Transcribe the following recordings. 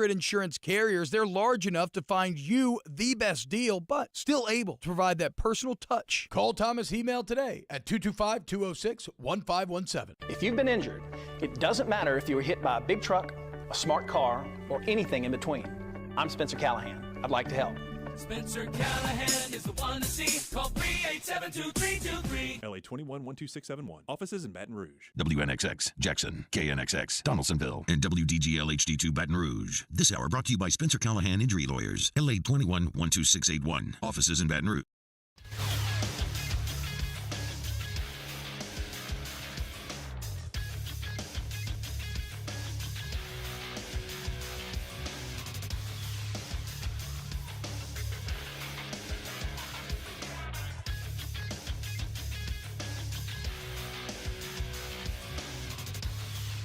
100 insurance carriers, they're large enough to find you the best deal, but still able to provide that personal touch. Call Thomas Email today at 225-206-1517. If you've been injured, it doesn't matter if you were hit by a big truck, a smart car, or anything in between. I'm Spencer Callahan. I'd like to help. Spencer Callahan is the one to see. Call 387-2323. LA 21-12671. Offices in Baton Rouge. WNXX, Jackson, KNXX, Donaldsonville, and WDGL HD2 Baton Rouge. This hour brought to you by Spencer Callahan Injury Lawyers. LA 21-12681. Offices in Baton Rouge.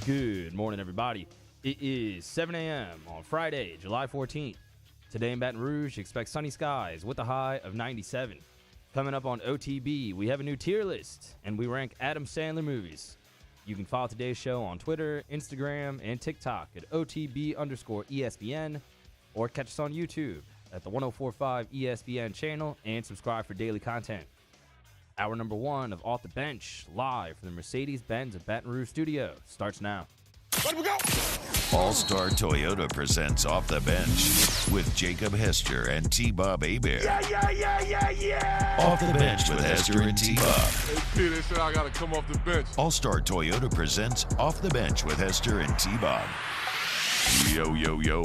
Good morning, everybody. It is 7 a.m. on Friday, July 14th. Today in Baton Rouge, expect sunny skies with a high of 97. Coming up on OTB, we have a new tier list, and we rank Adam Sandler movies. You can follow today's show on Twitter, Instagram, and TikTok at OTB_ESPN, or catch us on YouTube at the 1045 ESPN channel and subscribe for daily content. Hour number 1 of Off the Bench, live from the Mercedes-Benz of Baton Rouge studio, starts now. Let we go! All-Star Toyota presents Off the Bench with Jacob Hester and T-Bob Hebert. Yeah! Off the Bench with Hester and T-Bob. Hey, P, they said I got to come off the bench. All-Star Toyota presents Off the Bench with Hester and T-Bob. Yo, yo, yo.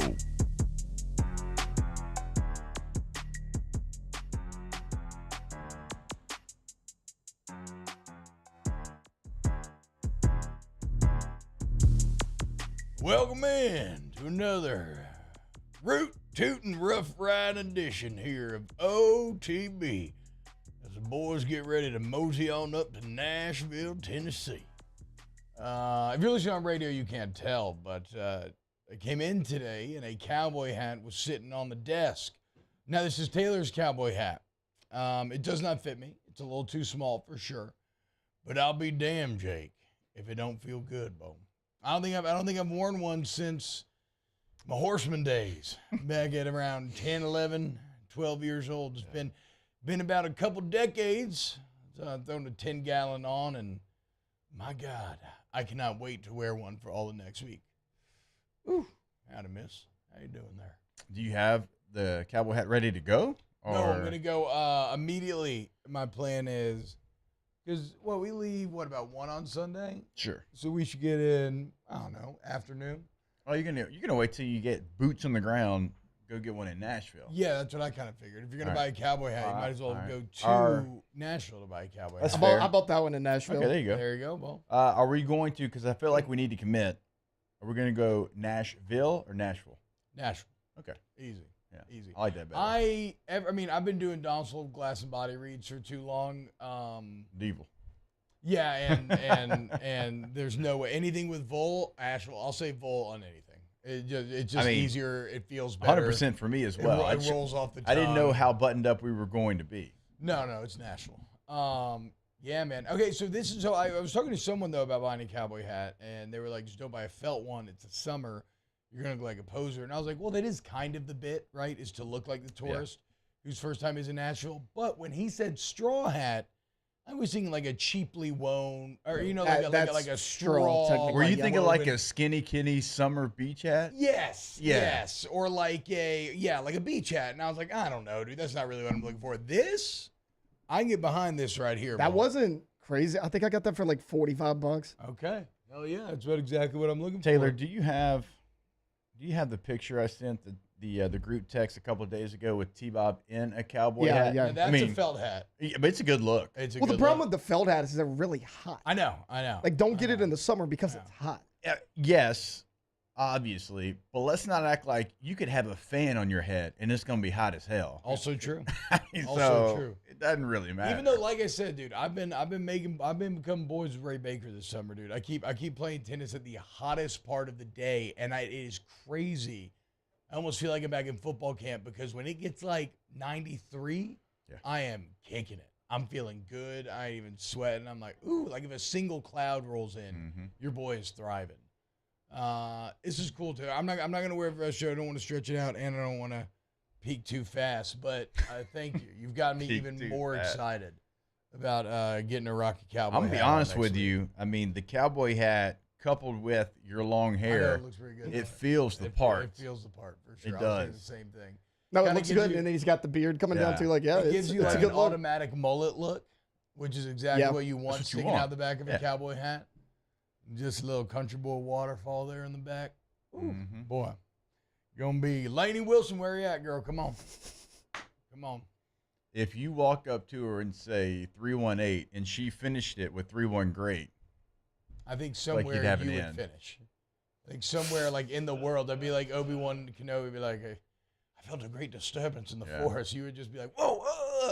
Welcome in to another Root Tootin' Rough Ride edition here of OTB as the boys get ready to mosey on up to Nashville, Tennessee. If you're listening on radio, you can't tell, but I came in today and a cowboy hat was sitting on the desk. Now, this is Taylor's cowboy hat. It does not fit me. It's a little too small for sure. But I'll be damned, Jake, if it don't feel good, Bo. I don't think I've worn one since my horseman days, back at around 10, 11, 12 years old. It's been about a couple decades. So I've thrown a 10-gallon on, and my God, I cannot wait to wear one for all the next week. Ooh, how'd I miss? How you doing there? Do you have the cowboy hat ready to go? Or? No, I'm going to go immediately. My plan is, because, we leave, about 1 on Sunday? Sure. So we should get in, I don't know, afternoon. Oh, you're gonna wait till you get boots on the ground, go get one in Nashville. Yeah, that's what I kind of figured. If you're going to buy a cowboy hat, you might as well go to Nashville to buy a cowboy hat. That's fair. I bought that one in Nashville. Okay, there you go. There you go, Bo. Are we going to, because I feel like we need to commit, are we going to go Nashville or Nashville? Nashville. Okay. Easy. Yeah. Easy. I like that better. I've been doing Donaldson glass and body reads for too long. Devil. Yeah, and there's no way. Anything with Vol, Asheville, I'll say Vol on anything. It's just easier. It feels better. 100% for me as well. It rolls off the tongue. I didn't know how buttoned up we were going to be. No, it's Nashville. Yeah, man. Okay, so I was talking to someone, though, about buying a cowboy hat, and they were like, just don't buy a felt one. It's the summer. You're going to look like a poser. And I was like, well, that is kind of the bit, right, is to look like the tourist whose first time is in Nashville. But when he said straw hat, I was thinking like a cheaply wown, or, like a straw. Were you thinking like a skinny kitty summer beach hat? Yes. Or like a beach hat. And I was like, I don't know, dude. That's not really what I'm looking for. This, I can get behind this right here. That wasn't crazy. I think I got that for like $45. Okay. Hell yeah. That's exactly what I'm looking for. Taylor, do you have the picture I sent the group text a couple of days ago with T-Bob in a cowboy hat? Yeah, that's a felt hat. Yeah, but it's a good look. The problem with the felt hat is they're really hot. I know. Like, don't get it in the summer because it's hot. Yes, obviously, but let's not act like you could have a fan on your head and it's going to be hot as hell. Also true. True. It doesn't really matter. Even though, like I said, dude, I've been becoming boys with Ray Baker this summer, dude. I keep playing tennis at the hottest part of the day, and it is crazy. I almost feel like I'm back in football camp because when it gets like 93, I am kicking it. I'm feeling good. I ain't even sweating. I'm like, ooh, like if a single cloud rolls in, your boy is thriving. This is cool too. I'm not gonna wear it for a show. I don't want to stretch it out, and I don't want to peak too fast. But thank you. You've got me even more excited about getting a Rocky Cowboy. I'm gonna be honest with you. I mean, the cowboy hat coupled with your long hair, it looks very good. It feels the part. It feels the part for sure. It does. The same thing. No, it looks good, and then he's got the beard coming down too. Like, it gives you like a good an automatic mullet look, which is exactly what you want sticking out the back of a cowboy hat. Just a little country boy waterfall there in the back. Ooh, boy, gonna be Lainey Wilson. Where you at, girl? Come on, come on. If you walk up to her and say 318, and she finished it with 3-1 great, I think somewhere like you'd have you would finish. I think somewhere like in the world, I'd be like Obi-Wan Kenobi, be like, hey, I felt a great disturbance in the forest. You would just be like, whoa,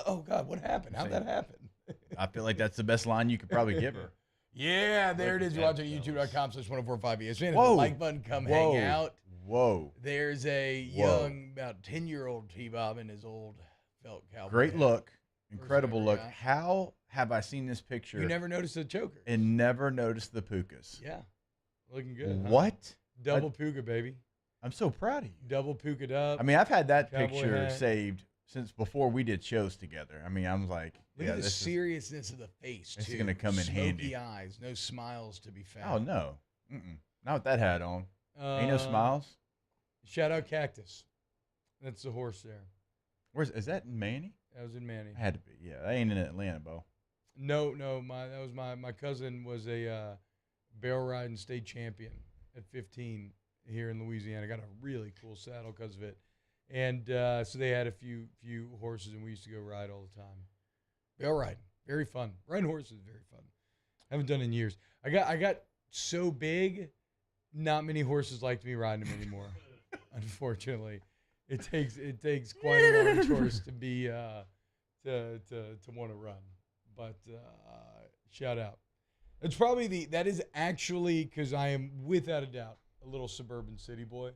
oh God, what happened? How'd that happen? I feel like that's the best line you could probably give her. Yeah, there it is. You're watching youtube.com/1045 ESPN. Whoa. The like button, come hang out. Whoa. There's a young, about 10-year-old T-Bob in his old felt cowboy. Great look. Incredible look. How have I seen this picture? You never noticed the choker. And never noticed the pukas. Yeah. Looking good. What? Huh? Double puka, baby. I'm so proud of you. Double puka up. I mean, I've had that Cowboy picture hat. saved since before we did shows together. I mean, I'm like, look at the seriousness of the face, this too. is going to come in handy. Smoky eyes, no smiles to be found. Oh, no. Not with that hat on. Ain't no smiles. Shout out Cactus. That's the horse there. Is that in Manny? That was in Manny. Had to be. Yeah, that ain't in Atlanta, Bo. No, that was my cousin was a barrel riding state champion at 15 here in Louisiana. Got a really cool saddle because of it. And so they had a few horses, and we used to go ride all the time. Barrel riding, very fun. Riding horses is very fun. Haven't done it in years. I got so big, not many horses liked me riding them anymore. Unfortunately, it takes quite a large horse to be to want to run. But shout out. It's probably that is actually, because I am without a doubt a little suburban city boy.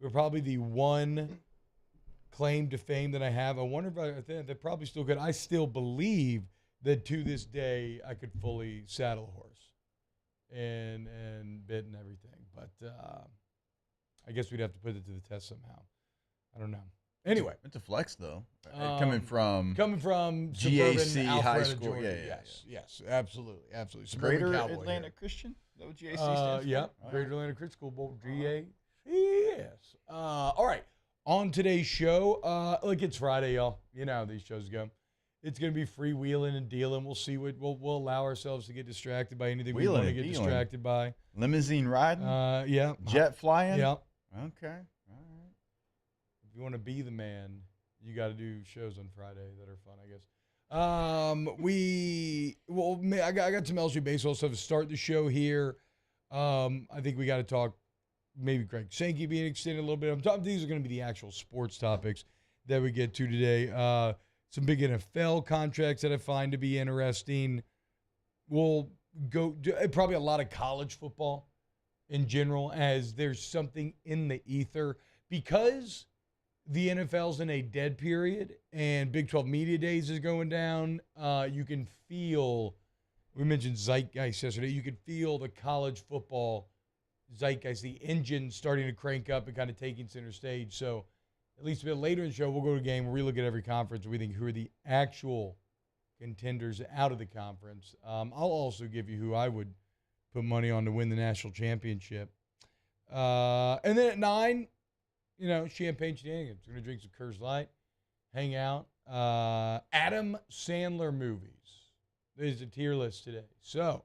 We're probably the one claim to fame that I have. I wonder if I think that probably still could. I still believe that to this day I could fully saddle a horse and bit and everything. But I guess we'd have to put it to the test somehow. I don't know. Anyway, it's a flex though. Coming from GAC high school. Georgia. Yeah, yes, absolutely. Greater Cowboy Atlanta here. Christian. Is that what GAC stands for? Yeah, Greater Atlanta Christian School Bowl. GA. Yes. All right. On today's show, look, it's Friday, y'all. You know how these shows go. It's going to be freewheeling and dealing. We'll see what we'll allow ourselves to get distracted by anything we want to get distracted by. Limousine riding. Yeah. Jet flying. Yeah. Okay. All right. If you want to be the man, you got to do shows on Friday that are fun, I guess. I got some LSU baseball stuff to start the show here. I think we got to talk. Maybe Greg Sankey being extended a little bit. These are going to be the actual sports topics that we get to today. Some big NFL contracts that I find to be interesting. We'll go probably a lot of college football in general, as there's something in the ether because the NFL's in a dead period and Big 12 Media Days is going down. You can feel, we mentioned zeitgeist yesterday, you can feel the college football zeitgeist, the engine starting to crank up and kind of taking center stage. So at least a bit later in the show, we'll go to a game where we look at every conference. We think who are the actual contenders out of the conference. I'll also give you who I would put money on to win the national championship. And then at 9, champagne shenanigans. We're going to drink some Coors Light, hang out. Adam Sandler movies. There's a tier list today. So,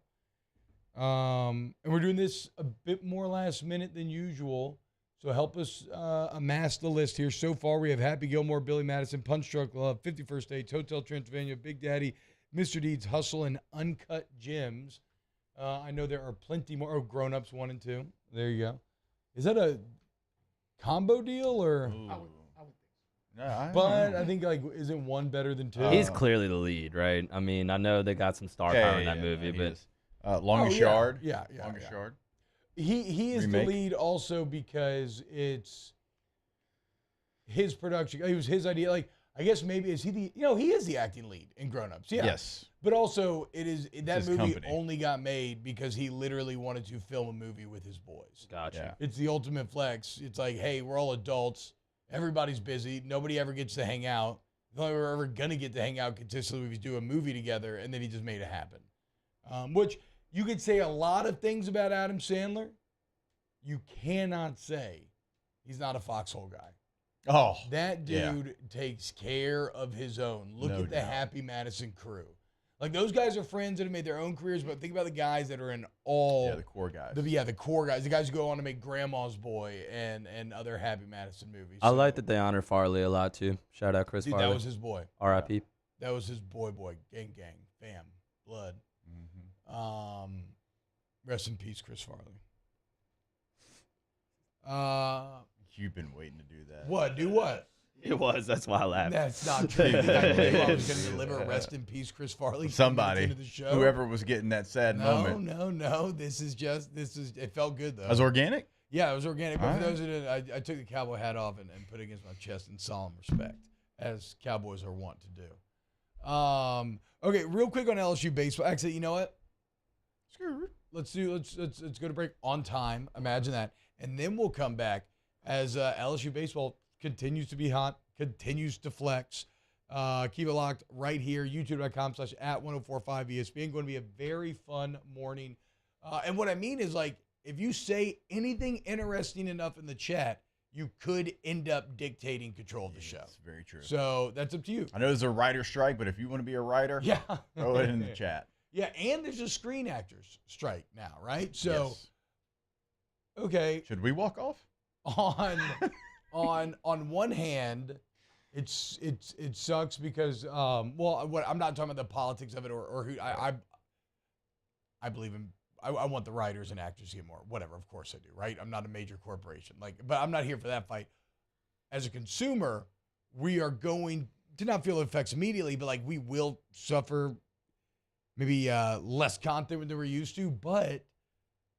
and we're doing this a bit more last minute than usual. So help us amass the list here. So far, we have Happy Gilmore, Billy Madison, Punch Drunk Love, 51st Dates, Hotel Transylvania, Big Daddy, Mr. Deeds, Hustle, and Uncut Gems. I know there are plenty more. Oh, Grown Ups 1 and 2. There you go. Is that a combo deal or? I would No, I but I think isn't one better than 2? He's clearly the lead, right? I mean, I know they got some star power in that movie, but Longest Yard. Yeah. Longest Yard. He is Remake. the lead also because it's his production. It was his idea. Like, I guess maybe is he the he is the acting lead in Grown Ups. Yeah. Yes. But also that movie company. only got made because he literally wanted to film a movie with his boys. Gotcha. It's the ultimate flex. It's like, hey, we're all adults. Everybody's busy. Nobody ever gets to hang out. The only way we're ever gonna get to hang out consistently if we do a movie together, and then he just made it happen. Which you could say a lot of things about Adam Sandler. You cannot say he's not a foxhole guy. Oh, That dude takes care of his own. Look No at the doubt. Happy Madison crew. Like, those guys are friends that have made their own careers, but think about the guys that are in all. Yeah, the core guys. The core guys. The guys who go on to make Grandma's Boy and other Happy Madison movies. I like that they honor Farley a lot, too. Shout out Chris Dude, Farley. that was his boy. R.I.P. That was his boy, gang, fam, blood. Rest in peace, Chris Farley. You've been waiting to do that. What? Do what? It was. That's why I laughed. That's not true. Did I knew I was going to deliver a rest in peace, Chris Farley. Somebody, into the show? whoever was getting that sad moment. No. It felt good, though. That was organic? Yeah, it was organic. But All for right. those who didn't, I took the cowboy hat off and put it against my chest in solemn respect, as Cowboys are wont to do. Okay, real quick on LSU baseball. Actually, you know what? Let's go to break on time. Imagine that. And then we'll come back as LSU baseball continues to be hot, continues to flex. Keep it locked right here, youtube.com/@1045ESPN. Going to be a very fun morning. And what I mean is, like, if you say anything interesting enough in the chat, you could end up dictating control of the show. That's very true. So that's up to you. I know there's a writer strike, but if you want to be a writer, throw it in the chat. Yeah, and there's a Screen Actors strike now, right? So, Yes. Okay. Should we walk off? On one hand, it sucks because I'm not talking about the politics of it or who I believe in. I want the writers and actors to get more. Whatever, of course I do, right? I'm not a major corporation, but I'm not here for that fight. As a consumer, we are going to not feel the effects immediately, but we will suffer maybe less content than we're used to. But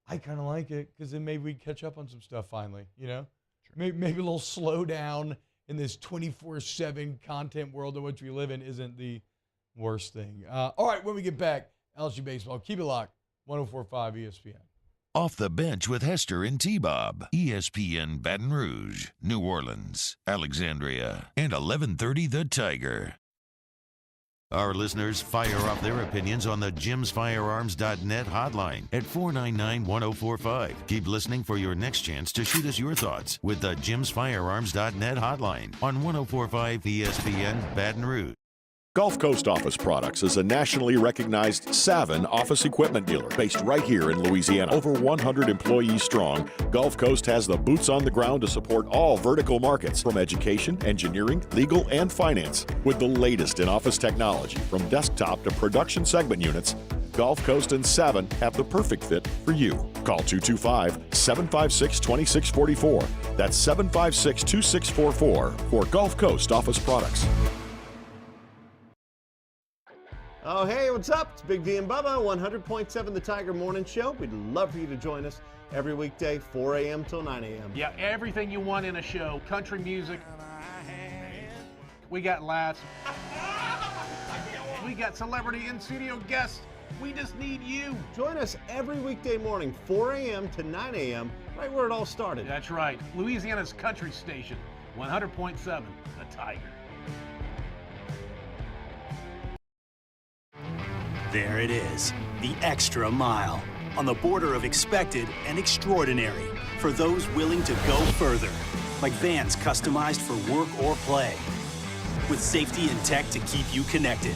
I kind of like it because then maybe we catch up on some stuff finally. Sure. Maybe a little slowdown in this 24/7 content world in which we live in isn't the worst thing. All right, when we get back, LSU baseball. Keep it locked. 104.5 ESPN. Off the Bench with Hester and T-Bob. ESPN Baton Rouge, New Orleans, Alexandria, and 1130 The Tiger. Our listeners fire off their opinions on the jimsfirearms.net hotline at 499-1045. Keep listening for your next chance to shoot us your thoughts with the jimsfirearms.net hotline on 104.5 ESPN Baton Rouge. Gulf Coast Office Products is a nationally recognized Savin office equipment dealer based right here in Louisiana. Over 100 employees strong, Gulf Coast has the boots on the ground to support all vertical markets from education, engineering, legal, and finance. With the latest in office technology from desktop to production segment units, Gulf Coast and Savin have the perfect fit for you. Call 225-756-2644. That's 756-2644 for Gulf Coast Office Products. Oh, hey, what's up? It's Big D and Bubba, 100.7 The Tiger Morning Show. We'd love for you to join us every weekday, 4 a.m. till 9 a.m. Yeah, everything you want in a show. Country music. We got laughs. We got celebrity in-studio guests. We just need you. Join us every weekday morning, 4 a.m. to 9 a.m., right where it all started. That's right. Louisiana's country station, 100.7 The Tiger. There it is, the extra mile, on the border of expected and extraordinary for those willing to go further, like vans customized for work or play, with safety and tech to keep you connected,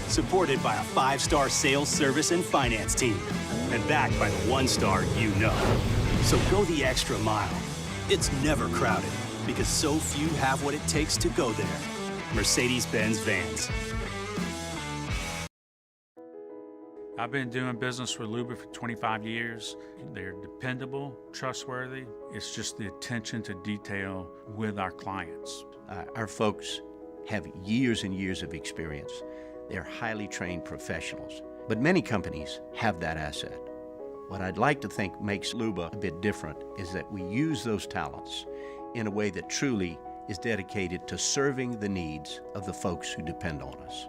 supported by a 5-star sales, service, and finance team, and backed by the 1-star you know. So go the extra mile. It's never crowded, because so few have what it takes to go there. Mercedes-Benz Vans. I've been doing business with Luba for 25 years. They're dependable, trustworthy. It's just the attention to detail with our clients. Our folks have years and years of experience. They're highly trained professionals, but many companies have that asset. What I'd like to think makes Luba a bit different is that we use those talents in a way that truly is dedicated to serving the needs of the folks who depend on us.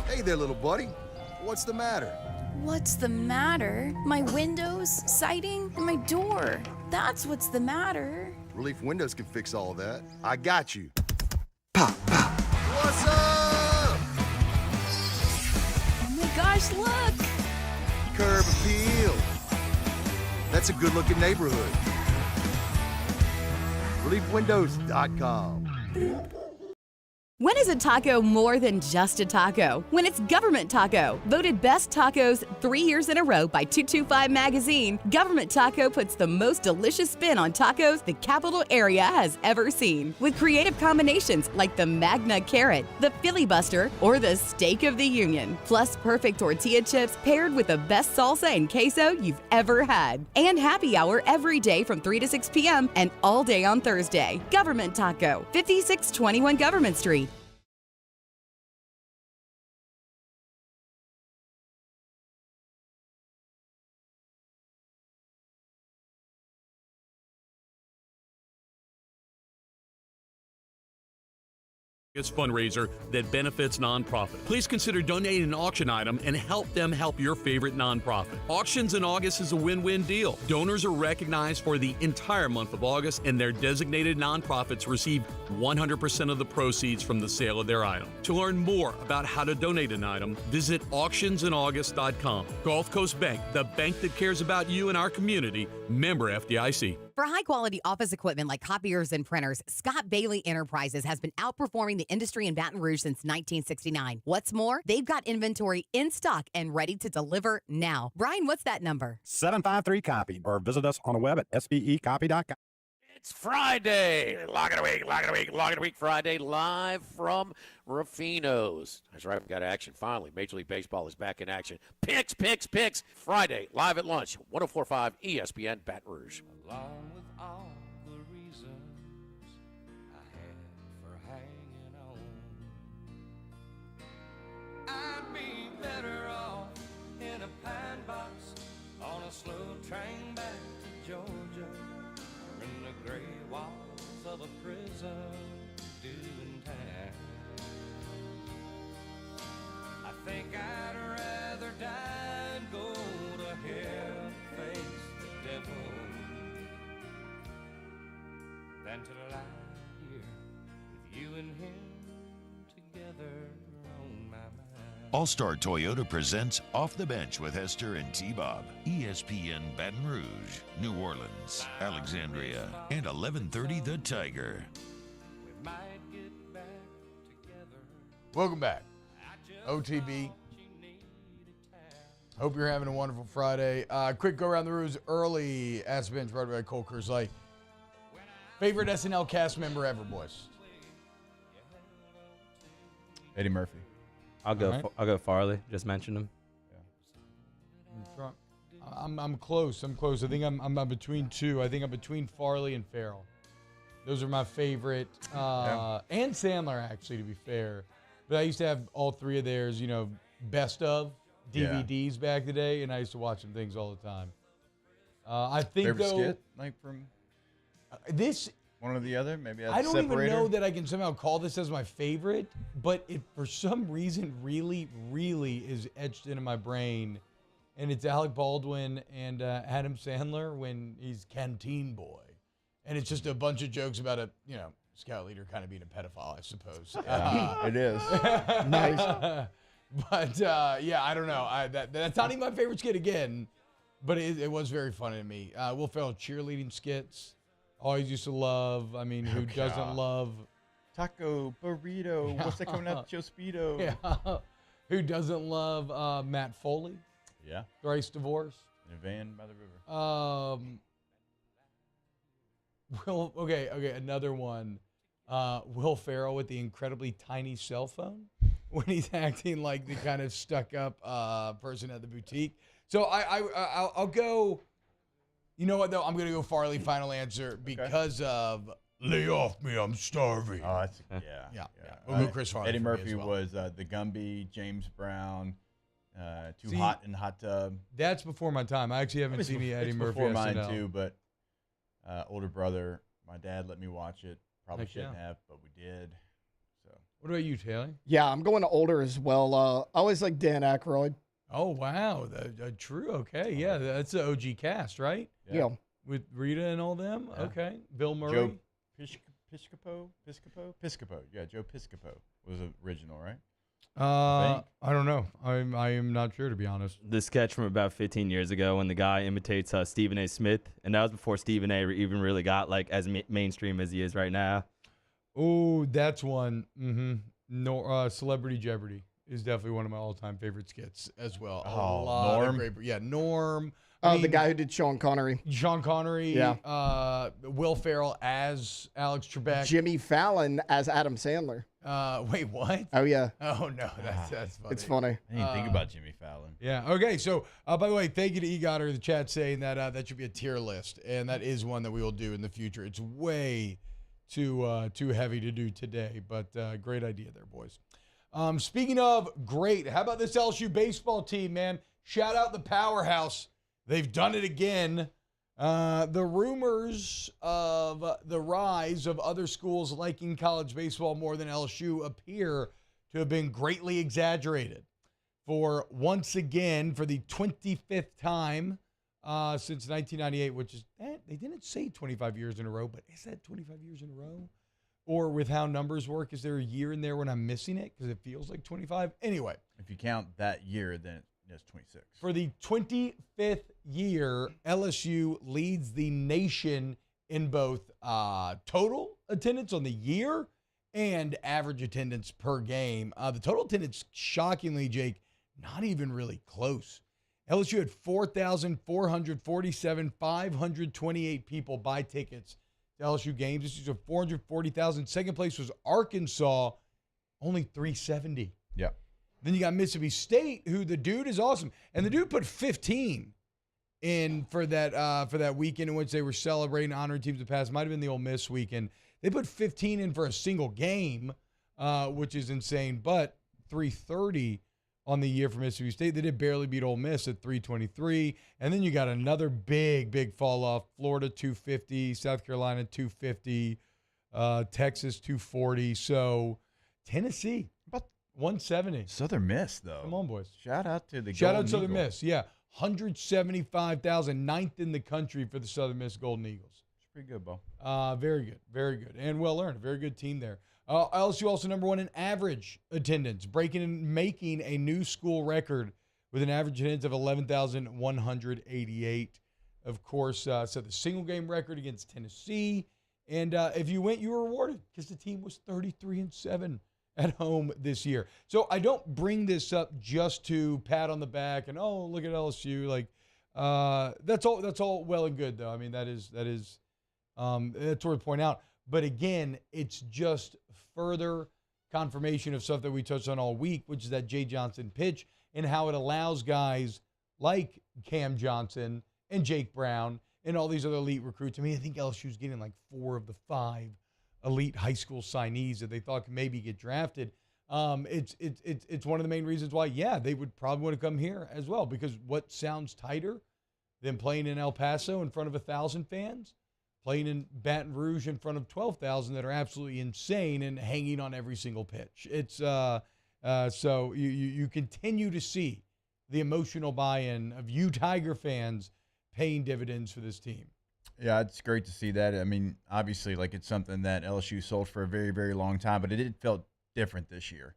Hey there, little buddy. What's the matter? What's the matter? My windows, siding, and my door. That's what's the matter. Relief Windows can fix all of that. I got you. Pop, pop. What's up? Oh my gosh, look! Curb appeal. That's a good-looking neighborhood. ReliefWindows.com. When is a taco more than just a taco? When it's Government Taco. Voted best tacos 3 years in a row by 225 Magazine, Government Taco puts the most delicious spin on tacos the capital area has ever seen. With creative combinations like the Magna Carrot, the Filibuster, or the Steak of the Union. Plus perfect tortilla chips paired with the best salsa and queso you've ever had. And happy hour every day from 3 to 6 p.m. and all day on Thursday. Government Taco, 5621 Government Street. Fundraiser that benefits nonprofit. Please consider donating an auction item and help them help your favorite nonprofit. Auctions in August is a win-win deal. Donors are recognized for the entire month of August, and their designated nonprofits receive 100% of the proceeds from the sale of their item. To learn more about how to donate an item, visit auctionsinAugust.com. Gulf Coast Bank, the bank that cares about you and our community. Member FDIC. For high-quality office equipment like copiers and printers, Scott Bailey Enterprises has been outperforming the industry in Baton Rouge since 1969. What's more, they've got inventory in stock and ready to deliver now. Brian, what's that number? 753-COPY, or visit us on the web at specopy.com. It's Friday. Lock of the week Friday, live from Ruffino's. That's right, we've got action finally. Major League Baseball is back in action. Picks. Friday, live at lunch, 104.5 ESPN Baton Rouge. Along with all the reasons I had for hanging on, I'd be better off in a pine box on a slow train back to Georgia, or in the gray walls of a prison doing time. I think I'd rather die and go to hell, face the devil, than to lie here with you and him together on my mind. All-Star Toyota presents Off the Bench with Hester and T-Bob. ESPN Baton Rouge, New Orleans, Alexandria, and 1130 The Tiger. We might get back together. Welcome back. OTB. Hope you're having a wonderful Friday. Quick go around the rooms early. Ask Bench right by Cole Kersley. Favorite SNL cast member ever, boys? Eddie Murphy. I'll go Farley. Just mentioned him. I'm close. I think I'm between two. I think I'm between Farley and Farrell. Those are my favorite. And Sandler, actually, to be fair. But I used to have all three of theirs, best of DVDs back in the day, and I used to watch them things all the time. I think favorite though, skit, like from this one or the other, maybe. I don't even know that I can somehow call this as my favorite, but it for some reason really, really is etched into my brain, and it's Alec Baldwin and Adam Sandler when he's Canteen Boy, and it's just a bunch of jokes about a scout leader kind of being a pedophile, I suppose. It is. Nice. But, I don't know. That's not even my favorite skit again, but it was very funny to me. Will Ferrell cheerleading skits. Always used to love. Who doesn't love? Taco, burrito. What's that coming out? Joe Speedo. Yeah. Who doesn't love Matt Foley? Yeah. Thrice divorced. In a van by the river. Another one. Will Ferrell with the incredibly tiny cell phone when he's acting like the kind of stuck-up person at the boutique. So I'll go. You know what though? I'm gonna go Farley. Final answer because of lay off me. I'm starving. Oh, that's yeah. We'll go Chris Farley. Eddie for me Murphy as well. was the Gumby, James Brown, Too Hot in the Hot Tub. That's before my time. I actually haven't seen the Eddie Murphy before mine SNL. too, but older brother, my dad let me watch it. Probably Heck shouldn't yeah. have, but we did. So. What about you, Taylor? Yeah, I'm going to older as well. I always like Dan Aykroyd. Oh, wow. True. Okay. Yeah, that's the OG cast, right? Yeah. With Rita and all them? Yeah. Okay. Bill Murray? Joe Piscopo? Yeah, Joe Piscopo was original, right? I don't know. I am not sure, to be honest. The sketch from about 15 years ago when the guy imitates Stephen A. Smith, and that was before Stephen A. even really got like as mainstream as he is right now. Oh, that's one. No, Celebrity Jeopardy is definitely one of my all-time favorite skits as well. Oh, a lot Norm. of great, Norm. Oh, the guy who did Sean Connery. Sean Connery. Yeah. Will Ferrell as Alex Trebek. Jimmy Fallon as Adam Sandler. Wait, what? Oh, yeah. Oh, no, that's funny. It's funny. I didn't even think about Jimmy Fallon. Yeah. Okay. So, by the way, thank you to EGotter in the chat saying that that should be a tier list, and that is one that we will do in the future. It's way too heavy to do today, but great idea there, boys. Speaking of great, how about this LSU baseball team, man? Shout out the powerhouse. They've done it again. The rumors of the rise of other schools liking college baseball more than LSU appear to have been greatly exaggerated. For once again, for the 25th time since 1998, which is, they didn't say 25 years in a row, but is that 25 years in a row? Or with how numbers work, is there a year in there when I'm missing it? Because it feels like 25. Anyway. If you count that year, then it's 26. For the 25th year, LSU leads the nation in both total attendance on the year and average attendance per game. The total attendance, shockingly, Jake, not even really close. LSU had 4,447, 528 people buy tickets to LSU games. This is 440,000. Second place was Arkansas, only 370. Yeah. Then you got Mississippi State, who the dude is awesome. And the dude put 15 in for that weekend in which they were celebrating, honoring teams of the past. Might have been the Ole Miss weekend. They put 15 in for a single game, which is insane. But 330 on the year for Mississippi State. They did barely beat Ole Miss at 323. And then you got another big fall off. Florida 250, South Carolina 250, Texas 240. So Tennessee about 170. Southern Miss, though. Come on, boys. Shout out to the Shout Golden out Southern Eagle. Miss. Yeah. 175,000, ninth in the country for the Southern Miss Golden Eagles. It's pretty good, Bo. Very good. Very good. And well earned. Very good team there. LSU also number one in average attendance, breaking and making a new school record with an average attendance of 11,188. Of course, set the single game record against Tennessee. And if you went, you were rewarded because the team was 33-7 at home this year. So I don't bring this up just to pat on the back and, oh, look at LSU. Like, that's all well and good, though. I mean, that's worth pointing out. But again, it's just further confirmation of stuff that we touched on all week, which is that Jay Johnson pitch and how it allows guys like Cam Johnson and Jake Brown and all these other elite recruits. I mean, I think LSU's getting like 4 of the 5 elite high school signees that they thought could maybe get drafted. It's one of the main reasons why, yeah, they would probably want to come here as well, because what sounds tighter than playing in El Paso in front of 1,000 fans? Playing in Baton Rouge in front of 12,000 that are absolutely insane and hanging on every single pitch. It's so you continue to see the emotional buy-in of you Tiger fans paying dividends for this team. Yeah, it's great to see that. I mean, obviously, like, it's something that LSU sold for a very, very long time, but it felt different this year.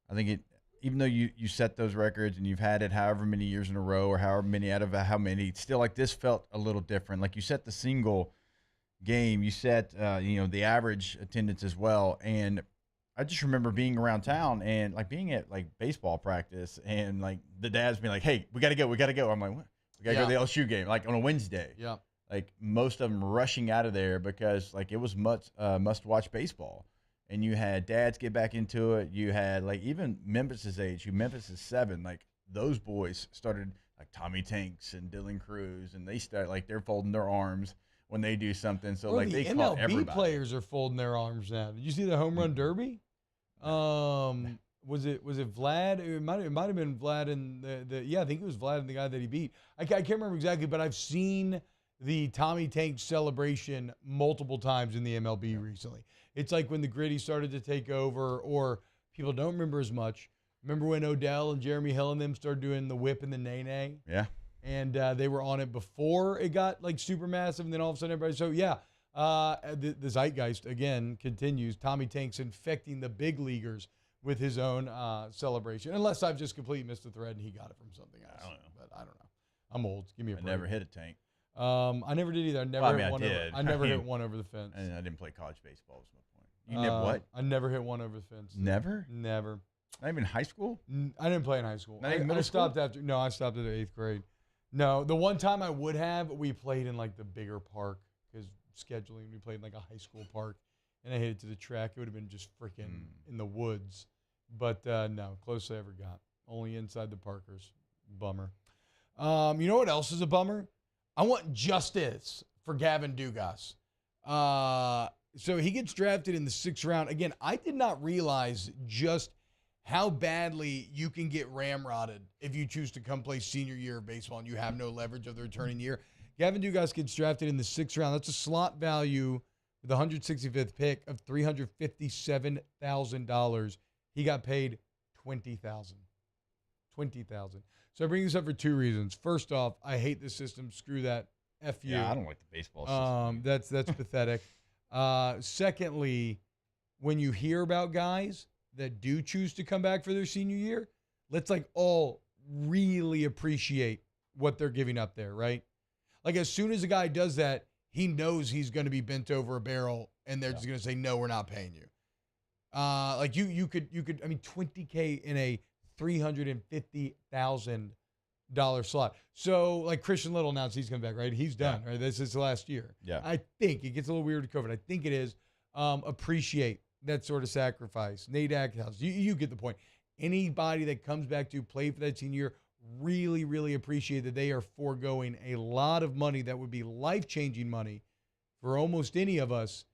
I think even though you set those records and you've had it however many years in a row or however many out of how many, still, like, this felt a little different. Like, you set the single game, you set the average attendance as well, and I just remember being around town and like being at like baseball practice and like the dads being like, "Hey, we gotta go." I'm like, "What? We gotta go to the LSU game," like on a Wednesday. Yeah, like most of them rushing out of there because like it was must watch baseball, and you had dads get back into it. You had like even Memphis's age, Memphis is 7, like those boys started like Tommy Tanks and Dylan Cruz, and they start like they're folding their arms when they do something. So like the they caught MLB everybody. players are folding their arms now. Did you see the home run derby? Was it Vlad? It might have been Vlad and I think it was Vlad and the guy that he beat. I can't remember exactly, but I've seen the Tommy Tank celebration multiple times in the MLB recently. It's like when the Gritty started to take over, or people don't remember as much. Remember when Odell and Jeremy Hill and them started doing the whip and the nay-nay? Yeah. And they were on it before it got like super massive, and then all of a sudden everybody. So yeah, the zeitgeist again continues. Tommy Tank's infecting the big leaguers with his own celebration, unless I've just completely missed the thread and he got it from something else. I don't know. But I don't know. I'm old. Give me a break. I never hit a Tank. I never did either. I never hit one over the fence. And I didn't play college baseball. Was my point. You never what? I never hit one over the fence. Never. Never. Not even high school. I didn't play in high school. Not even middle I stopped school? after. No, I stopped after 8th grade. No, the one time I would have, we played in like the bigger park because scheduling. We played in like a high school park, and I hit it to the track. It would have been just freaking in the woods. But no, closest I ever got. Only inside the Parkers. Bummer. You know what else is a bummer? I want justice for Gavin Dugas. So he gets drafted in the 6th round. Again, I did not realize just how badly you can get ramrodded if you choose to come play senior year of baseball and you have no leverage of the returning year. Gavin Dugas gets drafted in the 6th round. That's a slot value with the 165th pick of $357,000. He got paid $20,000. So I bring this up for 2 reasons. First off, I hate the system. Screw that. F you. Yeah, I don't like the baseball system. That's pathetic. Secondly, when you hear about guys that do choose to come back for their senior year, let's like all really appreciate what they're giving up there, right? Like as soon as a guy does that, he knows he's going to be bent over a barrel and they're just going to say, no, we're not paying you. Like you could, I mean, $20K in a $350,000 slot. So like Christian Little announced he's coming back, right? He's done, right? This is the last year. Yeah. I think it gets a little weird with COVID. I think it is. Appreciate that sort of sacrifice. Nate Ackhouse, you get the point. Anybody that comes back to play for that senior year really, really appreciate that they are foregoing a lot of money that would be life-changing money for almost any of us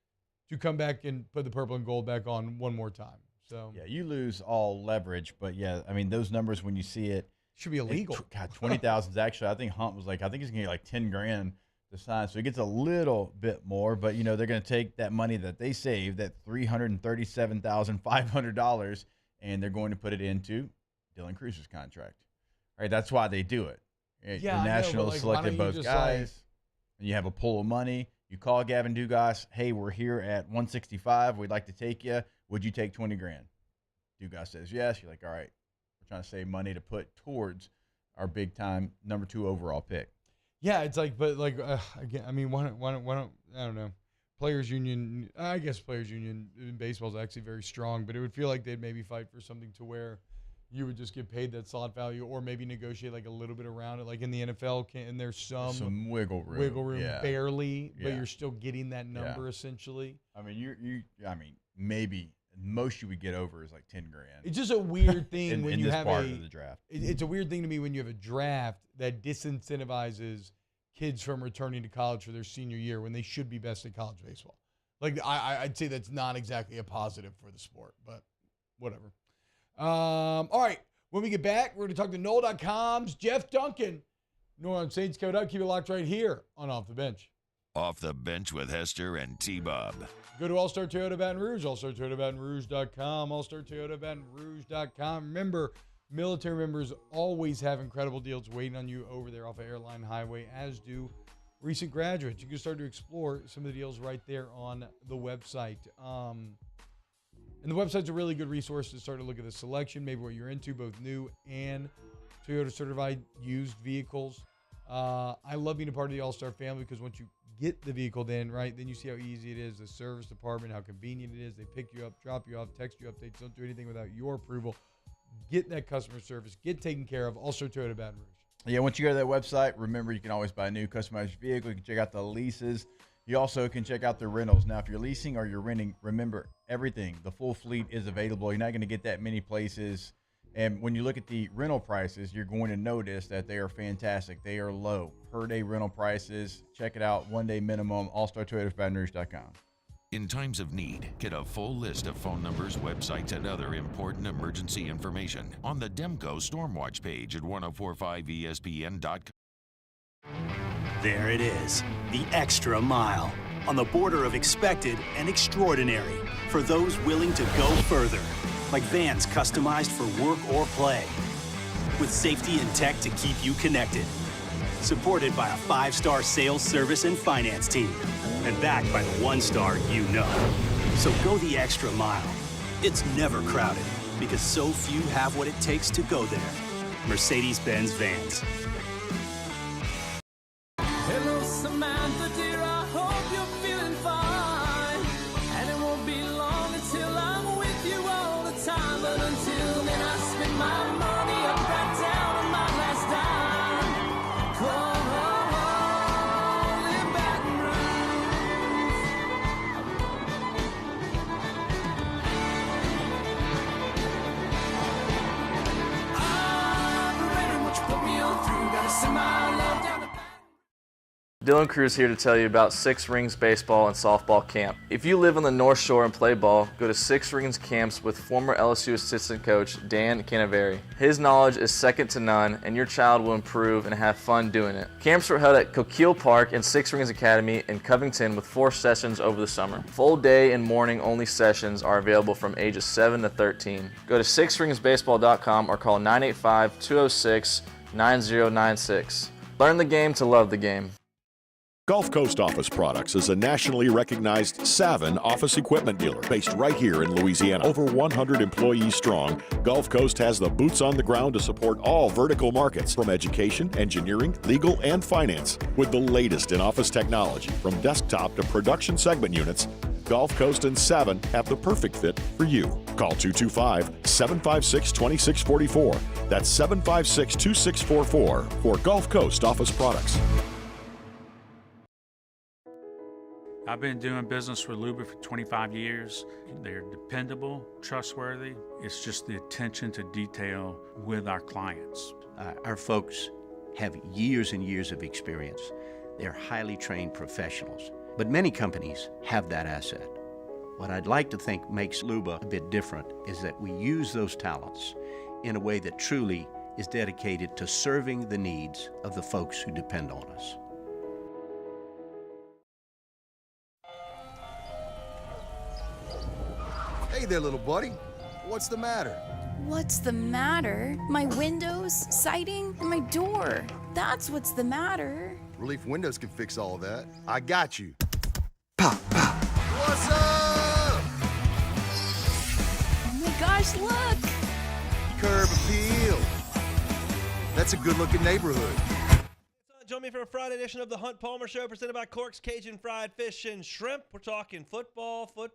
to come back and put the purple and gold back on one more time. So yeah, you lose all leverage, but yeah, I mean those numbers when you see it should be illegal. God, 20,000 is actually. I think Hunt was like, I think he's gonna get like 10 grand to sign, so he gets a little bit more. But you know they're gonna take that money that they saved, that $337,500, and they're going to put it into Dylan Cruz's contract. Right, that's why they do it. Yeah, the Nationals selected both guys, and you have a pool of money. You call Gavin Dugas, hey, we're here at 165. We'd like to take you. Would you take 20 grand? Dugas says yes. You're like, all right, we're trying to save money to put towards our big time number 2 overall pick. Yeah, it's like, but like again, I mean, why don't I don't know. Players Union, I guess Players Union in baseball is actually very strong, but it would feel like they'd maybe fight for something to where you would just get paid that slot value, or maybe negotiate like a little bit around it, like in the NFL. And there's some wiggle room, yeah. Barely, but you're still getting that number essentially. I mean, maybe most you would get over is like 10 grand. It's just a weird thing when in you this have part of the draft. It's a weird thing to me when you have a draft that disincentivizes kids from returning to college for their senior year when they should be best at college baseball. Like I'd say that's not exactly a positive for the sport, but whatever. All right, when we get back, we're going to talk to Noel.com's Jeff Duncan. New Orleans Saints coming up. Keep it locked right here on Off the Bench. Off the Bench with Hester and T-Bob. Go to All-Star Toyota Baton Rouge, allstartoyotabatonrouge.com, allstartoyotabatonrouge.com. Remember, military members always have incredible deals waiting on you over there off of Airline Highway, as do recent graduates. You can start to explore some of the deals right there on the website. And the website's a really good resource to start to look at the selection, maybe what you're into, both new and Toyota certified used vehicles. I love being a part of the All-Star family because once you get the vehicle then you see how easy it is, the service department, how convenient it is. They pick you up, drop you off, text you updates, don't do anything without your approval. Get that customer service, get taken care of. All-Star Toyota Baton Rouge. Yeah, once you go to that website, remember you can always buy a new customized vehicle. You can check out the leases. You also can check out the rentals. Now, if you're leasing or you're renting, remember everything. The full fleet is available. You're not going to get that many places. And when you look at the rental prices, you're going to notice that they are fantastic. They are low. Per day rental prices. Check it out. 1 day minimum. AllStarToyotaBatonRouge.com. In times of need, get a full list of phone numbers, websites, and other important emergency information on the Demco Stormwatch page at 1045ESPN.com. There it is, the extra mile, on the border of expected and extraordinary, for those willing to go further, like vans customized for work or play, with safety and tech to keep you connected, supported by a 5-star sales, service, and finance team, and backed by the 1-star you know. So go the extra mile. It's never crowded, because so few have what it takes to go there. Mercedes-Benz Vans. Hello, Samantha, dear, I hope you're feeling fine. And it won't be long until I'm with you all the time. But until then, I spend my money up right down on my last dime. Come on, live Baton Rouge. I'm ready, what you put me on through. Gotta send my love down to Dylan Cruz here to tell you about Six Rings Baseball and Softball Camp. If you live on the North Shore and play ball, go to Six Rings Camps with former LSU assistant coach Dan Canaveri. His knowledge is second to none, and your child will improve and have fun doing it. Camps were held at Coquille Park and Six Rings Academy in Covington with 4 sessions over the summer. Full day and morning only sessions are available from ages 7 to 13. Go to sixringsbaseball.com or call 985-206-9096. Learn the game to love the game. Gulf Coast Office Products is a nationally recognized Savin office equipment dealer based right here in Louisiana. Over 100 employees strong, Gulf Coast has the boots on the ground to support all vertical markets from education, engineering, legal, and finance. With the latest in office technology from desktop to production segment units, Gulf Coast and Savin have the perfect fit for you. Call 225-756-2644. That's 756-2644 for Gulf Coast Office Products. I've been doing business with Luba for 25 years. They're dependable, trustworthy. It's just the attention to detail with our clients. Our folks have years and years of experience. They're highly trained professionals. But many companies have that asset. What I'd like to think makes Luba a bit different is that we use those talents in a way that truly is dedicated to serving the needs of the folks who depend on us. Hey there, little buddy. What's the matter? What's the matter? My windows, siding, and my door. That's what's the matter. Relief Windows can fix all of that. I got you. Pop, pop. What's up? Oh my gosh, look! Curb appeal. That's a good-looking neighborhood. Join me for a Friday edition of the Hunt Palmer Show, presented by Cork's Cajun Fried Fish and Shrimp. We're talking football. Hunt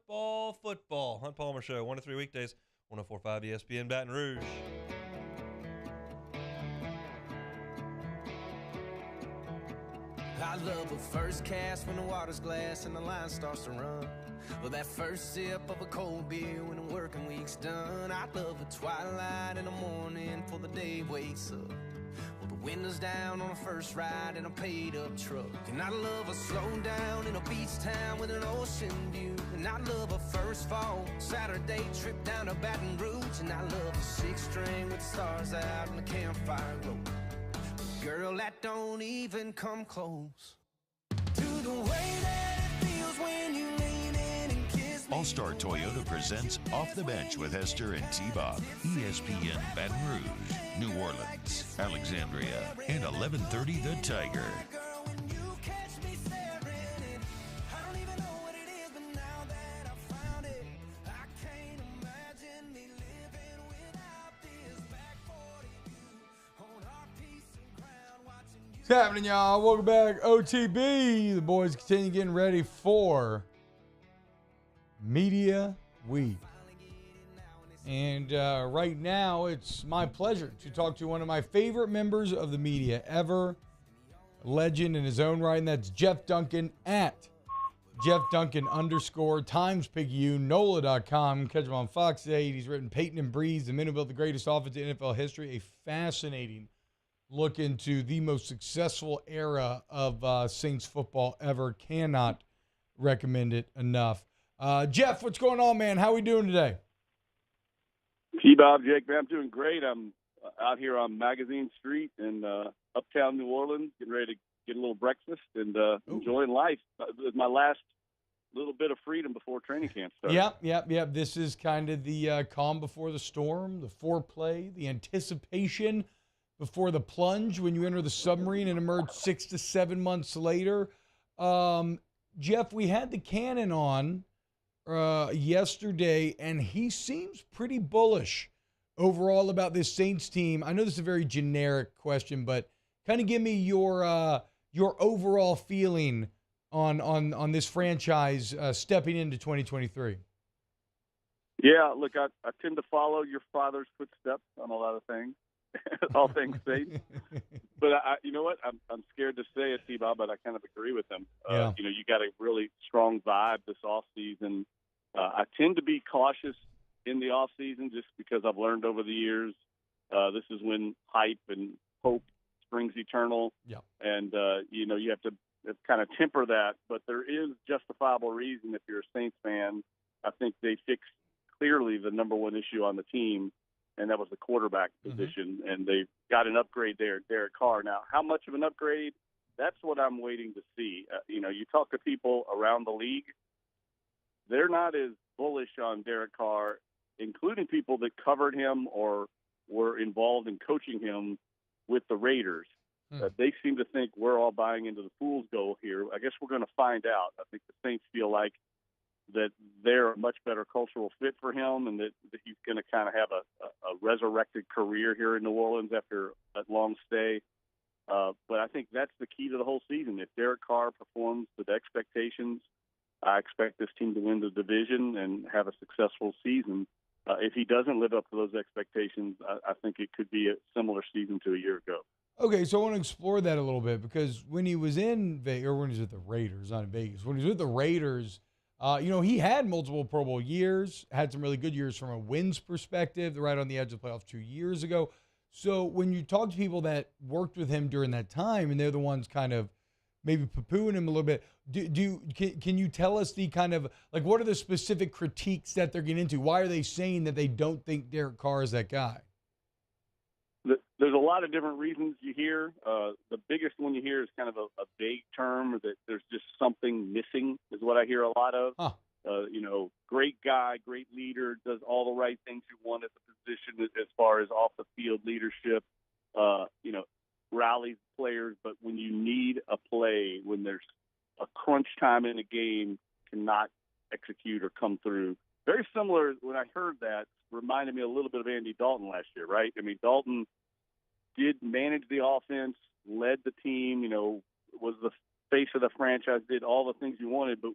Palmer Show, 1 to 3 weekdays, 104.5 ESPN Baton Rouge. I love a first cast when the water's glass and the line starts to run. Well, that first sip of a cold beer when the working week's done. I love a twilight in the morning before the day wakes up. Well, the windows down on a first ride in a paid-up truck. And I love a slow down in a beach town with an ocean view. And I love a first fall Saturday trip down to Baton Rouge. And I love a 6-string with the stars out and the campfire glow. Girl, that don't even come close to the way that it feels when you lean in and kiss me. All-Star Toyota presents Off the Bench with Hester and T-Bob. ESPN Baton Rouge, New Orleans, Alexandria, and 1130 The Tiger. What's happening, y'all? Welcome back, OTB. The boys continue getting ready for Media Week. And right now, it's my pleasure to talk to one of my favorite members of the media ever, a legend in his own right, and that's Jeff Duncan at Jeff Duncan _ TimesPigU, NOLA.com. Catch him on Fox 8. He's written Peyton and Breeze, The Men Who Built the Greatest Offense in NFL History, a fascinating look into the most successful era of Saints football ever. Cannot recommend it enough. Jeff, what's going on, man? How we doing today? T-Bob, Jake, man, I'm doing great. I'm out here on Magazine Street in uptown New Orleans, getting ready to get a little breakfast and enjoying life. It was my last little bit of freedom before training camp started. Yep. This is kind of the calm before the storm, the foreplay, the anticipation before the plunge when you enter the submarine and emerge 6 to 7 months later. Jeff, we had the Cannon on yesterday, and he seems pretty bullish overall about this Saints team. I know this is a very generic question, but kind of give me your overall feeling on this franchise stepping into 2023. Yeah, look, I tend to follow your father's footsteps on a lot of things, all things Saints. But you know what? I'm scared to say it, T-Bob, but I kind of agree with him. Yeah. You got a really strong vibe this offseason. I tend to be cautious in the offseason just because I've learned over the years this is when hype and hope springs eternal. Yeah. And, you have to kind of temper that. But there is justifiable reason if you're a Saints fan. I think they fixed clearly the number one issue on the team, and that was the quarterback position. And they got an upgrade there, Derek Carr. Now, how much of an upgrade? That's what I'm waiting to see. You talk to people around the league, they're not as bullish on Derek Carr, including people that covered him or were involved in coaching him with the Raiders. They seem to think we're all buying into the fool's gold here. I guess we're going to find out. I think the Saints feel like that they're a much better cultural fit for him and that he's going to kind of have a resurrected career here in New Orleans after a long stay. But I think that's the key to the whole season. If Derek Carr performs to the expectations, I expect this team to win the division and have a successful season. If he doesn't live up to those expectations, I think it could be a similar season to a year ago. Okay, so I want to explore that a little bit because when he was in Vegas, or when he was with the Raiders, not in Vegas, when he was with the Raiders, he had multiple Pro Bowl years, had some really good years from a wins perspective. They're right on the edge of the playoffs 2 years ago. So when you talk to people that worked with him during that time, and they're the ones kind of maybe poo-pooing him a little bit, can you tell us the kind of, like, what are the specific critiques that they're getting into? Why are they saying that they don't think Derek Carr is that guy? There's a lot of different reasons you hear. The biggest one you hear is kind of a vague term that there's just something missing is what I hear a lot of. Great guy, great leader, does all the right things you want at the position as far as off the field leadership, rallies players. But when you need a play, when there's a crunch time in a game, cannot execute or come through. Very similar, when I heard that, reminded me a little bit of Andy Dalton last year, right? I mean, Dalton did manage the offense, led the team, was the face of the franchise, did all the things you wanted. But,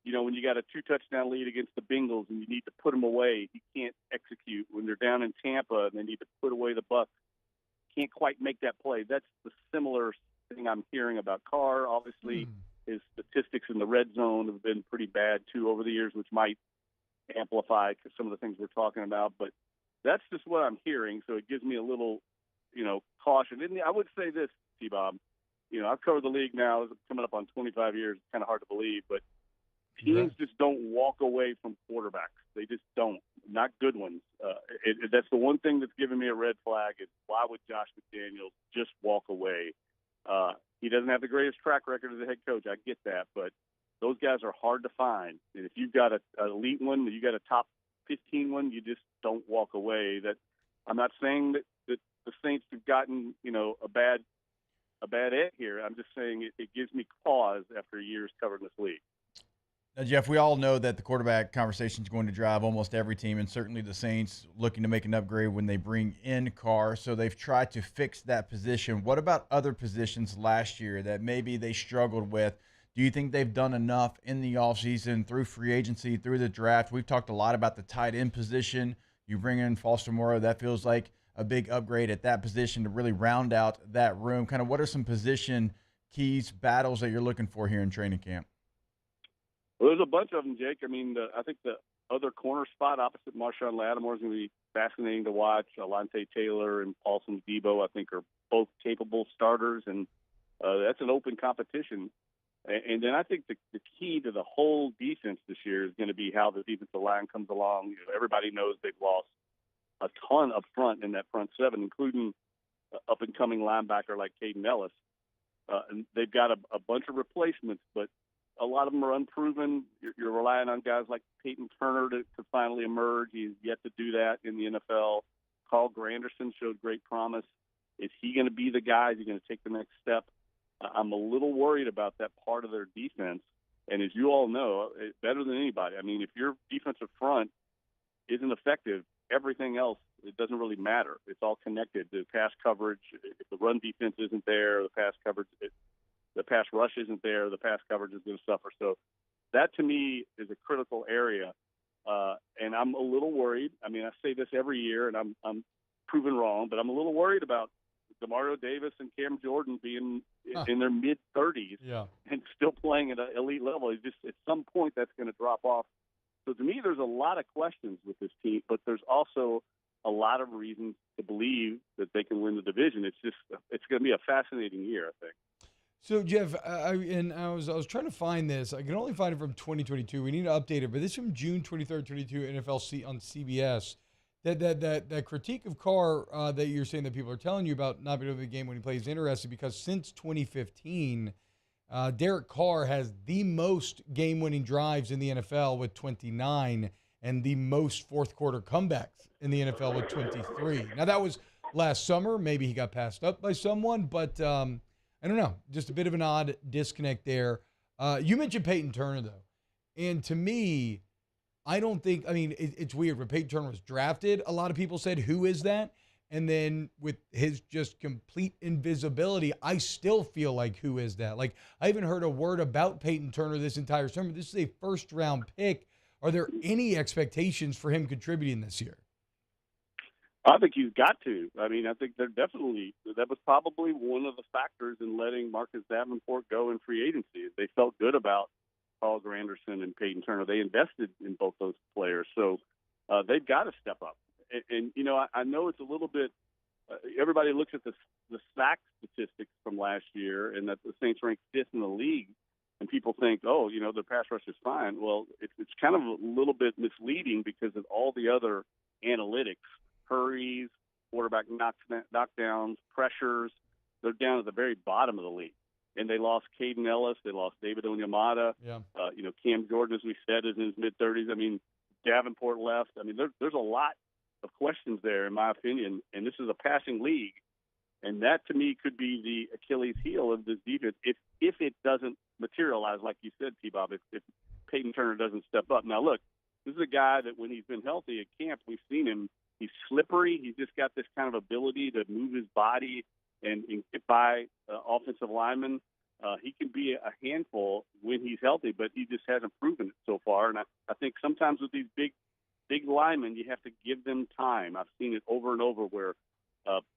when you got a 2-touchdown lead against the Bengals and you need to put them away, he can't execute. When they're down in Tampa and they need to put away the Bucs, can't quite make that play. That's the similar thing I'm hearing about Carr. Obviously, his statistics in the red zone have been pretty bad, too, over the years, which might amplify some of the things we're talking about. But that's just what I'm hearing, so it gives me a little caution. And I would say this, T-Bob, I've covered the league now, coming up on 25 years. It's kind of hard to believe, but teams just don't walk away from quarterbacks. They just don't. Not good ones. That's the one thing that's given me a red flag is why would Josh McDaniels just walk away? He doesn't have the greatest track record as a head coach. I get that, but those guys are hard to find. And if you've got an elite one, you got a top 15 one, you just don't walk away. That I'm not saying that the Saints have gotten, a bad egg here. I'm just saying it gives me pause after years covering this league. Now, Jeff, we all know that the quarterback conversation is going to drive almost every team, and certainly the Saints looking to make an upgrade when they bring in Carr. So they've tried to fix that position. What about other positions last year that maybe they struggled with? Do you think they've done enough in the offseason through free agency, through the draft? We've talked a lot about the tight end position. You bring in Foster Moreau. That feels like a big upgrade at that position to really round out that room. Kind of what are some position keys, battles that you're looking for here in training camp? Well, there's a bunch of them, Jake. I mean, I think the other corner spot opposite Marshawn Lattimore is going to be fascinating to watch. Alontae Taylor and Paulson Debo, I think, are both capable starters, and that's an open competition. And then I think the key to the whole defense this year is going to be how the defensive line comes along. You know, everybody knows they've lost a ton up front in that front seven, including up-and-coming linebacker like Caden Ellis. And they've got a bunch of replacements, but a lot of them are unproven. You're relying on guys like Peyton Turner to finally emerge. He's yet to do that in the NFL. Carl Granderson showed great promise. Is he going to be the guy? Is he going to take the next step? I'm a little worried about that part of their defense. And as you all know, better than anybody, I mean, if your defensive front isn't effective, everything else, it doesn't really matter. It's all connected. The pass coverage, if the run defense isn't there, the pass coverage, the pass rush isn't there, the pass coverage is going to suffer. So that, to me, is a critical area. And I'm a little worried. I mean, I say this every year, and I'm proven wrong, but I'm a little worried about DeMario Davis and Cam Jordan being in their mid-30s and still playing at an elite level. It's just, at some point, that's going to drop off. So to me, there's a lot of questions with this team, but there's also a lot of reasons to believe that they can win the division. It's going to be a fascinating year, I think. So, Jeff, I was trying to find this. I can only find it from 2022. We need to update it, but this is from June 23rd, 22 NFL on CBS. That critique of Carr that you're saying that people are telling you about not being able to the game when he plays is interesting because since 2015, Derek Carr has the most game-winning drives in the NFL with 29 and the most fourth-quarter comebacks in the NFL with 23. Now, that was last summer. Maybe he got passed up by someone, but I don't know. Just a bit of an odd disconnect there. You mentioned Peyton Turner, though. And to me, I don't think – I mean, it's weird. When Peyton Turner was drafted, a lot of people said, who is that? And then with his just complete invisibility, I still feel like, who is that? Like, I haven't heard a word about Peyton Turner this entire summer. This is a first-round pick. Are there any expectations for him contributing this year? I think he's got to. I mean, I think they're definitely – that was probably one of the factors in letting Marcus Davenport go in free agency. They felt good about Carl Granderson and Peyton Turner. They invested in both those players. So they've got to step up. And you know, I know it's a little bit everybody looks at the sack statistics from last year and that the Saints ranked 5th in the league, and people think, oh, you know, their pass rush is fine. Well, it's kind of a little bit misleading because of all the other analytics, hurries, quarterback knockdowns, pressures. They're down at the very bottom of the league. And they lost Caden Ellis. They lost David Onyemata. Yeah. You know, Cam Jordan, as we said, is in his mid-30s. I mean, Davenport left. I mean, there's a lot of questions there, in my opinion. And this is a passing league. And that, to me, could be the Achilles heel of this defense if it doesn't materialize, like you said, T-Bob, if Peyton Turner doesn't step up. Now, look, this is a guy that when he's been healthy at camp, we've seen him. He's slippery. He's just got this kind of ability to move his body and get by offensive linemen. He can be a handful when he's healthy, but he just hasn't proven it so far. And I think sometimes with these big linemen, you have to give them time. I've seen it over and over where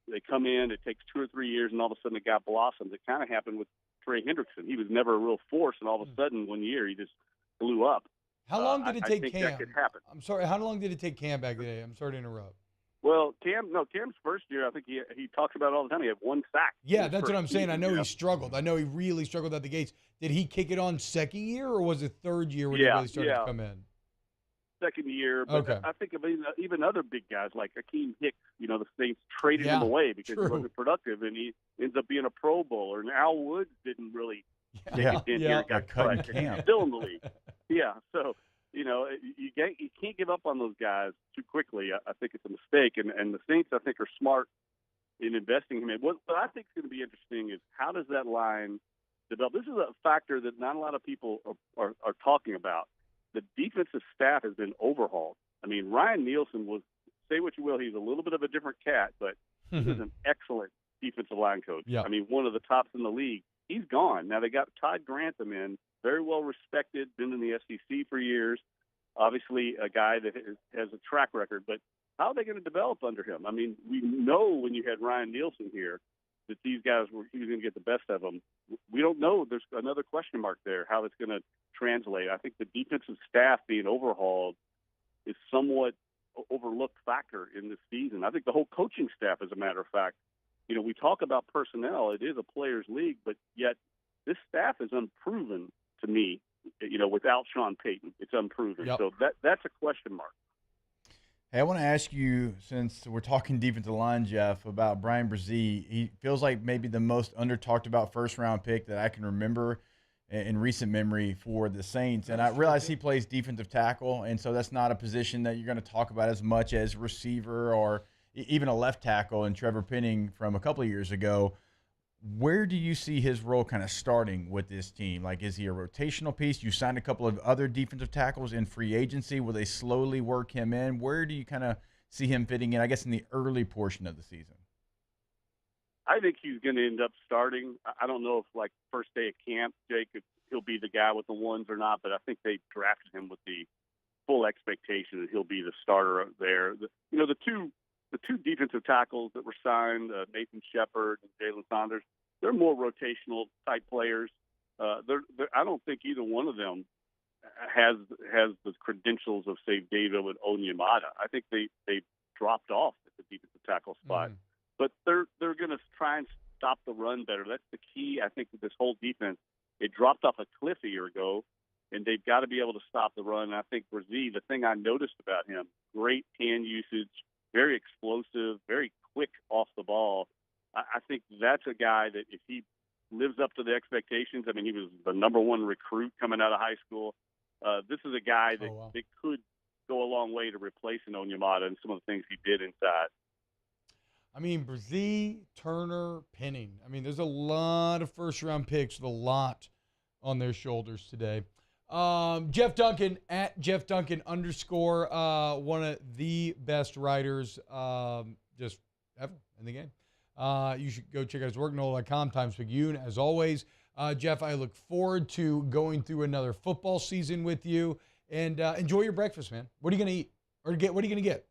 they come in, it takes 2 or 3 years, and all of a sudden the guy blossoms. It kind of happened with Trey Hendrickson. He was never a real force, and all of a sudden 1 year he just blew up. How long did it take I think Cam? that could happen. I'm sorry. How long did it take Cam back today? I'm sorry to interrupt. Well, Cam's first year, I think he talks about it all the time. He had 1 sack. Yeah, that's what I'm saying. I know he struggled. I know he really struggled at the gates. Did he kick it on second year, or was it third year when he really started to come in? Second year, but Okay. I think of even other big guys like Akeem Hicks. You know, the Saints traded him away because he wasn't productive, and he ends up being a Pro Bowler. And Al Woods didn't really make it in here. Got cut. He's still in the league. Yeah, so you know, you can't give up on those guys too quickly. I think it's a mistake, and the Saints, I think, are smart in investing in him. What I think is going to be interesting is how does that line develop? This is a factor that not a lot of people are talking about. The defensive staff has been overhauled. I mean, Ryan Nielsen was, say what you will, he's a little bit of a different cat, but he was an excellent defensive line coach. Yeah. I mean, one of the tops in the league. He's gone. Now they got Todd Grantham in, very well respected, been in the SEC for years, obviously a guy that has a track record, but how are they going to develop under him? I mean, we know when you had Ryan Nielsen here that these guys he was going to get the best of them. We don't know. There's another question mark there, how it's going to translate. I think the defensive staff being overhauled is somewhat overlooked factor in this season. I think the whole coaching staff, as a matter of fact, you know, we talk about personnel. It is a players' league, but yet this staff is unproven to me. Without Sean Payton, it's unproven. Yep. So that's a question mark. Hey, I want to ask you, since we're talking defensive line, Jeff, about Brian Brzee. He feels like maybe the most under-talked about first-round pick that I can remember in recent memory for the Saints. And I realize he plays defensive tackle, and so that's not a position that you're going to talk about as much as receiver or even a left tackle in Trevor Penning from a couple of years ago. Where do you see his role kind of starting with this team? Like, is he a rotational piece? You signed a couple of other defensive tackles in free agency. Will they slowly work him in? Where do you kind of see him fitting in, I guess, in the early portion of the season? I think he's going to end up starting. I don't know if, like, first day of camp, Jake, if he'll be the guy with the ones or not, but I think they drafted him with the full expectation that he'll be the starter there. The two defensive tackles that were signed, Nathan Shepard and Jalen Saunders, they're more rotational type players. I don't think either one of them has the credentials of, say, David and Onyemata. I think they dropped off at the defensive tackle spot. But they're going to try and stop the run better. That's the key, I think, with this whole defense. It dropped off a cliff a year ago, and they've got to be able to stop the run. And I think Brzee, the thing I noticed about him, great hand usage, very explosive, very quick off the ball. I think that's a guy that if he lives up to the expectations, I mean, he was the number one recruit coming out of high school. This is a guy that, that could go a long way to replacing Onyemata and some of the things he did inside. I mean, Brzee, Turner, Penning. I mean, there's a lot of first-round picks with a lot on their shoulders today. Jeff Duncan, at Jeff Duncan _ one of the best writers just ever in the game. You should go check out his work, NOLA.com, Times-Picayune, as always. Jeff, I look forward to going through another football season with you, and enjoy your breakfast, man. What are you going to eat? Or what are you going to get?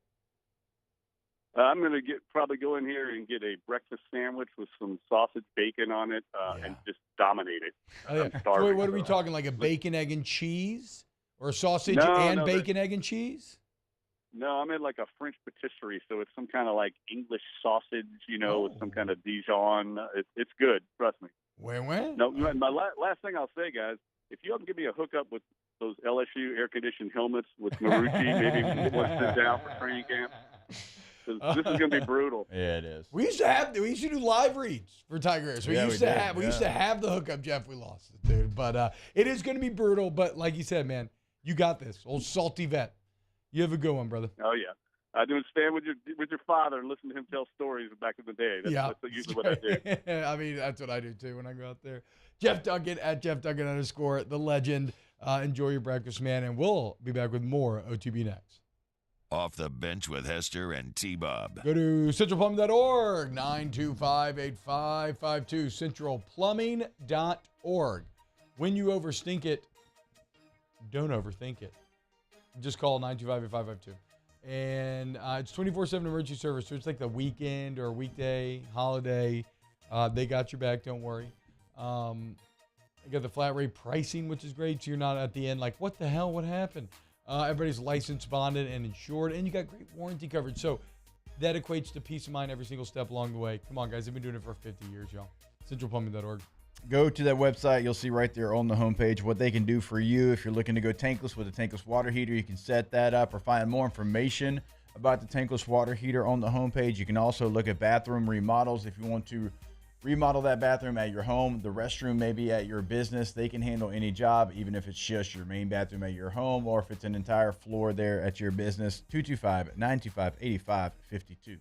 I'm going to probably go in here and get a breakfast sandwich with some sausage bacon on it and just dominate it. I'm starving. Wait, what are we talking, like a bacon, egg, and cheese? Or sausage and bacon, egg, and cheese? No, I'm in like a French patisserie, so it's some kind of like English sausage, with some kind of Dijon. It's good, trust me. When? No, my last thing I'll say, guys, if you can give me a hookup with those LSU air-conditioned helmets with Marucci, maybe we'll sit down for training camp. This is going to be brutal. Yeah, it is. We used to do live reads for Tiger Airs. We used to have the hookup, Jeff. We lost it, dude. But it is going to be brutal. But like you said, man, you got this. Old salty vet. You have a good one, brother. Oh yeah, I do stand with your father and listen to him tell stories back in the day. That's usually what I do. I mean, that's what I do too when I go out there. Jeff Duncan at Jeff Duncan _ the legend. Enjoy your breakfast, man, and we'll be back with more OTB next. Off the Bench with Hester and T-Bob. Go to centralplumbing.org, 925-8552, centralplumbing.org. When you overthink it, don't overthink it. Just call 925-8552. And it's 24/7 emergency service, so it's like the weekend or weekday, holiday. They got your back, don't worry. They got the flat rate pricing, which is great, so you're not at the end like, what the hell, what happened? Everybody's licensed, bonded, and insured, and you got great warranty coverage. So that equates to peace of mind every single step along the way. Come on, guys. They've been doing it for 50 years, y'all. Centralplumbing.org. Go to that website. You'll see right there on the homepage what they can do for you. If you're looking to go tankless with a tankless water heater, you can set that up or find more information about the tankless water heater on the homepage. You can also look at bathroom remodels if you want to remodel that bathroom at your home, the restroom maybe at your business. They can handle any job, even if it's just your main bathroom at your home or if it's an entire floor there at your business. 225-925-8552.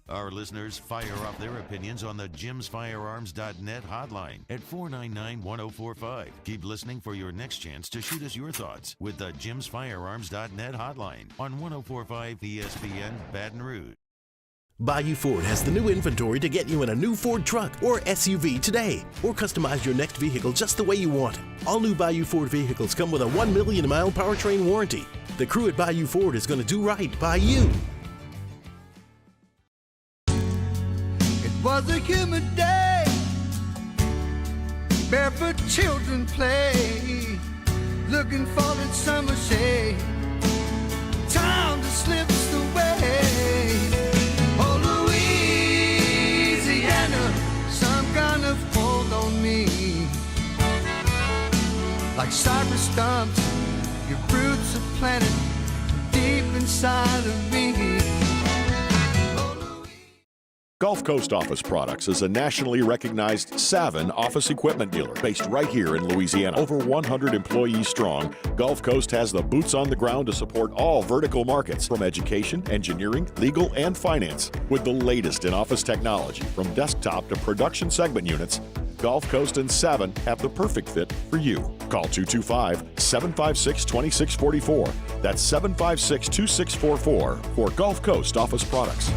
Our listeners fire off their opinions on the jimsfirearms.net hotline at 499-1045. Keep listening for your next chance to shoot us your thoughts with the jimsfirearms.net hotline on 1045 ESPN Baton Rouge. Bayou Ford has the new inventory to get you in a new Ford truck or SUV today, or customize your next vehicle just the way you want it. All new Bayou Ford vehicles come with a 1 million mile powertrain warranty. The crew at Bayou Ford is going to do right by you. It was a humid day, barefoot children play, looking for that summer shade. Time just slips away. Oh, Louisiana, some kind of hold on me. like cypress stumps. Your roots are planted deep inside of me. Gulf Coast Office Products is a nationally recognized Savin office equipment dealer based right here in Louisiana. Over 100 employees strong, Gulf Coast has the boots on the ground to support all vertical markets, from education, engineering, legal, and finance. With the latest in office technology, from desktop to production segment units, Gulf Coast and Savin have the perfect fit for you. Call 225-756-2644. That's 756-2644 for Gulf Coast Office Products.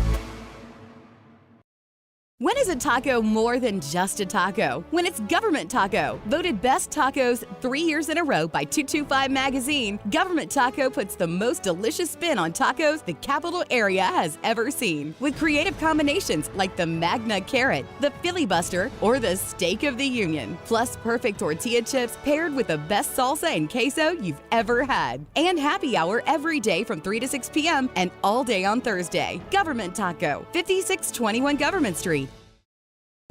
When is a taco more than just a taco? When it's Government Taco. Voted best tacos 3 years in a row by 225 Magazine, Government Taco puts the most delicious spin on tacos the capital area has ever seen. With creative combinations like the Magna Carrot, the Filibuster, or the Steak of the Union. Plus perfect tortilla chips paired with the best salsa and queso you've ever had. And happy hour every day from 3 to 6 p.m. and all day on Thursday. Government Taco, 5621 Government Street.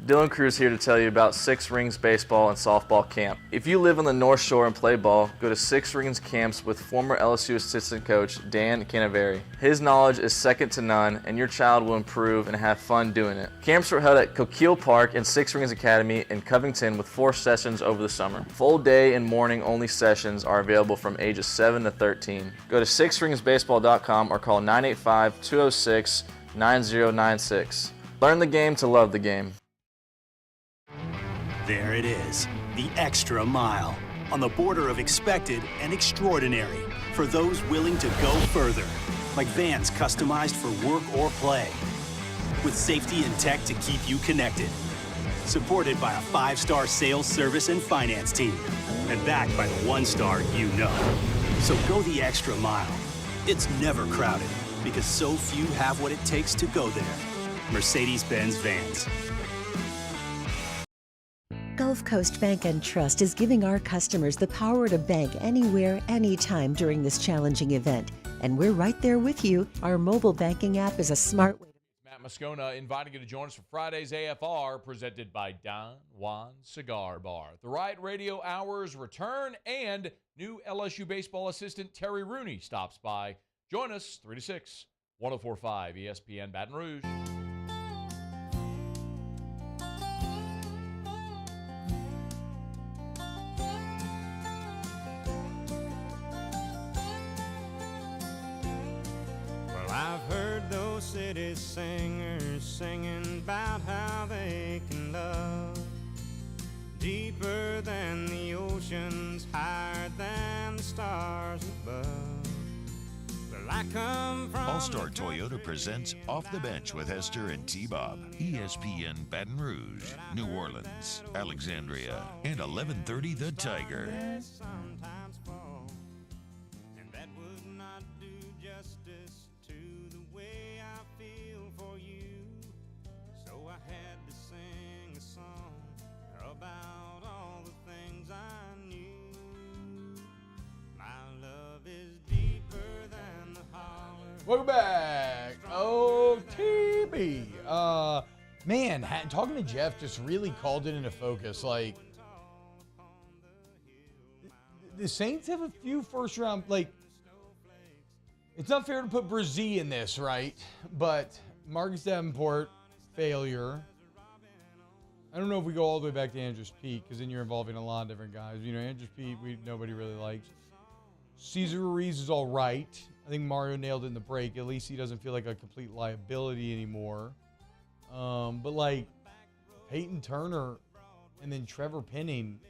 Dylan Cruz here to tell you about Six Rings Baseball and Softball Camp. If you live on the North Shore and play ball, go to Six Rings Camps with former LSU assistant coach Dan Canaveri. His knowledge is second to none, and your child will improve and have fun doing it. Camps were held at Coquille Park and Six Rings Academy in Covington with 4 sessions over the summer. Full day and morning only sessions are available from ages 7 to 13. Go to sixringsbaseball.com or call 985-206-9096. Learn the game to love the game. There it is, the extra mile, on the border of expected and extraordinary, for those willing to go further, like vans customized for work or play, with safety and tech to keep you connected, supported by a 5-star sales, service, and finance team, and backed by the 1-star you know. So go the extra mile. It's never crowded, because so few have what it takes to go there. Mercedes-Benz Vans. Gulf Coast Bank and Trust is giving our customers the power to bank anywhere, anytime during this challenging event. And we're right there with you. Our mobile banking app is a smart way. Matt Moscona inviting you to join us for Friday's AFR, presented by Don Juan Cigar Bar. The Riot Radio Hours return, and new LSU baseball assistant Terry Rooney stops by. Join us 3 to 6, 104.5 ESPN Baton Rouge. I've heard those city singers singing about how they can love deeper than the oceans, higher than the stars above. Well, I come from All-Star Toyota presents Off the Bench with Hester and T-Bob. ESPN Baton Rouge, New Orleans, Alexandria, and 1130 The Tiger. Sometimes fall, and that would not do justice to the way I feel for you. So I had to sing a song about all the things I knew. My love is deeper than the holler. Welcome back, OTB. Man, talking to Jeff just really called it into focus. Like, the Saints have a few first-round, like, it's not fair to put Brzee in this, right? But Marcus Davenport, failure. I don't know if we go all the way back to Andrews Pete, because then you're involving a lot of different guys. You know, Andrews Pete, nobody really likes. Cesar Ruiz is all right. I think Mario nailed it in the break. At least he doesn't feel like a complete liability anymore. But, like, Peyton Turner and then Trevor Penning,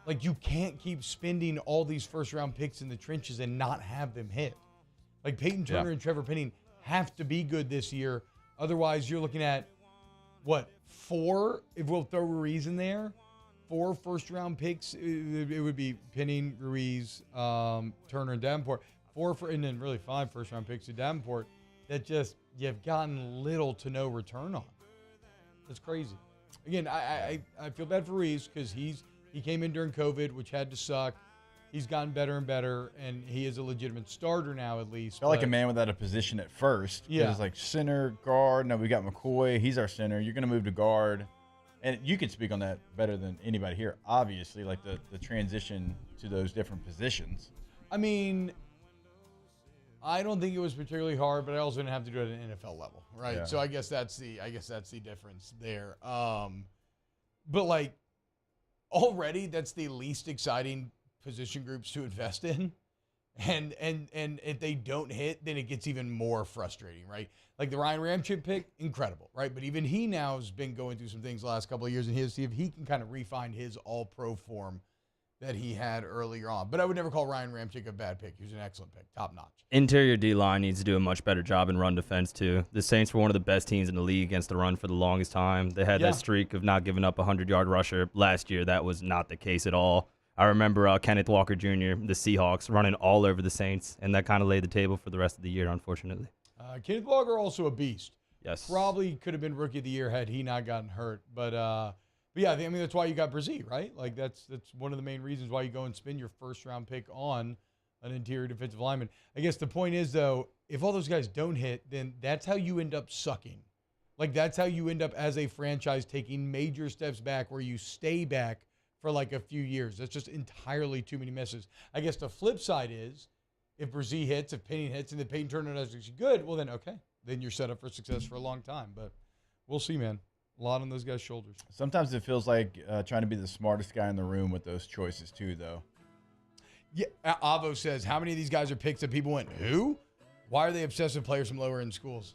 like, you can't keep spending all these first-round picks in the trenches and not have them hit. Like, Peyton Turner and Trevor Penning have to be good this year. Otherwise, you're looking at, what, 4, if we'll throw Ruiz in there? 4 first-round picks. It would be Penning, Ruiz, Turner, and Davenport. And then really 5 first-round picks to Davenport that just you've gotten little to no return on. That's crazy. Again, I feel bad for Ruiz because he came in during COVID, which had to suck. He's gotten better and better, and he is a legitimate starter now at least. Felt like a man without a position at first. Yeah. It was like center, guard. Now we got McCoy. He's our center. You're going to move to guard. And you can speak on that better than anybody here, obviously, like the transition to those different positions. I mean, I don't think it was particularly hard, but I also didn't have to do it at an NFL level, right? Yeah. So I guess that's the difference there. But like already that's the least exciting position groups to invest in. And if they don't hit, then it gets even more frustrating, right? Like the Ryan Ramchick pick, incredible, right? But even he now has been going through some things the last couple of years, and he'll see if he can kind of refine his all-pro form that he had earlier on. But I would never call Ryan Ramchick a bad pick. He was an excellent pick, top-notch. Interior D-line needs to do a much better job in run defense, too. The Saints were one of the best teams in the league against the run for the longest time. They had that streak of not giving up a 100-yard rusher. Last year, that was not the case at all. I remember Kenneth Walker Jr., the Seahawks, running all over the Saints, and that kind of laid the table for the rest of the year, unfortunately. Kenneth Walker, also a beast. Yes. Probably could have been Rookie of the Year had he not gotten hurt. But yeah, I mean, that's why you got Brzee, right? Like, that's one of the main reasons why you go and spend your first-round pick on an interior defensive lineman. I guess the point is, though, if all those guys don't hit, then that's how you end up sucking. Like, that's how you end up as a franchise taking major steps back where you stay back for like a few years. That's just entirely too many misses. I guess the flip side is if Brzee hits, if Penny hits, and the Peyton Turner does good, well then, okay. Then you're set up for success for a long time. But we'll see, man. A lot on those guys' shoulders. Sometimes it feels like trying to be the smartest guy in the room with those choices too, though. Yeah, Avo says, how many of these guys are picks that people went, who? Why are they obsessed with players from lower end schools?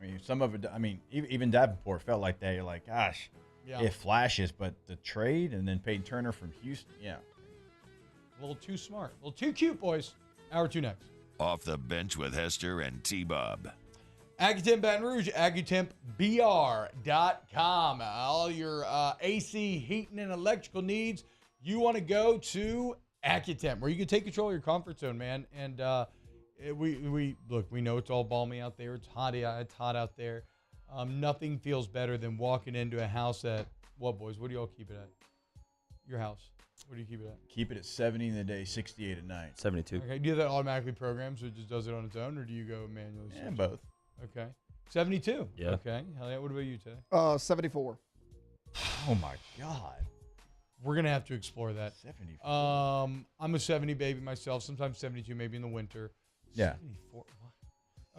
I mean, some of it, I mean, even Davenport felt like that. You're like, gosh, it flashes, but the trade and then Peyton Turner from Houston, yeah. A little too smart. A little too cute, boys. Hour 2 next. Off the Bench with Hester and T-Bob. Accutemp Baton Rouge, AccuTempBR.com. All your AC, heating, and electrical needs, you want to go to Accutemp, where you can take control of your comfort zone, man. And we know it's all balmy out there. It's hot out there. Nothing feels better than walking into a house at, what, boys? What do y'all keep it at? Your house. What do you keep it at? Keep it at 70 in the day, 68 at night. 72. Okay. Do you have that automatically programmed so it just does it on its own, or do you go manually? Yeah, both. Okay. 72. Yeah. Okay. Hell yeah. What about you, Tay? 74. Oh my God. We're gonna have to explore that. 74. I'm a 70 baby myself. Sometimes 72, maybe in the winter. Yeah. 74. What?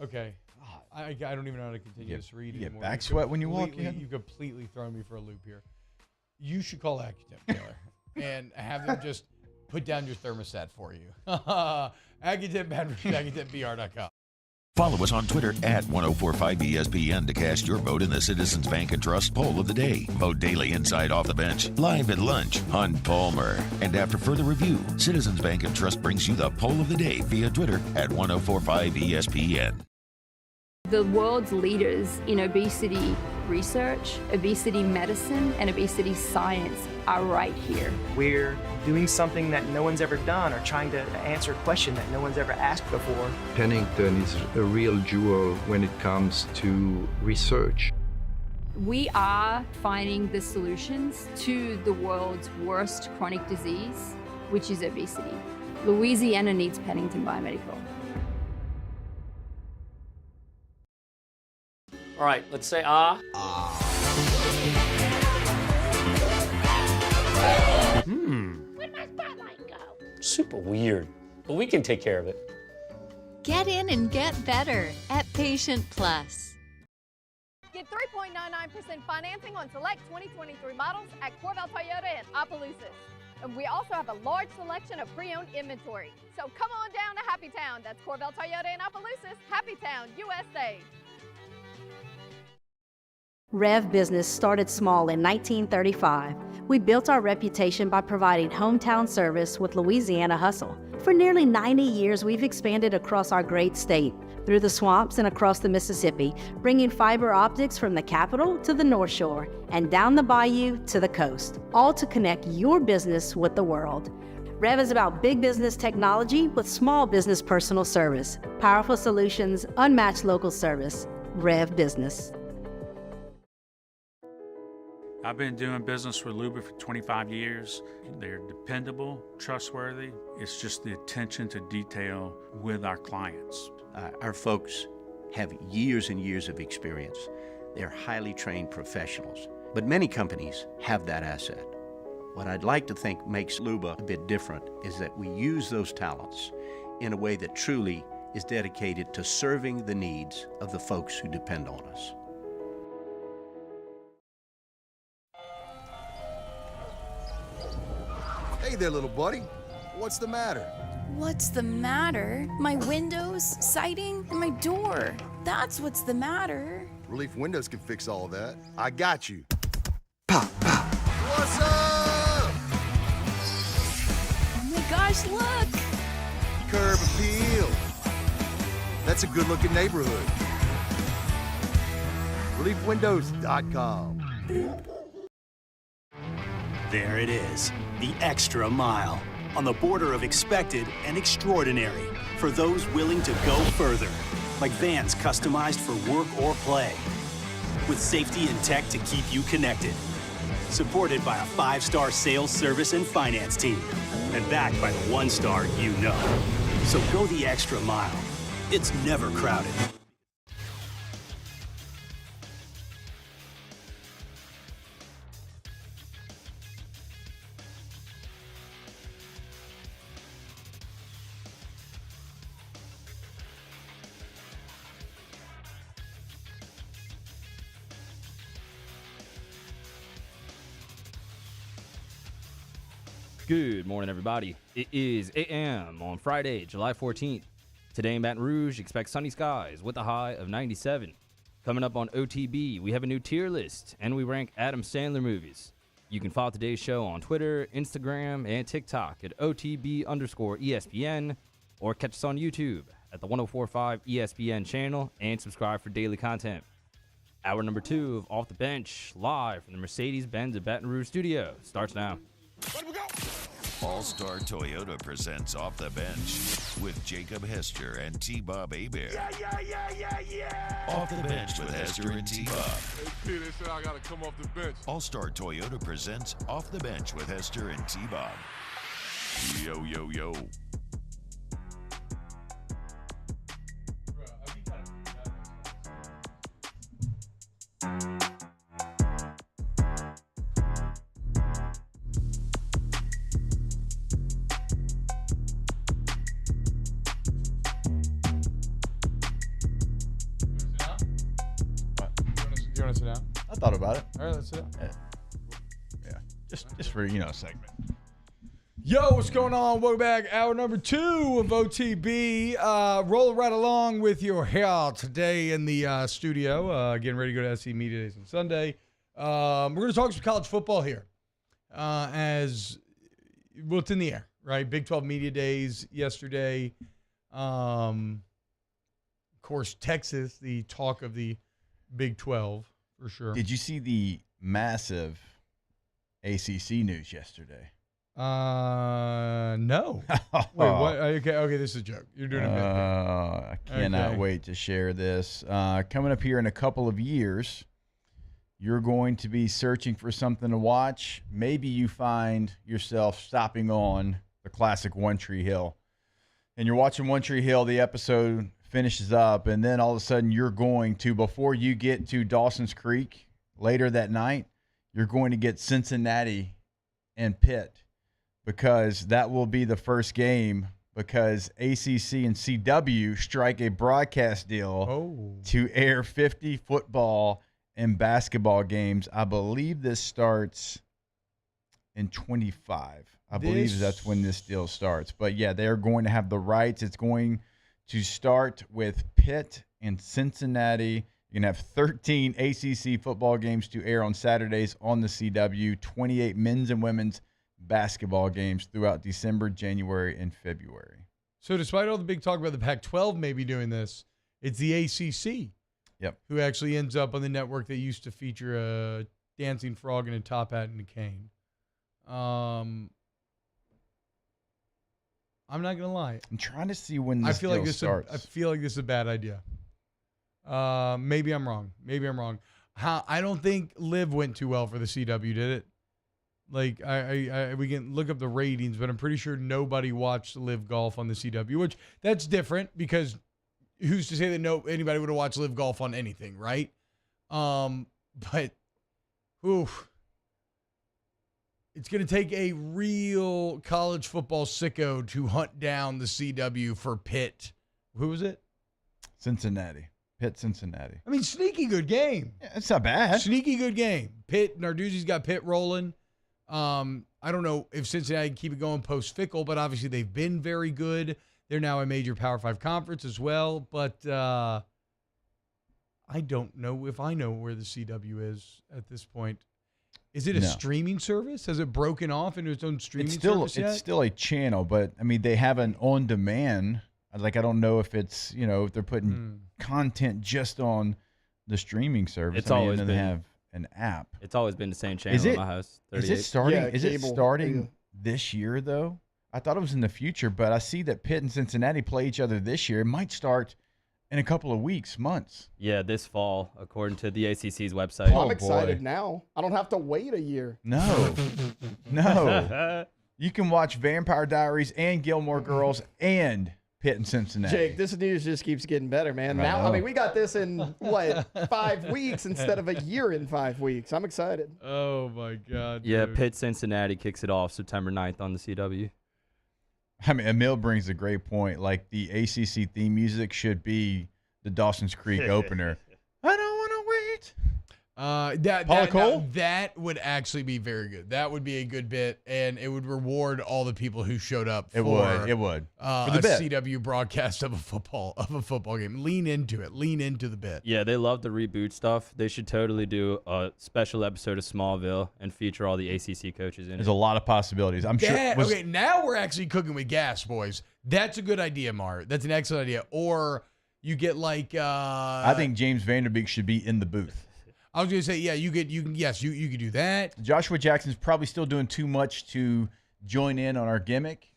Okay. I don't even know how to continue this read you anymore. get back sweat when you walk in? You've completely thrown me for a loop here. You should call Accutemp, Taylor, and have them just put down your thermostat for you. Accutemp, AccuTempBR.com. Follow us on Twitter at 1045ESPN to cast your vote in the Citizens Bank and Trust poll of the day. Vote daily inside Off the Bench, live at lunch, Hunt Palmer. And after further review, Citizens Bank and Trust brings you the poll of the day via Twitter at 1045ESPN. The world's leaders in obesity research, obesity medicine, and obesity science are right here. We're doing something that no one's ever done or trying to answer a question that no one's ever asked before. Pennington is a real jewel when it comes to research. We are finding the solutions to the world's worst chronic disease, which is obesity. Louisiana needs Pennington Biomedical. All right, let's say ah. Where'd my spotlight go? Super weird, but we can take care of it. Get in and get better at Patient Plus. Get 3.99% financing on select 2023 models at Corvell Toyota in Opelousas. And we also have a large selection of pre-owned inventory. So come on down to Happy Town. That's Corvell Toyota in Opelousas, Happy Town, USA. Rev Business started small in 1935. We built our reputation by providing hometown service with Louisiana hustle. For nearly 90 years, we've expanded across our great state, through the swamps and across the Mississippi, bringing fiber optics from the capital to the North Shore and down the bayou to the coast, all to connect your business with the world. Rev is about big business technology with small business personal service. Powerful solutions, unmatched local service. Rev Business. I've been doing business with Luba for 25 years. They're dependable, trustworthy. It's just the attention to detail with our clients. Our folks have years and years of experience. They're highly trained professionals. But many companies have that asset. What I'd like to think makes Luba a bit different is that we use those talents in a way that truly is dedicated to serving the needs of the folks who depend on us. Hey there, little buddy. What's the matter? What's the matter? My windows, siding, and my door. That's what's the matter. Relief Windows can fix all of that. I got you. Pop, pop. What's up? Oh my gosh, look! Curb appeal. That's a good-looking neighborhood. ReliefWindows.com. There it is, the extra mile, on the border of expected and extraordinary, for those willing to go further, like vans customized for work or play, with safety and tech to keep you connected, supported by a 5-star sales, service, and finance team, and backed by the 1-star you know. So go the extra mile. It's never crowded. Good morning, everybody. It is 8 a.m. on Friday, July 14th. Today in Baton Rouge, expect sunny skies with a high of 97. Coming up on OTB, we have a new tier list, and we rank Adam Sandler movies. You can follow today's show on Twitter, Instagram, and TikTok at OTB_ESPN, or catch us on YouTube at the 1045 ESPN channel, and subscribe for daily content. Hour number 2 of Off the Bench, live from the Mercedes-Benz at Baton Rouge studio, starts now. All-Star Toyota presents Off the Bench with Jacob Hester and T-Bob Hebert. Yeah. Off the Bench with Hester and T-Bob. Hey, P, they said I gotta come off the bench. All-Star Toyota presents Off the Bench with Hester and T-Bob. Yo, yo, yo. You want to sit down? I thought about it. All right, let's sit down. Yeah. Just for, a segment. Yo, what's going on? Welcome back. Hour number 2 of OTB. Roll right along with your hair today in the studio. Getting ready to go to SC Media Days on Sunday. We're going to talk some college football here. As well, it's in the air, right? Big 12 Media Days yesterday. Of course, Texas, the talk of the Big 12, for sure. Did you see the massive ACC news yesterday? No. Wait, what? Okay, this is a joke. You're doing a bit. I cannot wait to share this. Coming up here in a couple of years, you're going to be searching for something to watch. Maybe you find yourself stopping on the classic One Tree Hill. And you're watching One Tree Hill, the episode finishes up, and then all of a sudden you're going to, before you get to Dawson's Creek later that night, you're going to get Cincinnati and Pitt, because that will be the first game, because ACC and CW strike a broadcast deal to air 50 football and basketball games. I believe this starts in 25. I believe that's when this deal starts. But yeah, they're going to have the rights. It's going to start with Pitt and Cincinnati. You're going to have 13 ACC football games to air on Saturdays on the CW, 28 men's and women's basketball games throughout December, January, and February. So despite all the big talk about the Pac-12 maybe doing this, it's the ACC who actually ends up on the network that used to feature a dancing frog in a top hat and a cane. I'm not gonna lie. I'm trying to see when this deal starts. I feel like this is a bad idea. Maybe I'm wrong. I don't think Live went too well for the CW, did it? Like we can look up the ratings, but I'm pretty sure nobody watched Live Golf on the CW, which that's different, because who's to say that anybody would have watched Live Golf on anything, right? But Oof. It's going to take a real college football sicko to hunt down the CW for Pitt. Who was it? Cincinnati. Pitt, Cincinnati. I mean, sneaky good game. Yeah, it's not bad. Sneaky good game. Pitt, Narduzzi's got Pitt rolling. I don't know if Cincinnati can keep it going post-Fickle, but obviously they've been very good. They're now a major Power 5 conference as well. But I don't know if I know where the CW is at this point. Is it a streaming service? Has it broken off into its own streaming service yet? It's still a channel, but, I mean, they have an on-demand. Like, I don't know if it's, if they're putting content just on the streaming service. It's always been. They have an app. It's always been the same channel in my house. Is it starting? Is it starting this year, though? I thought it was in the future, but I see that Pitt and Cincinnati play each other this year. It might start in a couple of weeks, months. Yeah, this fall, according to the ACC's website. I'm excited now. I don't have to wait a year. No. You can watch Vampire Diaries and Gilmore Girls and Pitt and Cincinnati. Jake, this news just keeps getting better, man. I mean, we got this in, 5 weeks instead of a year in 5 weeks. I'm excited. Oh, my God. Yeah, dude. Pitt Cincinnati kicks it off September 9th on the CW. I mean, Emil brings a great point. Like, the ACC theme music should be the Dawson's Creek opener. I don't want to wait. That would actually be very good. That would be a good bit, and it would reward all the people who showed up for It would. For the CW broadcast of a football game. Lean into it. Lean into the bit. Yeah, they love the reboot stuff. They should totally do a special episode of Smallville and feature all the ACC coaches in it. There's a lot of possibilities. I'm sure. Okay, now we're actually cooking with gas, boys. That's a good idea, Mar. That's an excellent idea. Or you get like I think James Vanderbeek should be in the booth. I was going to say, yeah, you could do that. Joshua Jackson's probably still doing too much to join in on our gimmick,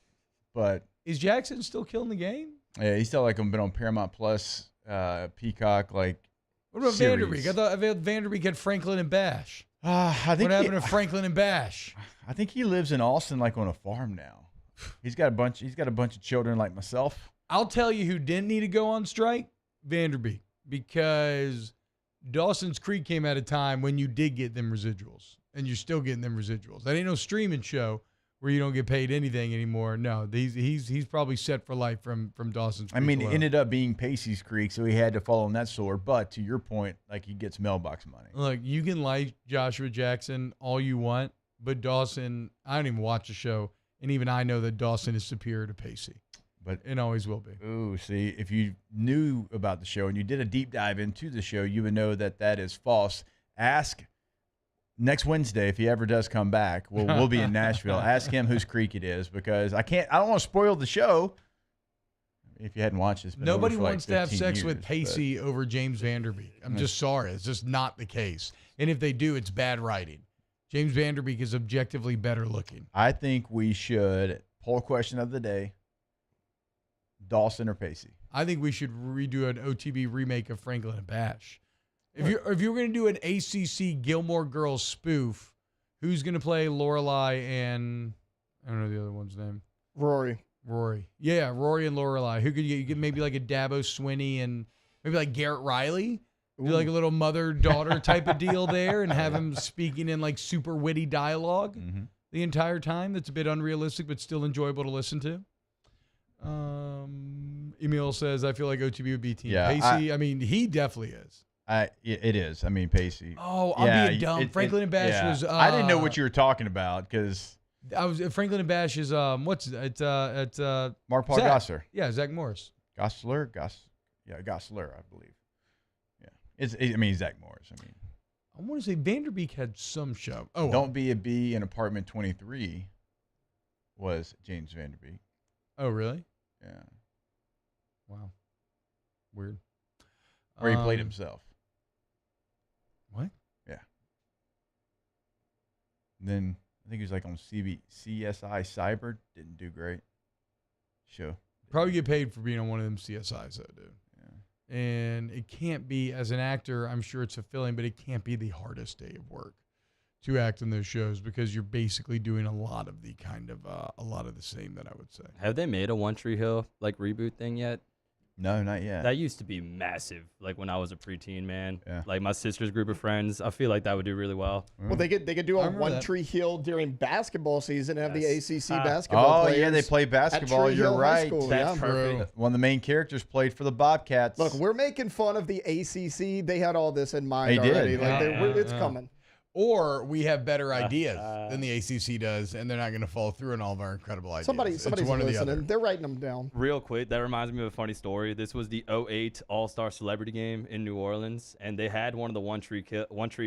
but is Jackson still killing the game? Yeah, he's still been on Paramount Plus, Peacock, like. What about series. Vanderbeek? I thought Vanderbeek had Franklin and Bash. I think what happened to Franklin and Bash? I think he lives in Austin, like on a farm now. He's got a bunch of children like myself. I'll tell you who didn't need to go on strike: Vanderbeek, because Dawson's Creek came at a time when you did get them residuals, and you're still getting them residuals. That ain't no streaming show where you don't get paid anything anymore. No, he's probably set for life from Dawson's Creek. I mean, alone. it ended up being Pacey's Creek, so he had to fall on that sword. But to your point, like, he gets mailbox money. Look, you can like Joshua Jackson all you want, but Dawson, I don't even watch the show, and even I know that Dawson is superior to Pacey. But it always will be. Ooh, see, if you knew about the show and you did a deep dive into the show, you would know that is false. Ask next Wednesday if he ever does come back. We'll be in Nashville. Ask him whose creek it is, because I don't want to spoil the show. If you hadn't watched this, nobody wants to have sex with Pacey over James Vanderbeek. I'm just sorry, it's just not the case. And if they do, it's bad writing. James Vanderbeek is objectively better looking. I think we should poll question of the day. Dawson or Pacey? I think we should redo an OTB remake of Franklin and Bash. If you're going to do an ACC Gilmore Girls spoof, who's going to play Lorelai and I don't know the other one's name? Rory. Yeah, Rory and Lorelai. Who could you get? Maybe like a Dabo Swinney and maybe like Garrett Riley. Do like a little mother-daughter type of deal there, and have him speaking in like super witty dialogue the entire time. That's a bit unrealistic, but still enjoyable to listen to. Emil says, I feel like OTB would be Team Pacey. I mean, he definitely is. It is. I mean, Pacey. Oh, I'm being dumb. Franklin and Bash was. I didn't know what you were talking about because Franklin and Bash is what's it? It's Mark Paul Zach. Gossler. Yeah, Zach Morris. Gossler, I believe. Yeah, I mean Zach Morris. I mean, I want to say Vanderbeek had some show. Oh, Don't Be a Bee in Apartment 23 was James Vanderbeek. Oh, really? Yeah. Wow. Weird. Where he played himself. What? Yeah. And then I think he was like on CSI Cyber. Didn't do great. Show. Probably get paid for being on one of them CSIs, though, dude. Yeah. And it can't be, as an actor, I'm sure it's fulfilling, but it can't be the hardest day of work to act in those shows, because you're basically doing a lot of the same that I would say. Have they made a One Tree Hill like reboot thing yet? No, not yet. That used to be massive, like when I was a preteen, man. Yeah. Like my sister's group of friends. I feel like that would do really well. Well, they could do a One Tree Hill during basketball season and have the ACC basketball Oh, players yeah, they play basketball. at Tree You're Hill High right. School. That's Yeah. perfect. One of the main characters played for the Bobcats. Look, we're making fun of the ACC. They had all this in mind They did. already. Like it's Yeah. coming. Or we have better ideas than the ACC does, and they're not going to follow through on all of our incredible ideas. Somebody's It's one or the listening. other. They're writing them down. Real quick, that reminds me of a funny story. This was the 08 All-Star Celebrity Game in New Orleans, and they had one of the One Tree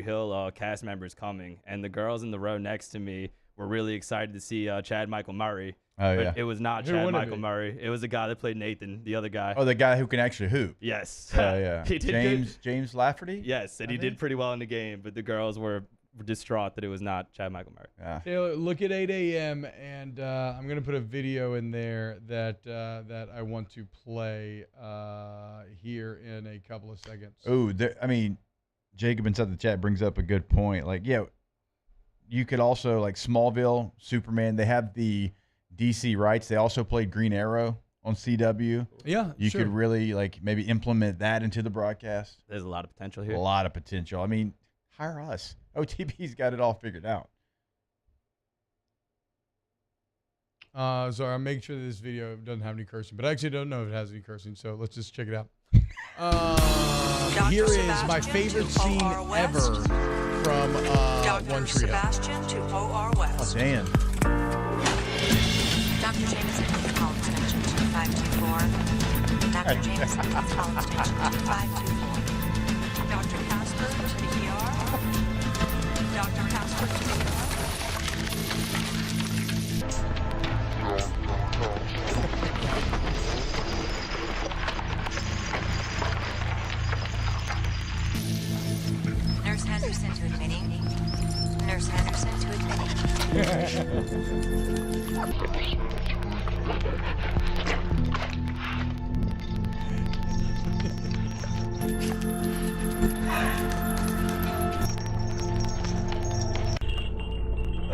Hill cast members coming, and the girls in the row next to me were really excited to see Chad Michael Murray. Oh, But yeah. it was not Who Chad would it Michael be? Murray. It was the guy that played Nathan, the other guy. Oh, the guy who can actually hoop. Yes. Yeah. He did good. James Lafferty? Yes, and he did pretty well in the game, but the girls were distraught that it was not Chad Michael Murray. Yeah. Taylor, look at 8 a.m. and I'm going to put a video in there that I want to play here in a couple of seconds. Oh, I mean, Jacob inside the chat brings up a good point. Like, yeah, you could also, like Smallville, Superman, they have the DC rights. They also played Green Arrow on CW. Yeah, You sure. could really, like, maybe implement that into the broadcast. There's a lot of potential A here. lot of potential. I mean, hire us. OTB's got it all figured out. Sorry, I'm making sure that this video doesn't have any cursing, but I actually don't know if it has any cursing, so let's just check it out. Here is my favorite scene ever from One Tree Hill. to OR West. Oh, damn. Dr. Jameson, please call extension 2524. Dr. Jameson, please call extension 2524. Dr. Casper to the ER. Dr. Casper to the ER. Nurse Henderson to admitting. Nurse Henderson to admitting.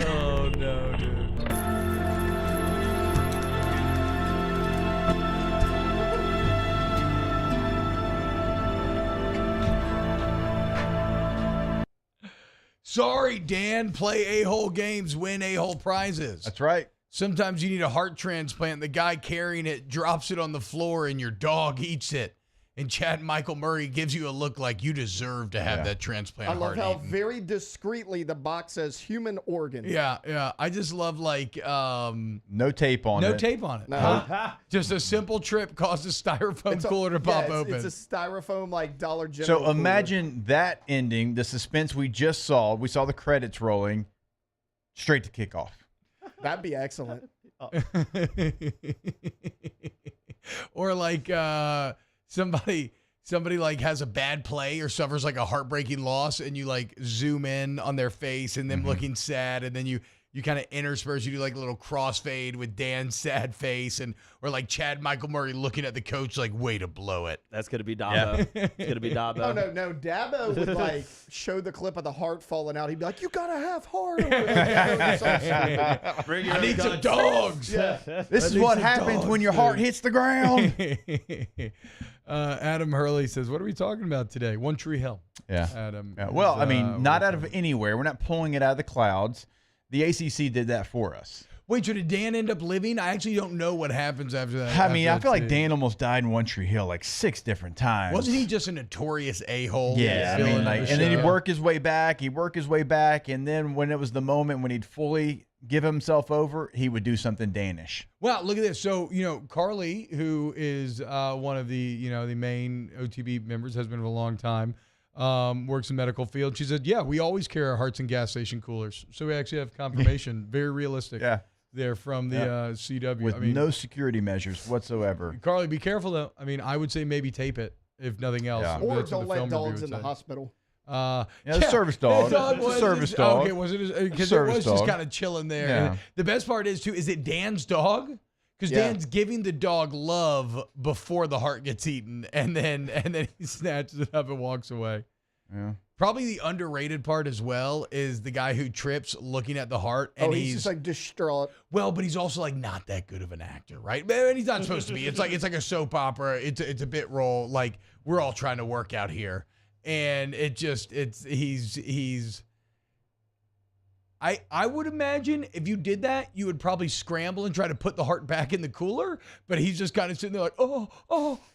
Oh, no, dude. Sorry, Dan. Play a-hole games, win a-hole prizes. That's right. Sometimes you need a heart transplant. The guy carrying it drops it on the floor and your dog eats it. And Chad Michael Murray gives you a look like you deserve to have that transplant I love heart how eaten. very discreetly the box says human organ. Yeah. I just love like no tape on it. No tape on it. No. Huh? Just a simple trip caused a styrofoam cooler to pop open. It's a styrofoam like Dollar General. So imagine that ending, the suspense we just saw. We saw the credits rolling, straight to kickoff. That'd be excellent. Or like somebody like has a bad play or suffers like a heartbreaking loss, and you like zoom in on their face and them looking sad, and then you kind of intersperse, you do like a little crossfade with Dan's sad face, and or like Chad Michael Murray looking at the coach like, way to blow it. That's gonna be Dabo. It's gonna be Dabo. Oh no, Dabo would like show the clip of the heart falling out. He'd be like, "You got a half heart." I need some dogs. Yeah. This is what happens when your heart hits the ground. Adam Hurley says, "What are we talking about today?" One Tree Hill. Yeah. Adam. Yeah. Well, is, I mean, not out of anywhere. We're not pulling it out of the clouds. The ACC did that for us. Wait, so did Dan end up living? I actually don't know what happens after that. I mean, I after feel that like scene. Dan almost died in One Tree Hill like 6 different times. Wasn't he just a notorious a-hole? Yeah, I mean, like, and then he'd work his way back. And then when it was the moment when he'd fully give himself over, he would do something Danish. Wow, look at this. So, Carly, who is one of the, the main OTB members, has been for a long time, works in medical field. She said, yeah, we always carry our hearts in gas station coolers. So we actually have confirmation, very realistic. Yeah. There from the CW. With no security measures whatsoever. Carly, be careful, though. I mean, I would say maybe tape it, if nothing else. Yeah. Or That's what don't the let film review dogs would in the say. hospital. The service dog. It's a service dog. Okay, was it? Because it Service was just dog. kind of chilling there. Yeah. And the best part is, too, is it Dan's dog? Because Yeah. Dan's giving the dog love before the heart gets eaten, and then he snatches it up and walks away. Yeah. Probably the underrated part as well is the guy who trips looking at the heart. And he's just like distraught. Well, but he's also like not that good of an actor, right? And he's not supposed to be. It's like a soap opera. It's a bit role. Like we're all trying to work out here, and he's. I would imagine if you did that, you would probably scramble and try to put the heart back in the cooler. But he's just kind of sitting there like, oh.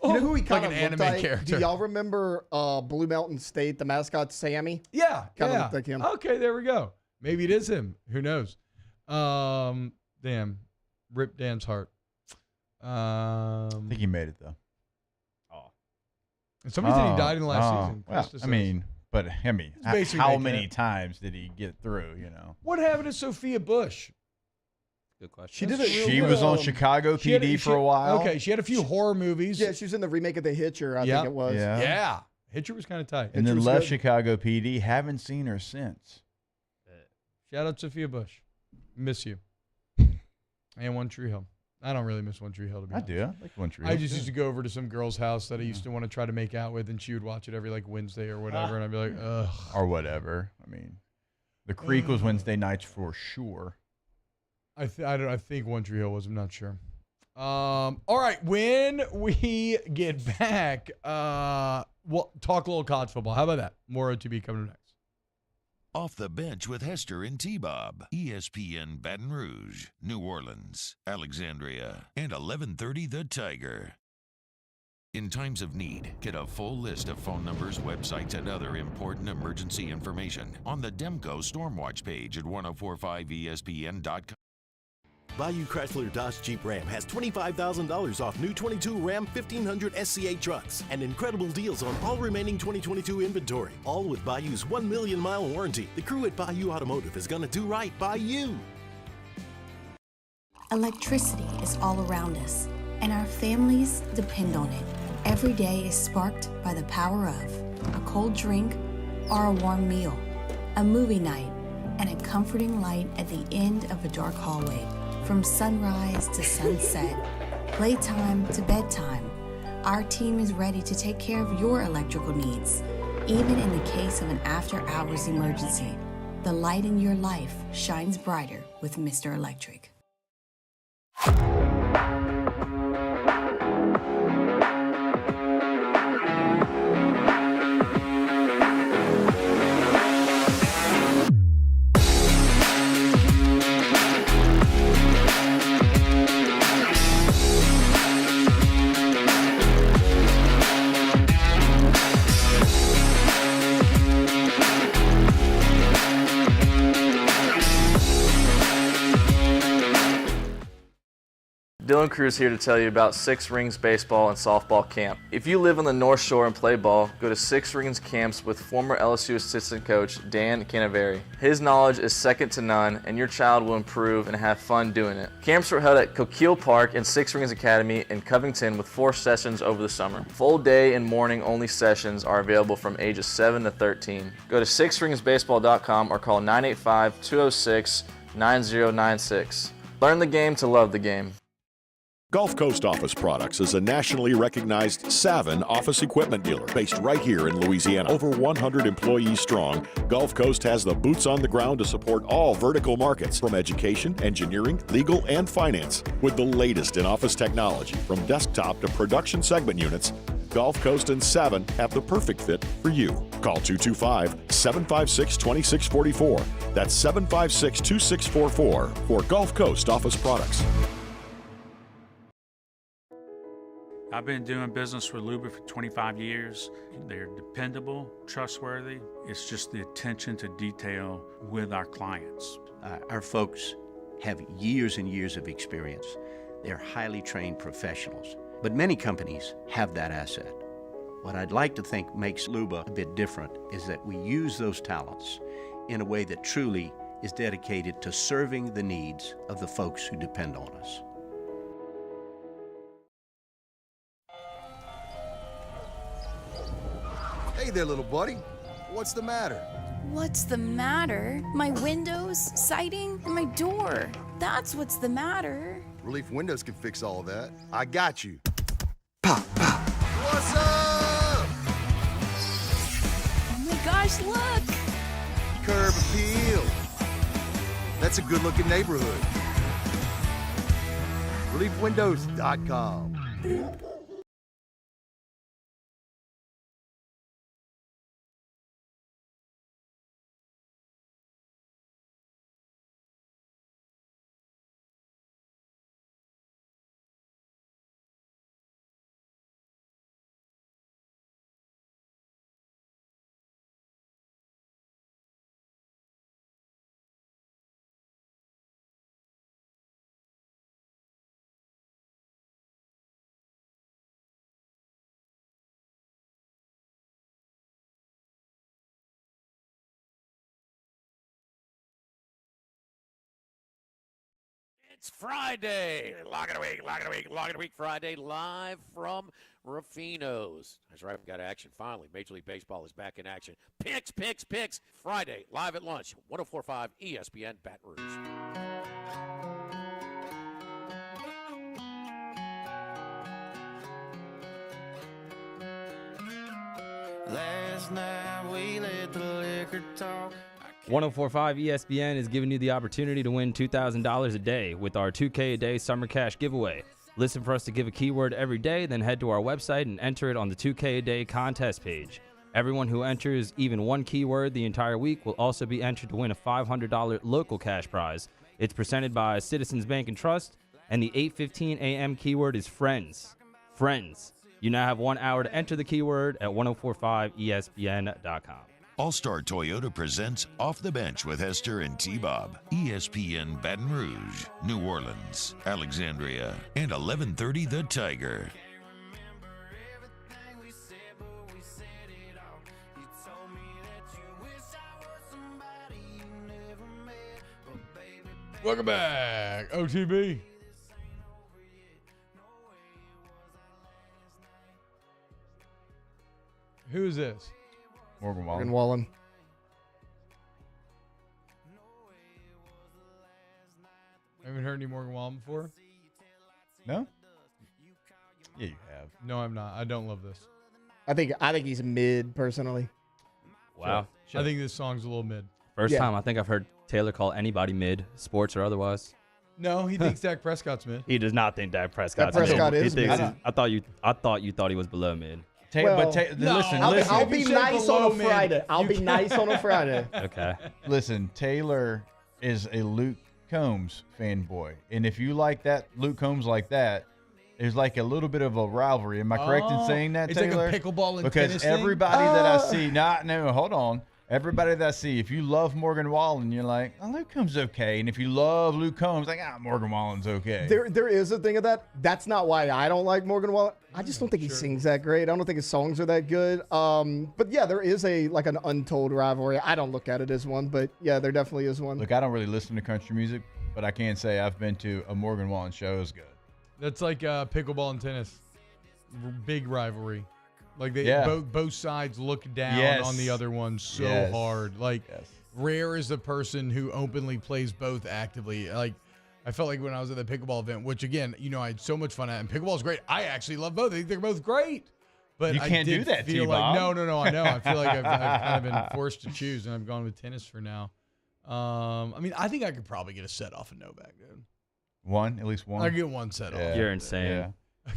You know who he kind like of an looked anime like? character. Do y'all remember Blue Mountain State, the mascot Sammy? Yeah, Kind of yeah. looked like him. Okay, there we go. Maybe it is him. Who knows? Damn, rip Dan's heart. I think he made it though. And somebody said he died in the last season. Well, Krista I mean, but basically how making many it. times did he get through? You know. What happened to Sophia Bush? Good question. She did it. She was on Chicago PD for a while. Okay, she had a few horror movies. Yeah, she was in the remake of The Hitcher, I think it was. Yeah. Hitcher was kind of tight. And then left Chicago PD. Haven't seen her since. Shout out Sophia Bush. Miss you. And One Tree Hill. I don't really miss One Tree Hill, to be honest. I do. I like One Tree Hill. I just used to go over to some girl's house that I used to want to try to make out with, and she would watch it every like Wednesday or whatever, and I'd be like, ugh. Or whatever. I mean, The Creek was Wednesday nights for sure. I think One Tree Hill was. I'm not sure. All right. When we get back, we'll talk a little college football. How about that? More OTB coming next. Off the Bench with Hester and T-Bob. ESPN Baton Rouge, New Orleans, Alexandria, and 1130 The Tiger. In times of need, get a full list of phone numbers, websites, and other important emergency information on the Demco Stormwatch page at 1045ESPN.com. Bayou Chrysler Dodge Jeep Ram has $25,000 off new 22 Ram 1500 SCA trucks and incredible deals on all remaining 2022 inventory, all with Bayou's 1 million mile warranty. The crew at Bayou Automotive is going to do right by you. Electricity is all around us, and our families depend on it. Every day is sparked by the power of a cold drink or a warm meal, a movie night, and a comforting light at the end of a dark hallway. From sunrise to sunset, playtime to bedtime, our team is ready to take care of your electrical needs. Even in the case of an after-hours emergency, the light in your life shines brighter with Mr. Electric. Dylan Cruz here to tell you about Six Rings Baseball and Softball Camp. If you live on the North Shore and play ball, go to Six Rings Camps with former LSU assistant coach Dan Canaveri. His knowledge is second to none, and your child will improve and have fun doing it. Camps were held at Coquille Park and Six Rings Academy in Covington with 4 sessions over the summer. Full day and morning only sessions are available from ages 7 to 13. Go to sixringsbaseball.com or call 985-206-9096. Learn the game to love the game. Gulf Coast Office Products is a nationally recognized Savin office equipment dealer based right here in Louisiana. Over 100 employees strong, Gulf Coast has the boots on the ground to support all vertical markets from education, engineering, legal, and finance. With the latest in office technology from desktop to production segment units, Gulf Coast and Savin have the perfect fit for you. Call 225-756-2644. That's 756-2644 for Gulf Coast Office Products. I've been doing business with Luba for 25 years. They're dependable, trustworthy. It's just the attention to detail with our clients. Our folks have years and years of experience. They're highly trained professionals, but many companies have that asset. What I'd like to think makes Luba a bit different is that we use those talents in a way that truly is dedicated to serving the needs of the folks who depend on us. Hey there, little buddy. What's the matter? What's the matter? My windows, siding, and my door. That's what's the matter. Relief Windows can fix all of that. I got you. Pop, pop. What's up? Oh my nice look. Curb appeal. That's a good-looking neighborhood. ReliefWindows.com. It's Friday. Lock of the week, Friday, live from Ruffino's. That's right, we got action finally. Major League Baseball is back in action. Picks. Friday, live at lunch, 104.5 ESPN Baton Rouge. Last night we let the liquor talk. 104.5 ESPN is giving you the opportunity to win $2,000 a day with our 2K a day summer cash giveaway. Listen for us to give a keyword every day, then head to our website and enter it on the 2K a day contest page. Everyone who enters even one keyword the entire week will also be entered to win a $500 local cash prize. It's presented by Citizens Bank and Trust, and the 8:15 a.m. keyword is friends. Friends. You now have 1 hour to enter the keyword at 1045ESPN.com. All-Star Toyota presents Off the Bench with Hester and T-Bob. ESPN Baton Rouge, New Orleans, Alexandria, and 1130 The Tiger. Welcome back, OTB. Who is this? Morgan Morgan Wallen. Wallen. Haven't heard any Morgan Wallen before? No? Yeah, you have. No, I'm not. I don't love this. I think he's mid personally. Wow. I think this song's a little mid. First time I think I've heard Taylor call anybody mid, sports or otherwise. No, he thinks Dak Prescott's mid. He does not think Dak Prescott's Dak Prescott mid. is He thinks mid. I thought you thought he was below mid. Listen. I'll be You said nice below on a mid, Friday. I'll you be can't- nice on a Friday. Okay. Listen, Taylor is a Luke Combs fanboy. And if you like that, Luke Combs like that, there's like a little bit of a rivalry. Am I correct in saying that, it's Taylor? like a pickleball and because tennis thing? everybody that I see, no, hold on. Everybody that I see, if you love Morgan Wallen, you're like, oh, Luke Combs okay. And if you love Luke Combs, like, Morgan Wallen's okay. There is a thing of that. That's not why I don't like Morgan Wallen. I just don't think he sings that great. I don't think his songs are that good. But yeah, there is like an untold rivalry. I don't look at it as one, but yeah, there definitely is one. Look, I don't really listen to country music, but I can say I've been to a Morgan Wallen show. It was good. That's like pickleball and tennis. Big rivalry. Like both sides look down on the other one so hard. Like Rare is the person who openly plays both actively. Like I felt like when I was at the pickleball event, which again, I had so much fun at, and pickleball is great. I actually love both. I think they're both great. But You can't I do that, feel T-Bob. like no. I know. I feel like I've kind of been forced to choose, and I've gone with tennis for now. I mean, I think I could probably get a set off of Novak, dude. At least one. I get one set off. You're insane. Yeah.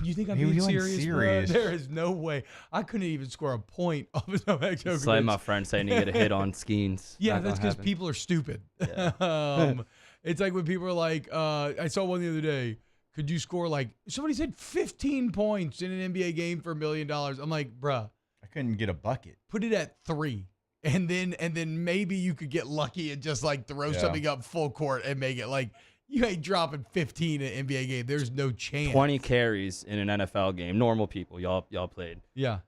You think I'm He being was serious, serious. bro? There is no way. I couldn't even score a point off of Novak Djokovic. It's like my friend saying you get a hit on skeins. Yeah, Not that's gonna because happen. people are stupid. It's like when people are like, I saw one the other day. Could you score somebody said 15 points in an NBA game for $1 million? I'm like, bruh, I couldn't get a bucket. put it at 3. And then maybe you could get lucky and just throw something up full court and make it you ain't dropping 15 in an NBA game. There's no chance. 20 carries in an NFL game. Normal people, y'all played. Yeah.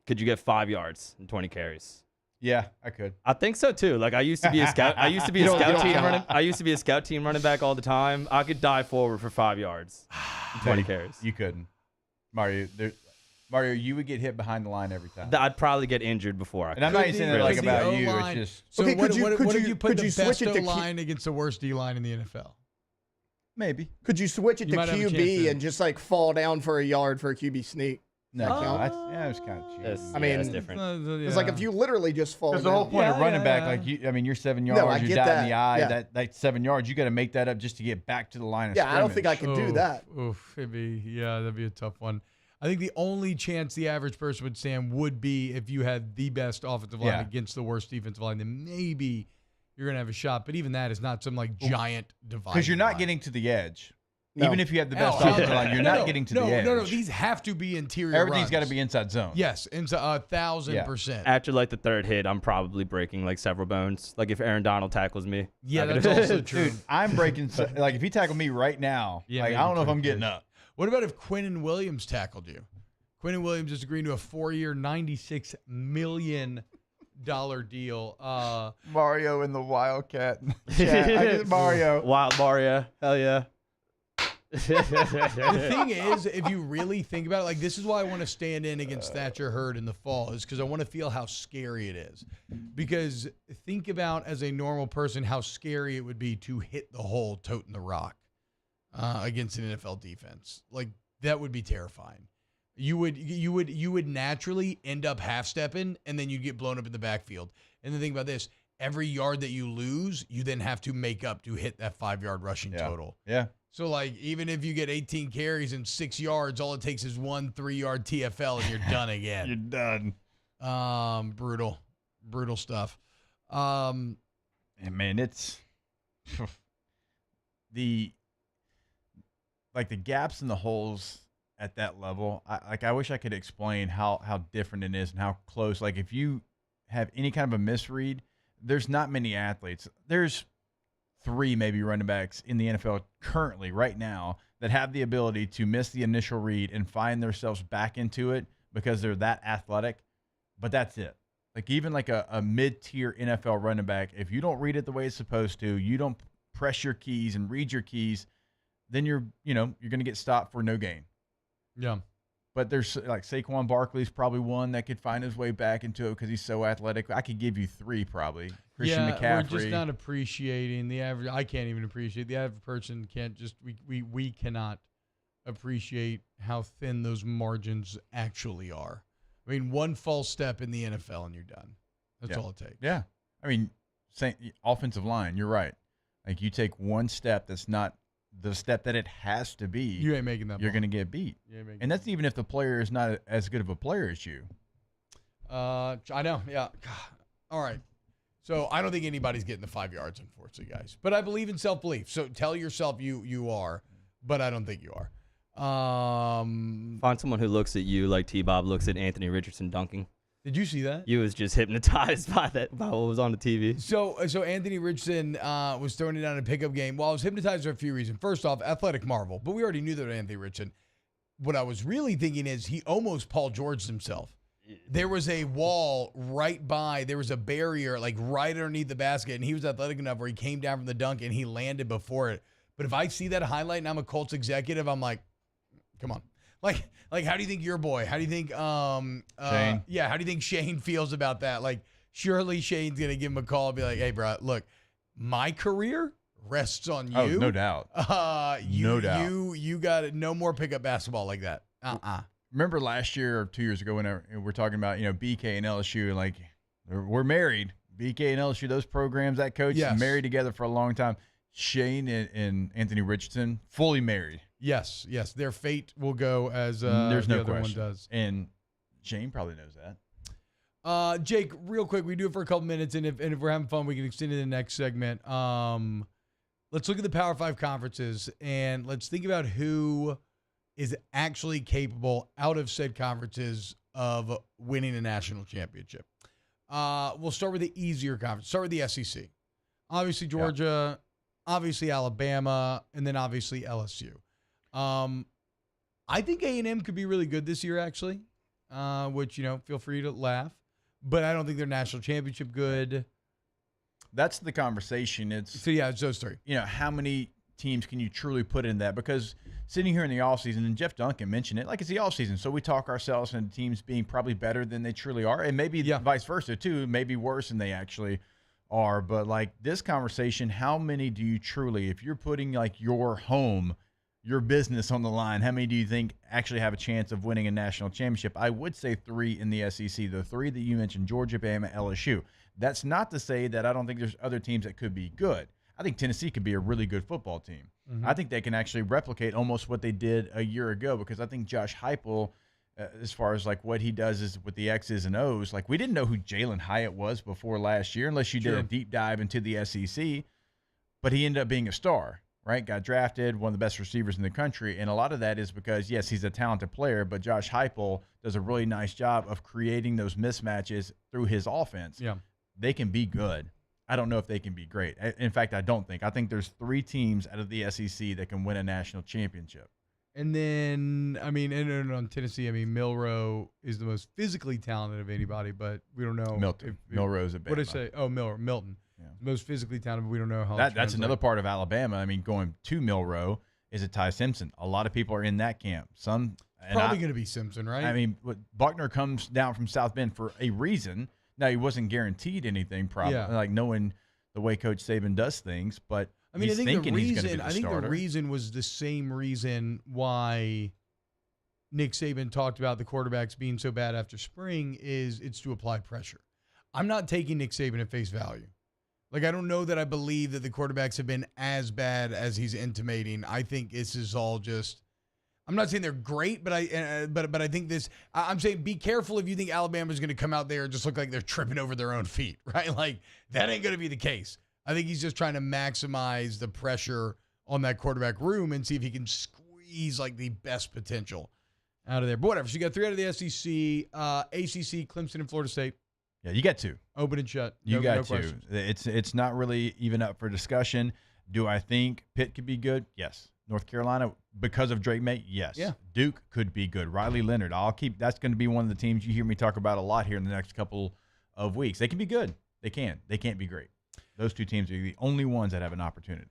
Could you get 5 yards in 20 carries? Yeah, I could. I think so too. I used to be a scout. I used to be a scout team running. I used to be a scout team running back all the time. I could dive forward for 5 yards, in 20 carries. You couldn't, Mario. Mario, you would get hit behind the line every time. I'd probably get injured before I could. And I'm not even saying that about you. It's just So Okay, what could if you put could the you best switch it to O-line against the worst D-line in the NFL? maybe. Could you switch it You to might have a chance QB to. and just fall down for a yard for a QB sneak? No, it's kind of cheap. I mean, that's different. It's like if you literally just fall Because down. the whole point of running back, like you're 7 yards, No, I you're get dot in that. the eye. Yeah. That's 7 yards. You got to make that up just to get back to the line of Yeah, scrimmage. I don't think I could do that. Oof, that'd be a tough one. I think the only chance the average person would stand would be if you had the best offensive line against the worst defensive line. Then maybe you're gonna have a shot. But even that is not some like giant divide. Because you're not getting to the edge. No. Even if you have the best offensive line, you're not getting to the edge. No. These have to be interior. Everything's got to runs. be inside zone. Yes, inside 1,000%. After like the third hit, I'm probably breaking like several bones. Like if Aaron Donald tackles me. Yeah, that's also true. Dude, I'm breaking. Like if he tackled me right now, I don't know if I'm getting up. What about if Quinnen Williams tackled you? Quinnen Williams is agreeing to a 4-year, $96 million deal. Mario and the Wildcat. Chat. I get Mario. Wild Mario. Hell yeah. The thing is, if you really think about it, like this is why I want to stand in against Thatcher Hurd in the fall, is because I want to feel how scary it is. Because think about, as a normal person, how scary it would be to hit the hole toting the rock against an NFL defense. Like that would be terrifying. You would naturally end up half stepping, and then you get blown up in the backfield. And then think about this: every yard that you lose, you then have to make up to hit that 5-yard rushing total. Yeah. So, like, even if you get 18 carries and 6 yards, all it takes is 1 3-yard TFL, and you're done again. You're done. Brutal stuff. And man, it's the gaps and the holes at that level. I wish I could explain how different it is and how close. Like, if you have any kind of a misread, there's not many athletes. There's 3 maybe running backs in the NFL currently right now that have the ability to miss the initial read and find themselves back into it because they're that athletic. But that's it. Like even like a mid-tier NFL running back, if you don't read it the way it's supposed to, you don't press your keys and read your keys, then you're going to get stopped for no gain. Yeah. But there's like Saquon Barkley's probably one that could find his way back into it because he's so athletic. I could give you 3 probably. Christian McCaffrey. We're just not appreciating the average. I can't even appreciate. The average person can't just, we cannot appreciate how thin those margins actually are. I mean, one false step in the NFL and you're done. That's all it takes. Yeah. I mean, offensive line, you're right. Like you take one step that's not the step that it has to be. You ain't making that. You're going to get beat. And that's even if the player is not as good of a player as you. I know. Yeah. God. All right. So I don't think anybody's getting the 5 yards, unfortunately, guys. But I believe in self-belief. So tell yourself you are, but I don't think you are. Find someone who looks at you like T-Bob looks at Anthony Richardson dunking. Did you see that? You was just hypnotized by what was on the TV. So Anthony Richardson was throwing it down in a pickup game. Well, I was hypnotized for a few reasons. First off, athletic marvel, but we already knew that Anthony Richardson. What I was really thinking is he almost Paul Georged himself. There was a wall there was a barrier like right underneath the basket, and he was athletic enough where he came down from the dunk and he landed before it. But if I see that highlight and I'm a Colts executive, I'm like, come on. Like, how do you think your boy? How do you think Shane? Yeah, how do you think Shane feels about that? Like, surely Shane's gonna give him a call and be like, "Hey, bro, look, my career rests on you." Oh, no doubt. No doubt. You got it. No more pickup basketball like that. Remember last year or 2 years ago when we're talking about BK and LSU, like we're married. BK and LSU, those programs, that coach, married together for a long time. Shane and Anthony Richardson, fully married. Yes. Their fate will go as there's no the other question. one does. And Shane probably knows that. Jake, real quick, we do it for a couple minutes, and if we're having fun, we can extend it to the next segment. Let's look at the Power 5 conferences, and let's think about who is actually capable out of said conferences of winning a national championship. We'll start with the easier conference. Start with the SEC. Obviously, Georgia, obviously Alabama, and then obviously LSU. I think A&M could be really good this year, actually, which, feel free to laugh. But I don't think they're national championship good. That's the conversation. It's those 3. How many teams can you truly put in that? Because sitting here in the offseason, and Jeff Duncan mentioned it, like it's the offseason, so we talk ourselves into teams being probably better than they truly are, and maybe vice versa too, maybe worse than they actually are. But like this conversation, how many do you truly, if you're putting like your your business on the line, how many do you think actually have a chance of winning a national championship? I would say 3 in the SEC, the 3 that you mentioned, Georgia, Bama, LSU. That's not to say that I don't think there's other teams that could be good. I think Tennessee could be a really good football team. I think they can actually replicate almost what they did a year ago, because I think Josh Heupel, as far as like what he does is with the X's and O's, like we didn't know who Jalen Hyatt was before last year unless you did a deep dive into the SEC, but he ended up being a star, right? Got drafted, one of the best receivers in the country, and a lot of that is because, yes, he's a talented player, but Josh Heupel does a really nice job of creating those mismatches through his offense. Yeah. They can be good. I don't know if they can be great. In fact, I don't think. I think there's 3 teams out of the SEC that can win a national championship. And then, I mean, and on Tennessee, I mean, Milroe is the most physically talented of anybody, but we don't know. Milton. Milroe's a Bama. What did I say? Oh, Milton. Yeah. Most physically talented, but we don't know how. That's another part of Alabama. I mean, going to Milroe is a Ty Simpson. A lot of people are in that camp. Some probably going to be Simpson, right? I mean, Buckner comes down from South Bend for a reason. Now, he wasn't guaranteed anything, probably, like knowing the way Coach Saban does things, but I mean, he's thinking he's going to be the starter. The reason was the same reason why Nick Saban talked about the quarterbacks being so bad after spring is it's to apply pressure. I'm not taking Nick Saban at face value. Like, I don't know that I believe that the quarterbacks have been as bad as he's intimating. I think this is all just. I'm not saying they're great, but I think this. I'm saying be careful if you think Alabama's going to come out there and just look like they're tripping over their own feet, right? Like that ain't going to be the case. I think he's just trying to maximize the pressure on that quarterback room and see if he can squeeze like the best potential out of there. But whatever. So you got 3 out of the SEC, ACC, Clemson, and Florida State. Yeah, you get 2. Open and shut. You got 2. Questions. It's not really even up for discussion. Do I think Pitt could be good? Yes. North Carolina, because of Drake May, yes. Yeah. Duke could be good. Riley Leonard, that's going to be one of the teams you hear me talk about a lot here in the next couple of weeks. They can be good. They can. They can't be great. Those 2 teams are the only ones that have an opportunity.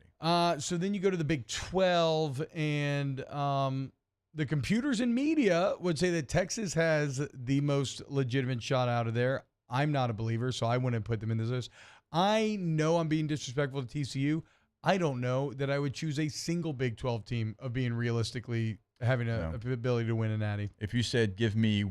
So then you go to the Big 12, and the computers and media would say that Texas has the most legitimate shot out of there. I'm not a believer, so I wouldn't put them in this list. I know I'm being disrespectful to TCU. I don't know that I would choose a single Big 12 team of being realistically having a ability to win a natty. If you said give me 2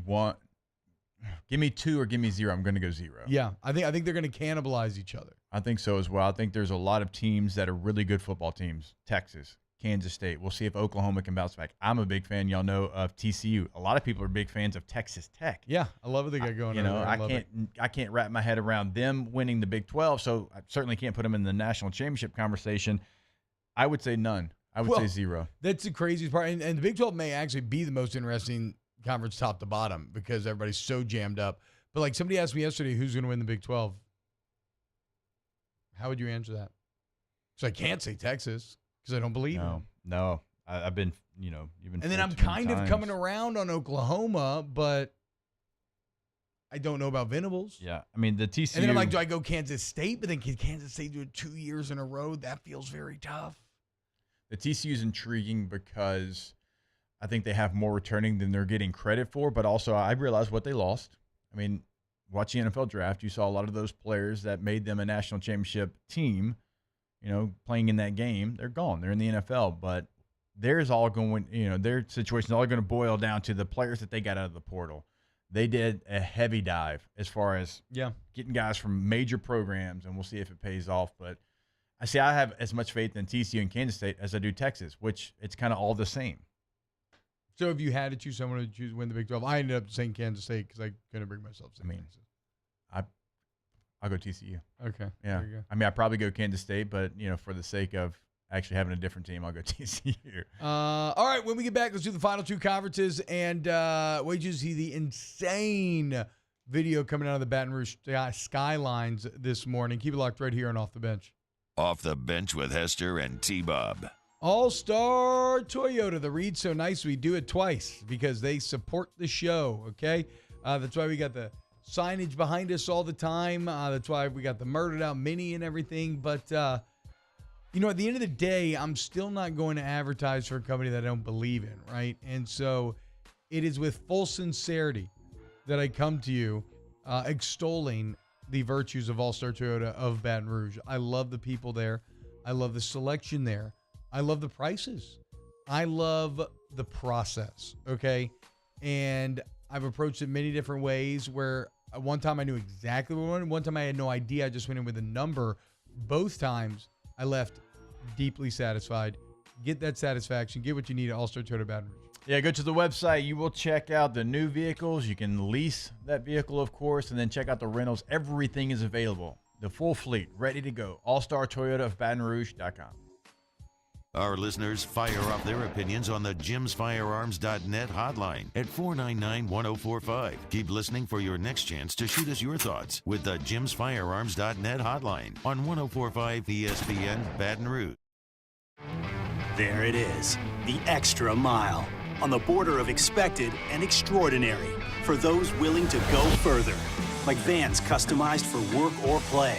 or give me 0, I'm going to go 0. Yeah, I think they're going to cannibalize each other. I think so as well. I think there's a lot of teams that are really good football teams. Texas, Kansas State. We'll see if Oklahoma can bounce back. I'm a big fan, y'all know, of TCU. A lot of people are big fans of Texas Tech. Yeah, I love what they got going on. I can't wrap my head around them winning the Big 12, so I certainly can't put them in the national championship conversation. I would say none. I would say 0. That's the craziest part. And the Big 12 may actually be the most interesting conference top to bottom because everybody's so jammed up. But like somebody asked me yesterday, who's going to win the Big 12? How would you answer that? So I can't say Texas because I don't believe him. No. I've been, you've been. And then I'm kind of coming around on Oklahoma, but I don't know about Venables. Yeah. I mean, the TCU. And then I'm like, do I go Kansas State? But then can Kansas State do it 2 years in a row? That feels very tough. The TCU is intriguing because I think they have more returning than they're getting credit for, but also I realize what they lost. I mean, watch the NFL draft. You saw a lot of those players that made them a national championship team, playing in that game. They're gone. They're in the NFL, but theirs all going, their situation is all going to boil down to the players that they got out of the portal. They did a heavy dive as far as getting guys from major programs, and we'll see if it pays off. But I have as much faith in TCU and Kansas State as I do Texas, which it's kind of all the same. So if you had to choose someone to win the Big 12, I ended up saying Kansas State because I couldn't bring myself to say Kansas. I'll go TCU. Okay. Yeah. There you go. I mean, I'd probably go Kansas State, but, for the sake of actually having a different team, I'll go TCU. All right. When we get back, let's do the final 2 conferences. And wait till you see the insane video coming out of the Baton Rouge Skylines this morning. Keep it locked right here on Off the Bench. Off the Bench with Hester and T-Bob. All-Star Toyota, the read so nice we do it twice because they support the show, okay? That's why we got the signage behind us all the time. That's why we got the Murdered Out Mini and everything. But, at the end of the day, I'm still not going to advertise for a company that I don't believe in, right? And so it is with full sincerity that I come to you extolling the virtues of All-Star Toyota of Baton Rouge. I love the people there. I love the selection there. I love the prices. I love the process, okay? And I've approached it many different ways where one time I knew exactly what I wanted. One time I had no idea. I just went in with a number. Both times I left deeply satisfied. Get that satisfaction. Get what you need at All-Star Toyota Baton Rouge. Yeah, go to the website. You will check out the new vehicles. You can lease that vehicle, of course, and then check out the rentals. Everything is available. The full fleet, ready to go. All-Star Toyota of Baton Rouge.com. Our listeners fire off their opinions on the jimsfirearms.net hotline at 499-1045. Keep listening for your next chance to shoot us your thoughts with the jimsfirearms.net hotline on 1045 ESPN Baton Rouge. There it is, the extra mile, on the border of expected and extraordinary for those willing to go further, like vans customized for work or play,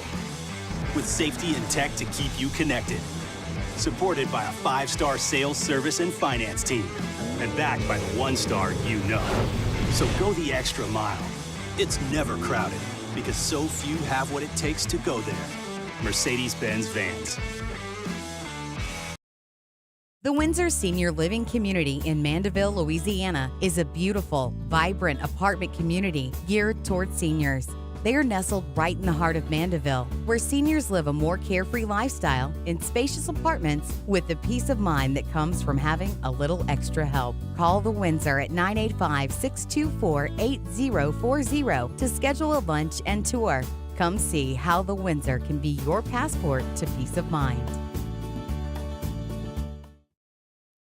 with safety and tech to keep you connected. Supported by a 5-star sales, service, and finance team. And backed by the 1-star you know. So go the extra mile. It's never crowded because so few have what it takes to go there. Mercedes-Benz Vans. The Windsor Senior Living Community in Mandeville, Louisiana is a beautiful, vibrant apartment community geared toward seniors. They are nestled right in the heart of Mandeville, where seniors live a more carefree lifestyle in spacious apartments with the peace of mind that comes from having a little extra help. Call the Windsor at 985-624-8040 to schedule a lunch and tour. Come see how the Windsor can be your passport to peace of mind.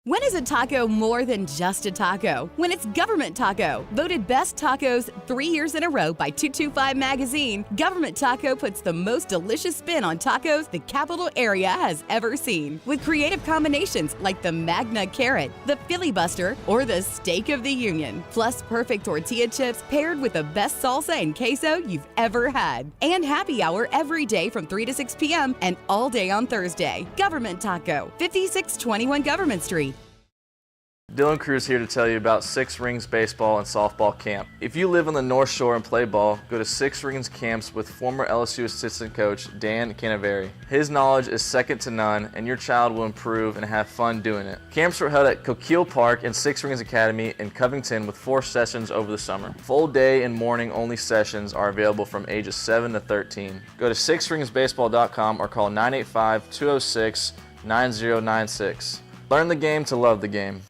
When is a taco more than just a taco? When it's Government Taco. Voted best tacos 3 years in a row by 225 Magazine, Government Taco puts the most delicious spin on tacos the capital area has ever seen. With creative combinations like the Magna Carrot, the Filibuster, or the Steak of the Union. Plus perfect tortilla chips paired with the best salsa and queso you've ever had. And happy hour every day from 3 to 6 p.m. and all day on Thursday. Government Taco, 5621 Government Street. Dylan Cruz here to tell you about Six Rings Baseball and Softball Camp. If you live on the North Shore and play ball, go to Six Rings Camps with former LSU assistant coach Dan Canaveri. His knowledge is second to none, and your child will improve and have fun doing it. Camps are held at Coquille Park and Six Rings Academy in Covington with 4 sessions over the summer. Full day and morning only sessions are available from ages 7 to 13. Go to sixringsbaseball.com or call 985-206-9096. Learn the game to love the game.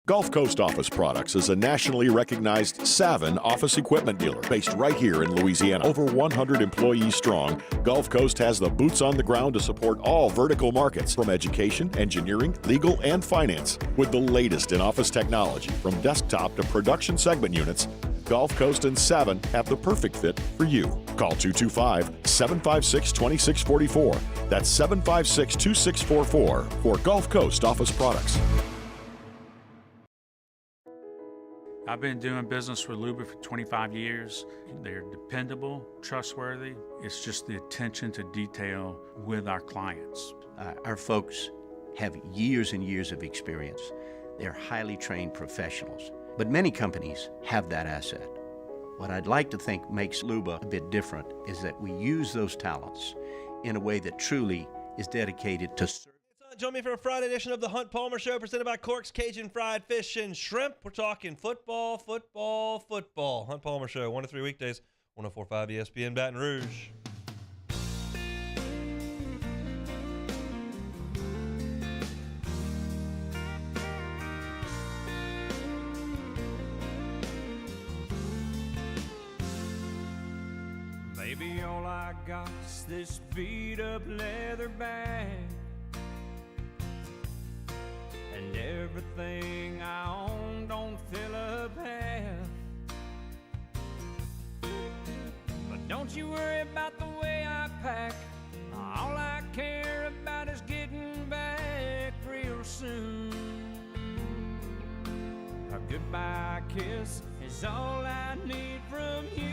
Gulf Coast Office Products is a nationally recognized Savin office equipment dealer based right here in Louisiana. Over 100 employees strong, Gulf Coast has the boots on the ground to support all vertical markets from education, engineering, legal, and finance. With the latest in office technology, from desktop to production segment units, Gulf Coast and Savin have the perfect fit for you. Call 225-756-2644. That's 756-2644 for Gulf Coast Office Products. I've been doing business with Luba for 25 years. They're dependable, trustworthy. It's just the attention to detail with our clients. Our folks have years and years of experience. They're highly trained professionals. But many companies have that asset. What I'd like to think makes Luba a bit different is that we use those talents in a way that truly is dedicated to service. Join me for a Friday edition of the Hunt Palmer Show, presented by Cork's Cajun Fried Fish and Shrimp. We're talking football. Hunt Palmer Show, 1 to 3 weekdays, 104.5 ESPN Baton Rouge. Baby, all I got's this beat-up leather bag, and everything I own don't fill up half. But don't you worry about the way I pack. All I care about is getting back real soon. A goodbye kiss is all I need from you.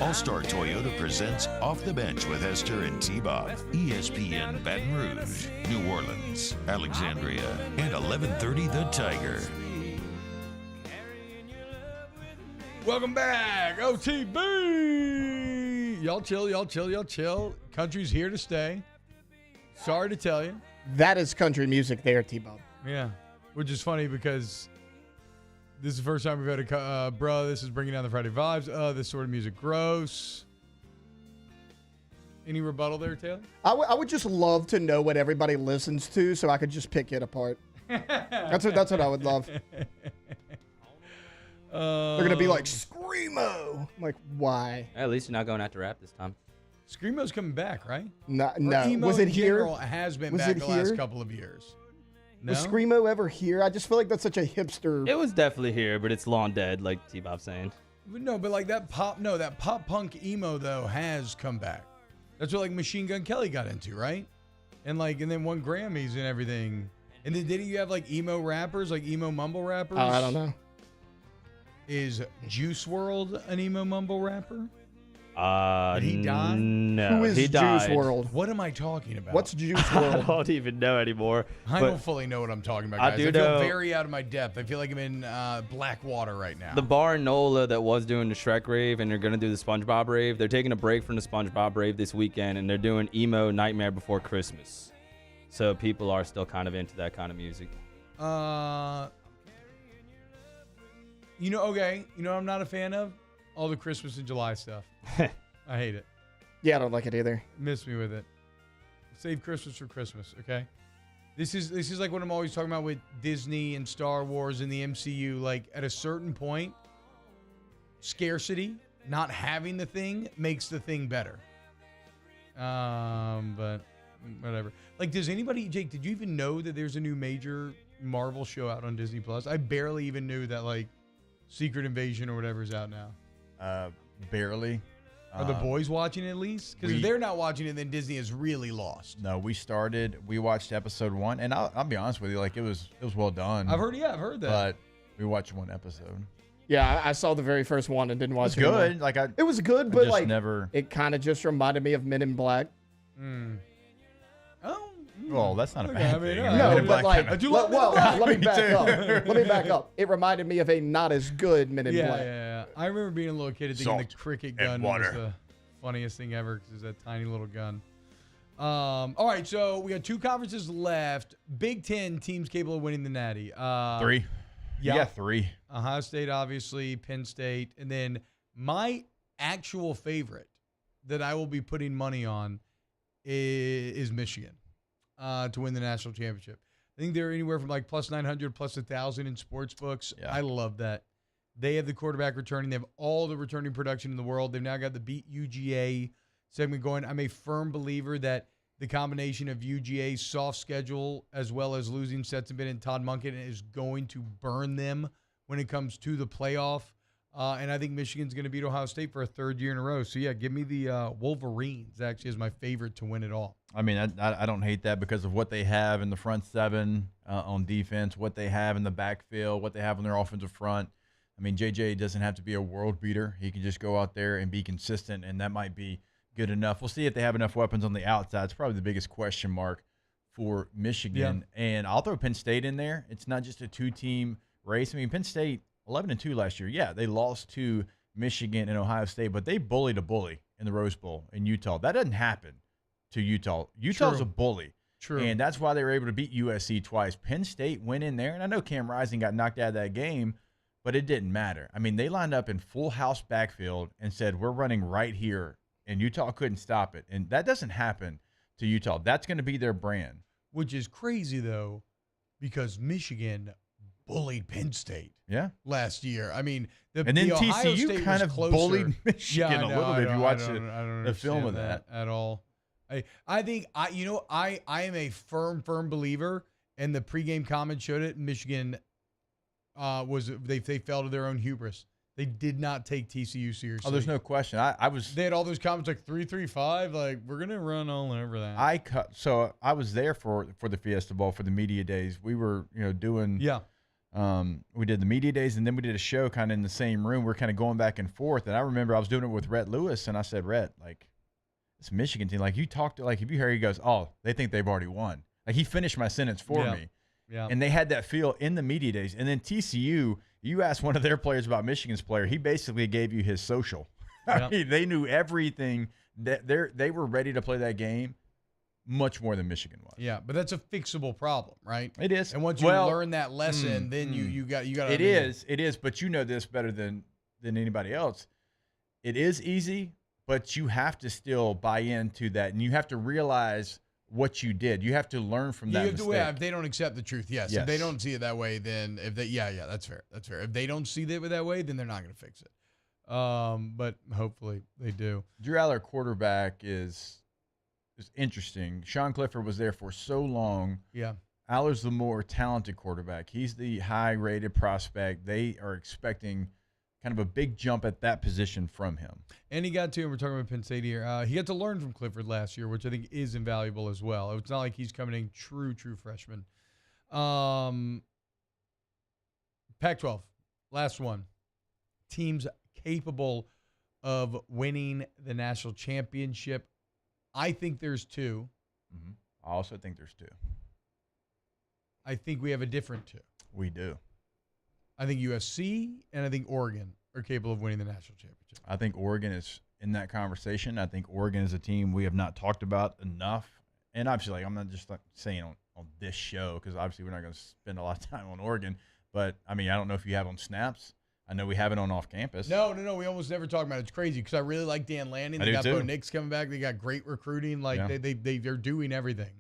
All-Star Toyota presents Off the Bench with Hester and T-Bob. ESPN Baton Rouge, New Orleans, Alexandria, and 1130 The Tiger. Welcome back, OTB. Y'all chill. Country's here to stay. Sorry to tell you. That is country music there, T-Bob. Yeah, which is funny because this is the first time we've had a bro, this is bringing down the Friday vibes. This sort of music gross. Any rebuttal there, Taylor? I would just love to know what everybody listens to so I could just pick it apart. That's what I would love. They're going to be like, Screamo. I'm like, why? At least you're not going after rap this time. Screamo's coming back, right? No. Emo Was it in here? general has been back the last couple of years. No? Was Screamo ever here? I just feel like that's such a hipster. It was definitely here, but it's long dead, like T-Bob's saying. No, but like that pop punk emo though has come back. That's what like Machine Gun Kelly got into, right? And then won Grammys and everything. And then didn't you have like emo rappers, like emo mumble rappers? I don't know. Is Juice WRLD an emo mumble rapper? Did he die? No, Who is he died. Juice WRLD? What am I talking about? What's Juice I WRLD? don't even know anymore. I but don't fully know what I'm talking about, I guys. do I feel know- very out of my depth. I feel like I'm in black water right now. The bar in NOLA that was doing the Shrek rave and they're going to do the SpongeBob rave, they're taking a break from the SpongeBob rave this weekend and they're doing emo Nightmare Before Christmas. So people are still kind of into that kind of music. You know what I'm not a fan of? All the Christmas and July stuff. I hate it. Yeah, I don't like it either. Miss me with it. Save Christmas for Christmas, okay? This is like what I'm always talking about with Disney and Star Wars and the MCU. Like at a certain point, scarcity, not having the thing, makes the thing better. But whatever. Like, does anybody, Jake, did you even know that there's a new major Marvel show out on Disney Plus? I barely even knew that like Secret Invasion or whatever is out now. Barely. Are the boys watching it at least? Because if they're not watching it, then Disney is really lost. No, we watched episode 1, and I'll be honest with you, like it was well done. I've heard that. But we watched one episode. Yeah, I saw the very first one and didn't watch it. It was good. Anymore. It was good, but like it kind of just reminded me of Men in Black. Well, that's not a bad thing. No, but like, let me back up. Let me back up. It reminded me of a not as good Men in Black. Yeah. I remember being a little kid and thinking the cricket gun was the funniest thing ever because it's that tiny little gun. All right, so we got 2 conferences left. Big Ten teams capable of winning the Natty. 3. Yeah, You got 3. Ohio State, obviously, Penn State, and then my actual favorite that I will be putting money on is Michigan to win the national championship. I think they're anywhere from like plus 900, plus 1,000 in sports books. Yeah. I love that. They have the quarterback returning. They have all the returning production in the world. They've now got the Beat UGA segment going. I'm a firm believer that the combination of UGA's soft schedule as well as losing Stetson and Todd Monken is going to burn them when it comes to the playoff. And I think Michigan's going to beat Ohio State for a 3rd year in a row. So, yeah, give me the Wolverines actually as my favorite to win it all. I mean, I don't hate that because of what they have in the front 7 on defense, what they have in the backfield, what they have on their offensive front. I mean, JJ doesn't have to be a world beater. He can just go out there and be consistent, and that might be good enough. We'll see if they have enough weapons on the outside. It's probably the biggest question mark for Michigan. Yeah. And I'll throw Penn State in there. It's not just a 2-team race. I mean, Penn State, 11-2 last year. Yeah, they lost to Michigan and Ohio State, but they bullied a bully in the Rose Bowl in Utah. That doesn't happen to Utah. Utah's a bully. True. And that's why they were able to beat USC twice. Penn State went in there, and I know Cam Rising got knocked out of that game, but it didn't matter. I mean, they lined up in full house backfield and said, we're running right here, and Utah couldn't stop it. And that doesn't happen to Utah. That's going to be their brand. Which is crazy, though, because Michigan bullied Penn State last year. I mean, and then Ohio TCU State kind of closer. bullied Michigan a little bit if you watch the film of that. At all. I think I am a firm believer, and the pregame comments showed it. Michigan they fell to their own hubris. They did not take TCU seriously. Oh, there's no question. They had all those comments like 3-3-5, like we're gonna run all over that. So I was there for the Fiesta Bowl for the media days. We were doing we did the media days, and then we did a show kind of in the same room. We're kind of going back and forth, and I remember I was doing it with Rhett Lewis, and I said, Rhett, like this Michigan team, like you talked to, like if you hear, he goes, oh, they think they've already won. Like he finished my sentence for me. Yeah. And they had that feel in the media days. And then TCU, you asked one of their players about Michigan's player, he basically gave you his social. I mean, they knew everything. That they were ready to play that game. much more than Michigan was. Yeah, but that's a fixable problem, right? It is. And once you learn that lesson, then you got. It is. But you know this better than anybody else. It is easy, but you have to still buy into that, and you have to realize what you did. You have to learn from that mistake. If they don't accept the truth, yes. If they don't see it that way, then that's fair. That's fair. If they don't see it that way, then they're not going to fix it. But hopefully they do. Drew Aller, quarterback, is interesting. Sean Clifford was there for so long. Yeah. Aller's the more talented quarterback. He's the high-rated prospect. They are expecting kind of a big jump at that position from him. And he got to, and we're talking about Penn State here, he got to learn from Clifford last year, which I think is invaluable as well. It's not like he's coming in true freshman. Pac-12, last one. Teams capable of winning the national championship. I think there's two. Mm-hmm. I also think there's two. I think we have a different two. We do. I think USC and I think Oregon are capable of winning the national championship. I think Oregon is in that conversation. I think Oregon is a team we have not talked about enough. And obviously, I'm not just saying on this show, because obviously we're not going to spend a lot of time on Oregon. But, I mean, I don't know if you have on snaps. I know we have it on off campus. No. We almost never talk about it. It's crazy because I really like Dan Lanning. They got Bo Nix coming back. They got great recruiting. They're doing everything.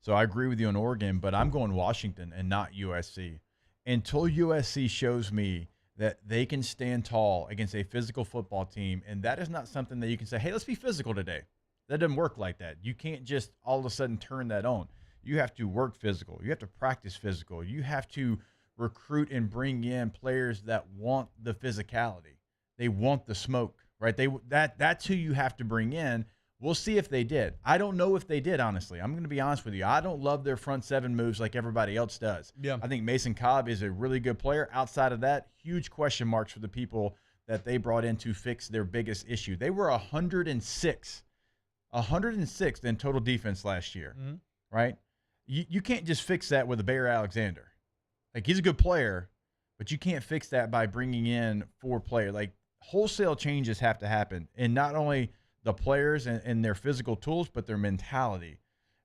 So I agree with you on Oregon, but I'm going Washington and not USC. Until USC shows me that they can stand tall against a physical football team, and that is not something that you can say, hey, let's be physical today. That doesn't work like that. You can't just all of a sudden turn that on. You have to work physical. You have to practice physical. You have to recruit and bring in players that want the physicality. They want the smoke, right? That's who you have to bring in. We'll see if they did. I don't know if they did, honestly. I'm going to be honest with you. I don't love their front seven moves like everybody else does. Yeah. I think Mason Cobb is a really good player. Outside of that, huge question marks for the people that they brought in to fix their biggest issue. They were 106th in total defense last year, right? You can't just fix that with a Bear Alexander. Like, he's a good player, but you can't fix that by bringing in 4 players. Like, wholesale changes have to happen. And not only the players and their physical tools, but their mentality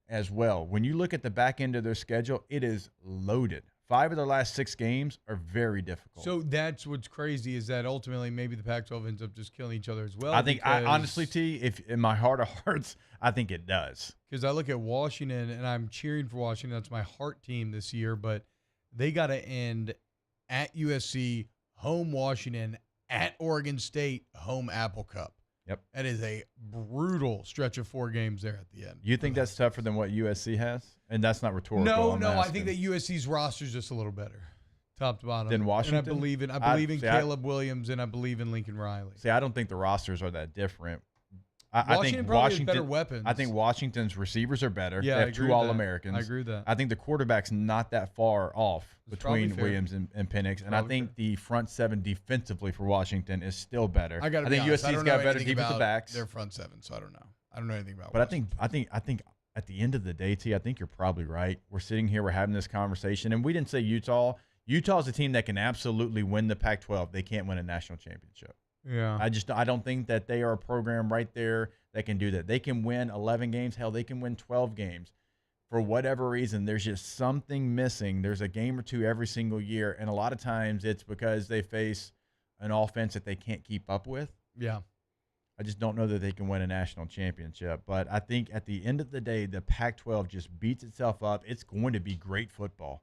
as well. When you look at the back end of their schedule, it is loaded. 5 of their last 6 games are very difficult. So that's what's crazy, is that ultimately maybe the Pac-12 ends up just killing each other as well. I think, honestly, T, if in my heart of hearts, I think it does. Because I look at Washington, and I'm cheering for Washington. That's my heart team this year, but they got to end at USC, home Washington, at Oregon State, home Apple Cup. Yep. That is a brutal stretch of 4 games there at the end. You think that's tougher than what USC has? And that's not rhetorical. No, I think that USC's roster is just a little better, top to bottom. Than Washington? And I believe in Caleb Williams, and I believe in Lincoln Riley. See, I don't think the rosters are that different. I think probably has better weapons. I think Washington's receivers are better. Yeah, they have 2 All-Americans. I agree with that. I think the quarterback's not that far off between Williams and Penix. And I think the front 7 defensively for Washington is still better. I think USC's got better defensive backs. Their front 7, so I don't know. I don't know anything about. But I think at the end of the day, T, I think you're probably right. We're sitting here, we're having this conversation, and we didn't say Utah. Utah's a team that can absolutely win the Pac-12. They can't win a national championship. Yeah. I don't think that they are a program right there that can do that. They can win 11 games. Hell, they can win 12 games. For whatever reason, there's just something missing. There's a game or 2 every single year, and a lot of times it's because they face an offense that they can't keep up with. Yeah. I just don't know that they can win a national championship. But I think at the end of the day, the Pac-12 just beats itself up. It's going to be great football.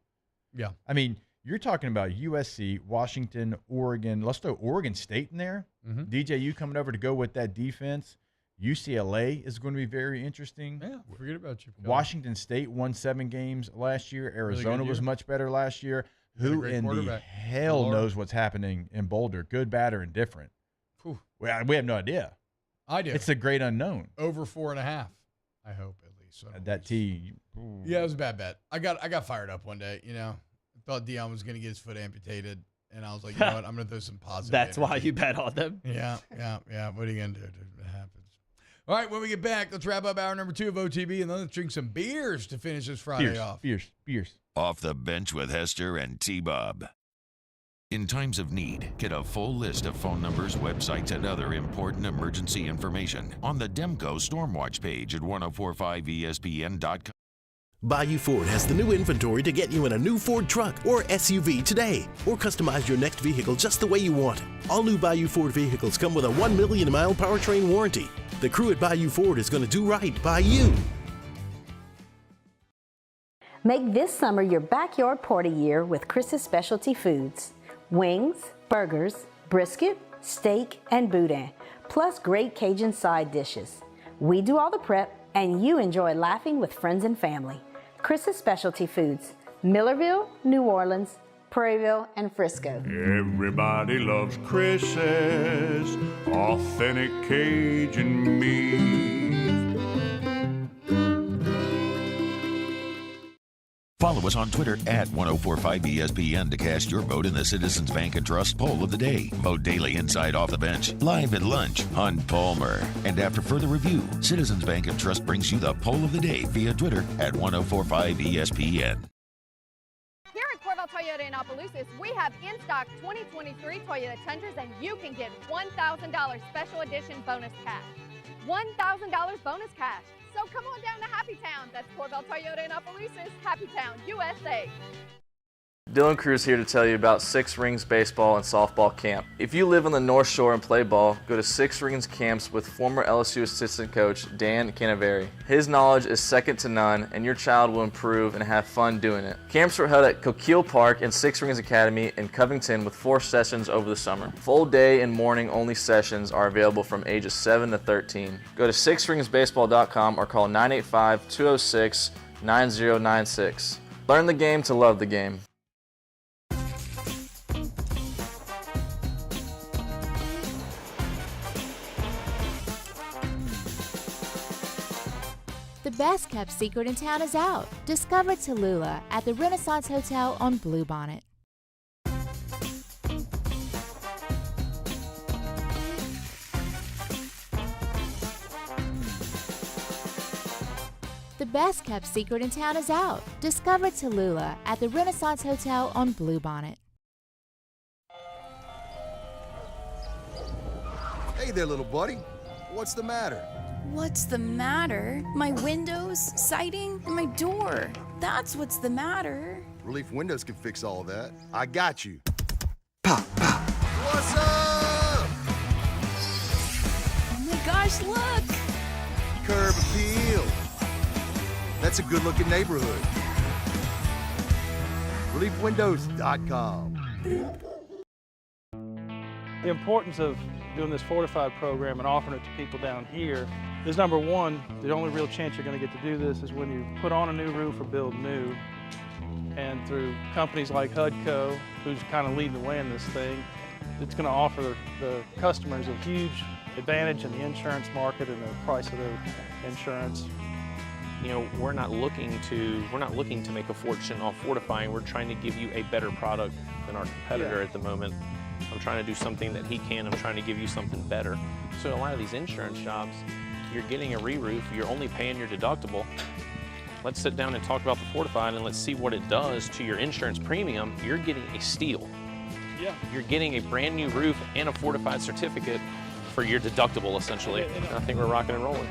Yeah. I mean, you're talking about USC, Washington, Oregon. Let's throw Oregon State in there. Mm-hmm. DJU coming over to go with that defense. UCLA is going to be very interesting. Yeah, forget about you. Washington State won 7 games last year. Arizona was much better last year. Who in the hell knows what's happening in Boulder? Good, bad, or indifferent? We have no idea. I do. It's a great unknown. Over 4.5, I hope, at least. That T. Yeah, it was a bad bet. I got fired up one day, I thought Deion was going to get his foot amputated, and I was like, you know what, I'm going to throw some positive That's energy. why you bet on them? Yeah. What are you going to do? It happens. All right, when we get back, let's wrap up hour number 2 of OTB, and then let's drink some beers to finish this Friday off. Beers. Off the bench with Hester and T-Bob. In times of need, get a full list of phone numbers, websites, and other important emergency information on the Demco Stormwatch page at 1045ESPN.com. Bayou Ford has the new inventory to get you in a new Ford truck or SUV today, or customize your next vehicle just the way you want it. All new Bayou Ford vehicles come with a 1 million mile powertrain warranty. The crew at Bayou Ford is going to do right by you. Make this summer your backyard party year with Chris's Specialty Foods. Wings, burgers, brisket, steak, and boudin, plus great Cajun side dishes. We do all the prep, and you enjoy laughing with friends and family. Chris's Specialty Foods, Millerville, New Orleans, Prairieville, and Frisco. Everybody loves Chris's authentic Cajun meat. Follow us on Twitter at 1045ESPN to cast your vote in the Citizens Bank and Trust poll of the day. Vote daily inside Off the Bench, live at lunch, Hunt Palmer. And after further review, Citizens Bank and Trust brings you the poll of the day via Twitter at 1045ESPN. Here at Corval Toyota in Opelousas, we have in stock 2023 Toyota Tundras, and you can get $1,000 special edition bonus cash. $1,000 bonus cash. So come on down to Happy Town. That's Corval Toyota in Opelousas, Happy Town, USA. Dylan Cruz here to tell you about Six Rings Baseball and Softball Camp. If you live on the North Shore and play ball, go to Six Rings Camps with former LSU assistant coach Dan Canaveri. His knowledge is second to none, and your child will improve and have fun doing it. Camps were held at Coquille Park and Six Rings Academy in Covington with 4 sessions over the summer. Full day and morning only sessions are available from ages 7 to 13. Go to sixringsbaseball.com or call 985-206-9096. Learn the game to love the game. The best kept secret in town is out. Discover Tallulah at the Renaissance Hotel on Bluebonnet. The best kept secret in town is out. Discover Tallulah at the Renaissance Hotel on Bluebonnet. Hey there, little buddy. What's the matter? What's the matter? My windows, siding, and my door. That's what's the matter. Relief Windows can fix all that. I got you. Pop, pop. What's up? Oh my gosh, look! Curb appeal. That's a good-looking neighborhood. ReliefWindows.com. The importance of doing this fortified program and offering it to people down here is, number one, the only real chance you're going to get to do this is when you put on a new roof or build new. And through companies like HUDCO, who's kind of leading the way in this thing, it's going to offer the customers a huge advantage in the insurance market and the price of their insurance. You know, we're not looking to make a fortune off fortifying. We're trying to give you a better product than our competitor at the moment. I'm trying to do something that he can. I'm trying to give you something better. So a lot of these insurance shops, you're getting a re-roof, you're only paying your deductible. Let's sit down and talk about the fortified and let's see what it does to your insurance premium. You're getting a steal. Yeah. You're getting a brand new roof and a fortified certificate for your deductible, essentially. And I think we're rocking and rolling.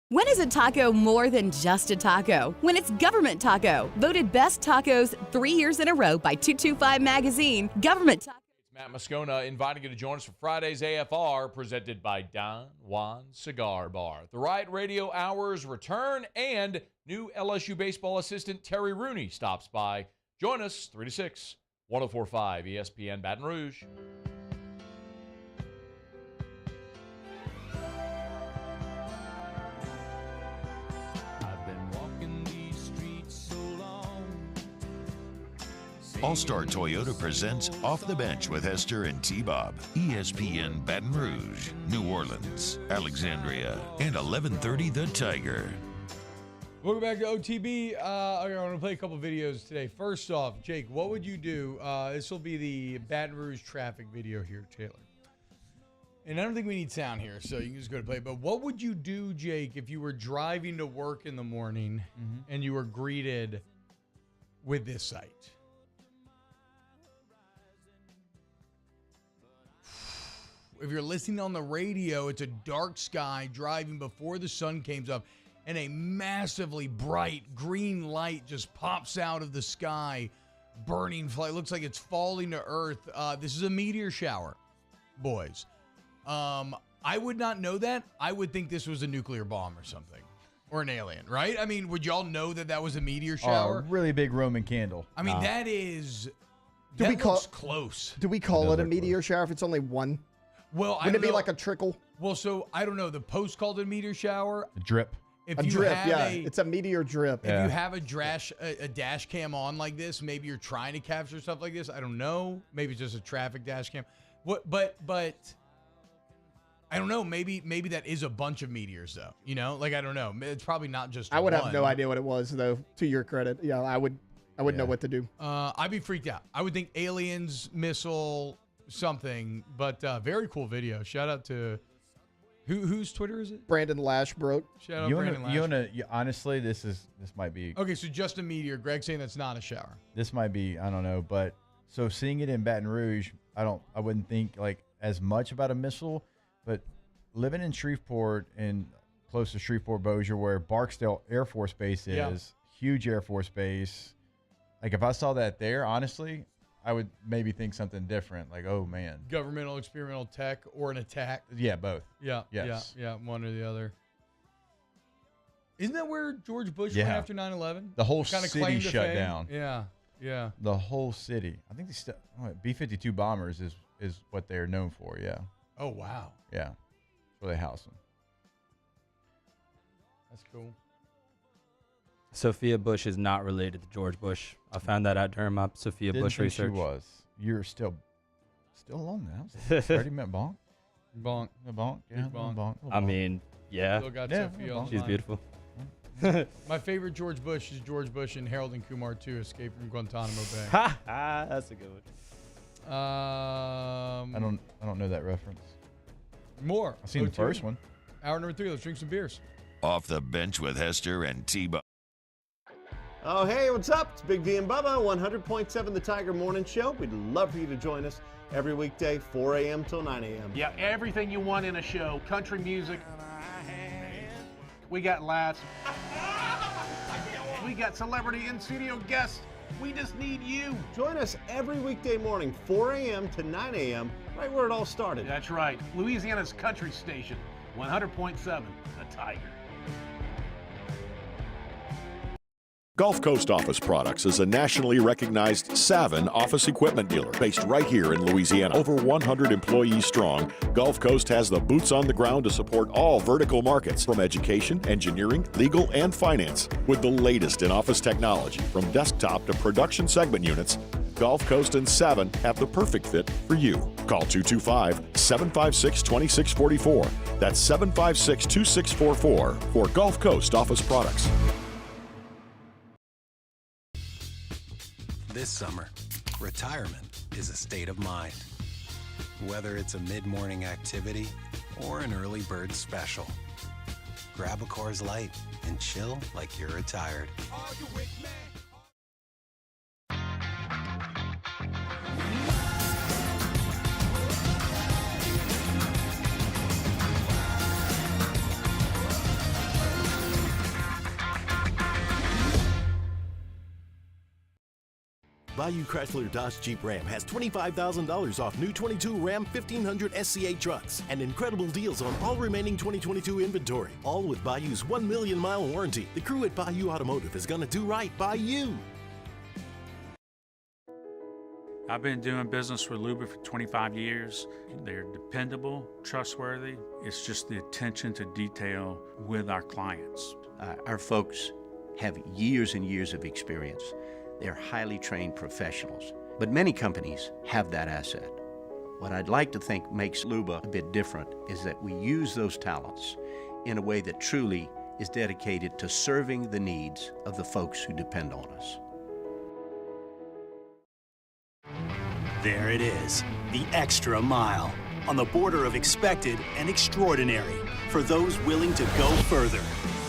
When is a taco more than just a taco? When it's Government Taco, voted best tacos 3 years in a row by 225 Magazine. Government Taco. Matt Moscona inviting you to join us for Friday's AFR, presented by Don Juan Cigar Bar. The Riot Radio Hours return, and new LSU baseball assistant Terry Rooney stops by. Join us 3 to 6, 104.5 ESPN Baton Rouge. All-Star Toyota presents Off the Bench with Hester and T-Bob. ESPN Baton Rouge, New Orleans, Alexandria, and 1130 The Tiger. Welcome back to OTB. I'm going to play a couple videos today. First off, Jake, what would you do? This will be the Baton Rouge traffic video here, Taylor. And I don't think we need sound here, so you can just go to play. But what would you do, Jake, if you were driving to work in the morning and you were greeted with this sight? If you're listening on the radio, it's a dark sky driving before the sun comes up, and a massively bright green light just pops out of the sky, burning flight. Looks like it's falling to earth. This is a meteor shower, boys. I would not know that. I would think this was a nuclear bomb or something, or an alien, right? I mean, would y'all know that that was a meteor shower? A really big Roman candle. I mean, that is. Do we call close? Do we call it a meteor shower if it's only one? Well, wouldn't it be like a trickle? Well, so I don't know. The Post called it a meteor shower. A drip. If a you drip, have yeah. It's a meteor drip. If you have a dash cam on like this, maybe you're trying to capture stuff like this. I don't know. Maybe it's just a traffic dash cam. But I don't know. Maybe that is a bunch of meteors, though. You know, like I don't know. It's probably not just. I would one. have no idea what it was, though. To your credit, yeah, I wouldn't know what to do. I'd be freaked out. I would think aliens, missile, something. But very cool video. Shout out to whose Twitter is it? Brandon Lashbrook. Shout out Brandon Lashbrook. Honestly, this might be. Okay, so just a meteor. Greg's saying that's not a shower. This might be. I don't know, but so seeing it in Baton Rouge, I wouldn't think like as much about a missile. But living in Shreveport and close to Shreveport, Bossier, where Barksdale Air Force Base is, huge Air Force Base. Like if I saw that there, honestly, I would maybe think something different. Like, oh man, governmental experimental tech or an attack. Yeah, both. Yeah, yes. yeah, one or the other. Isn't that where George Bush went after 9/11? The whole kind of city shut down. Yeah. The whole city. I think B-52 bombers is what they're known for. Yeah. Oh wow. Yeah, that's where they house them. That's cool. Sophia Bush is not related to George Bush. I found that out during my Sophia Bush research. She was. You're still alone now. Freddie meant bonk. Bonk. Bonk. Yeah. Bonk. I mean, yeah. Still got Sophia on the She's line. beautiful. My favorite George Bush is George Bush and Harold and Kumar 2, Escape from Guantanamo Bay. That's a good one. I don't know that reference. More. I've seen the first one. Hour number 3. Let's drink some beers. Off the bench with Hester and T-Bob. Oh, hey, what's up? It's Big D and Bubba, 100.7 The Tiger Morning Show. We'd love for you to join us every weekday, 4 a.m. till 9 a.m. Yeah, everything you want in a show. Country music. We got laughs. We got celebrity in-studio guests. We just need you. Join us every weekday morning, 4 a.m. to 9 a.m., right where it all started. That's right. Louisiana's country station, 100.7 The Tiger. Gulf Coast Office Products is a nationally recognized Savin office equipment dealer based right here in Louisiana. Over 100 employees strong, Gulf Coast has the boots on the ground to support all vertical markets, from education, engineering, legal, and finance. With the latest in office technology, from desktop to production segment units, Gulf Coast and Savin have the perfect fit for you. Call 225-756-2644. That's 756-2644 for Gulf Coast Office Products. This summer, retirement is a state of mind. Whether it's a mid-morning activity or an early bird special, grab a Coors Light and chill like you're retired. Bayou Chrysler Dodge Jeep Ram has $25,000 off new 22 Ram 1500 SCA trucks and incredible deals on all remaining 2022 inventory. All with Bayou's 1 million mile warranty. The crew at Bayou Automotive is going to do right by you. I've been doing business with Luba for 25 years. They're dependable, trustworthy. It's just the attention to detail with our clients. Our folks have years and years of experience. They're highly trained professionals, but many companies have that asset. What I'd like to think makes Luba a bit different is that we use those talents in a way that truly is dedicated to serving the needs of the folks who depend on us. There it is, the extra mile. on the border of expected and extraordinary for those willing to go further,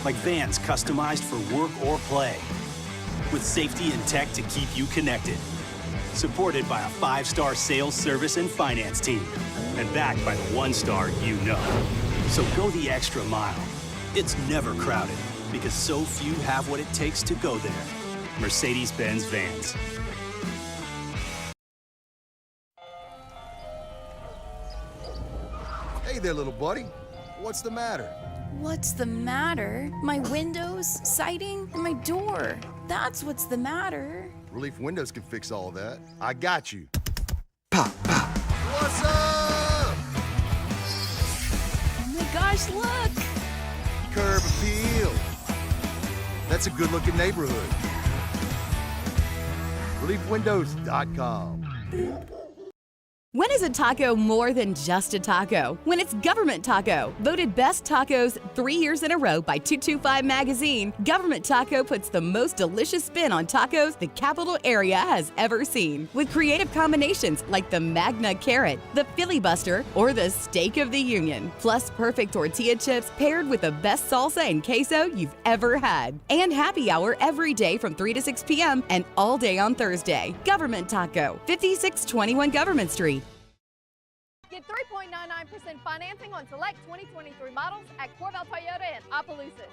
like vans customized for work or play, with safety and tech to keep you connected. Supported by a 5-star sales, service, and finance team, and backed by the 1-star you know. So go the extra mile. It's never crowded, because so few have what it takes to go there. Mercedes-Benz Vans. Hey there, little buddy. What's the matter? What's the matter? My windows, siding, and my door. That's what's the matter. Relief Windows can fix all that. I got you. Pop, pop. What's up? Oh my gosh, look! Curb appeal. That's a good-looking neighborhood. ReliefWindows.com. When is a taco more than just a taco? When it's Government Taco. Voted best tacos 3 years in a row by 225 Magazine, Government Taco puts the most delicious spin on tacos the capital area has ever seen. With creative combinations like the Magna Carrot, the Filibuster, or the Steak of the Union. Plus perfect tortilla chips paired with the best salsa and queso you've ever had. And happy hour every day from 3 to 6 p.m. and all day on Thursday. Government Taco, 5621 Government Street. Get 3.99% financing on select 2023 models at Corval Toyota in Opelousas.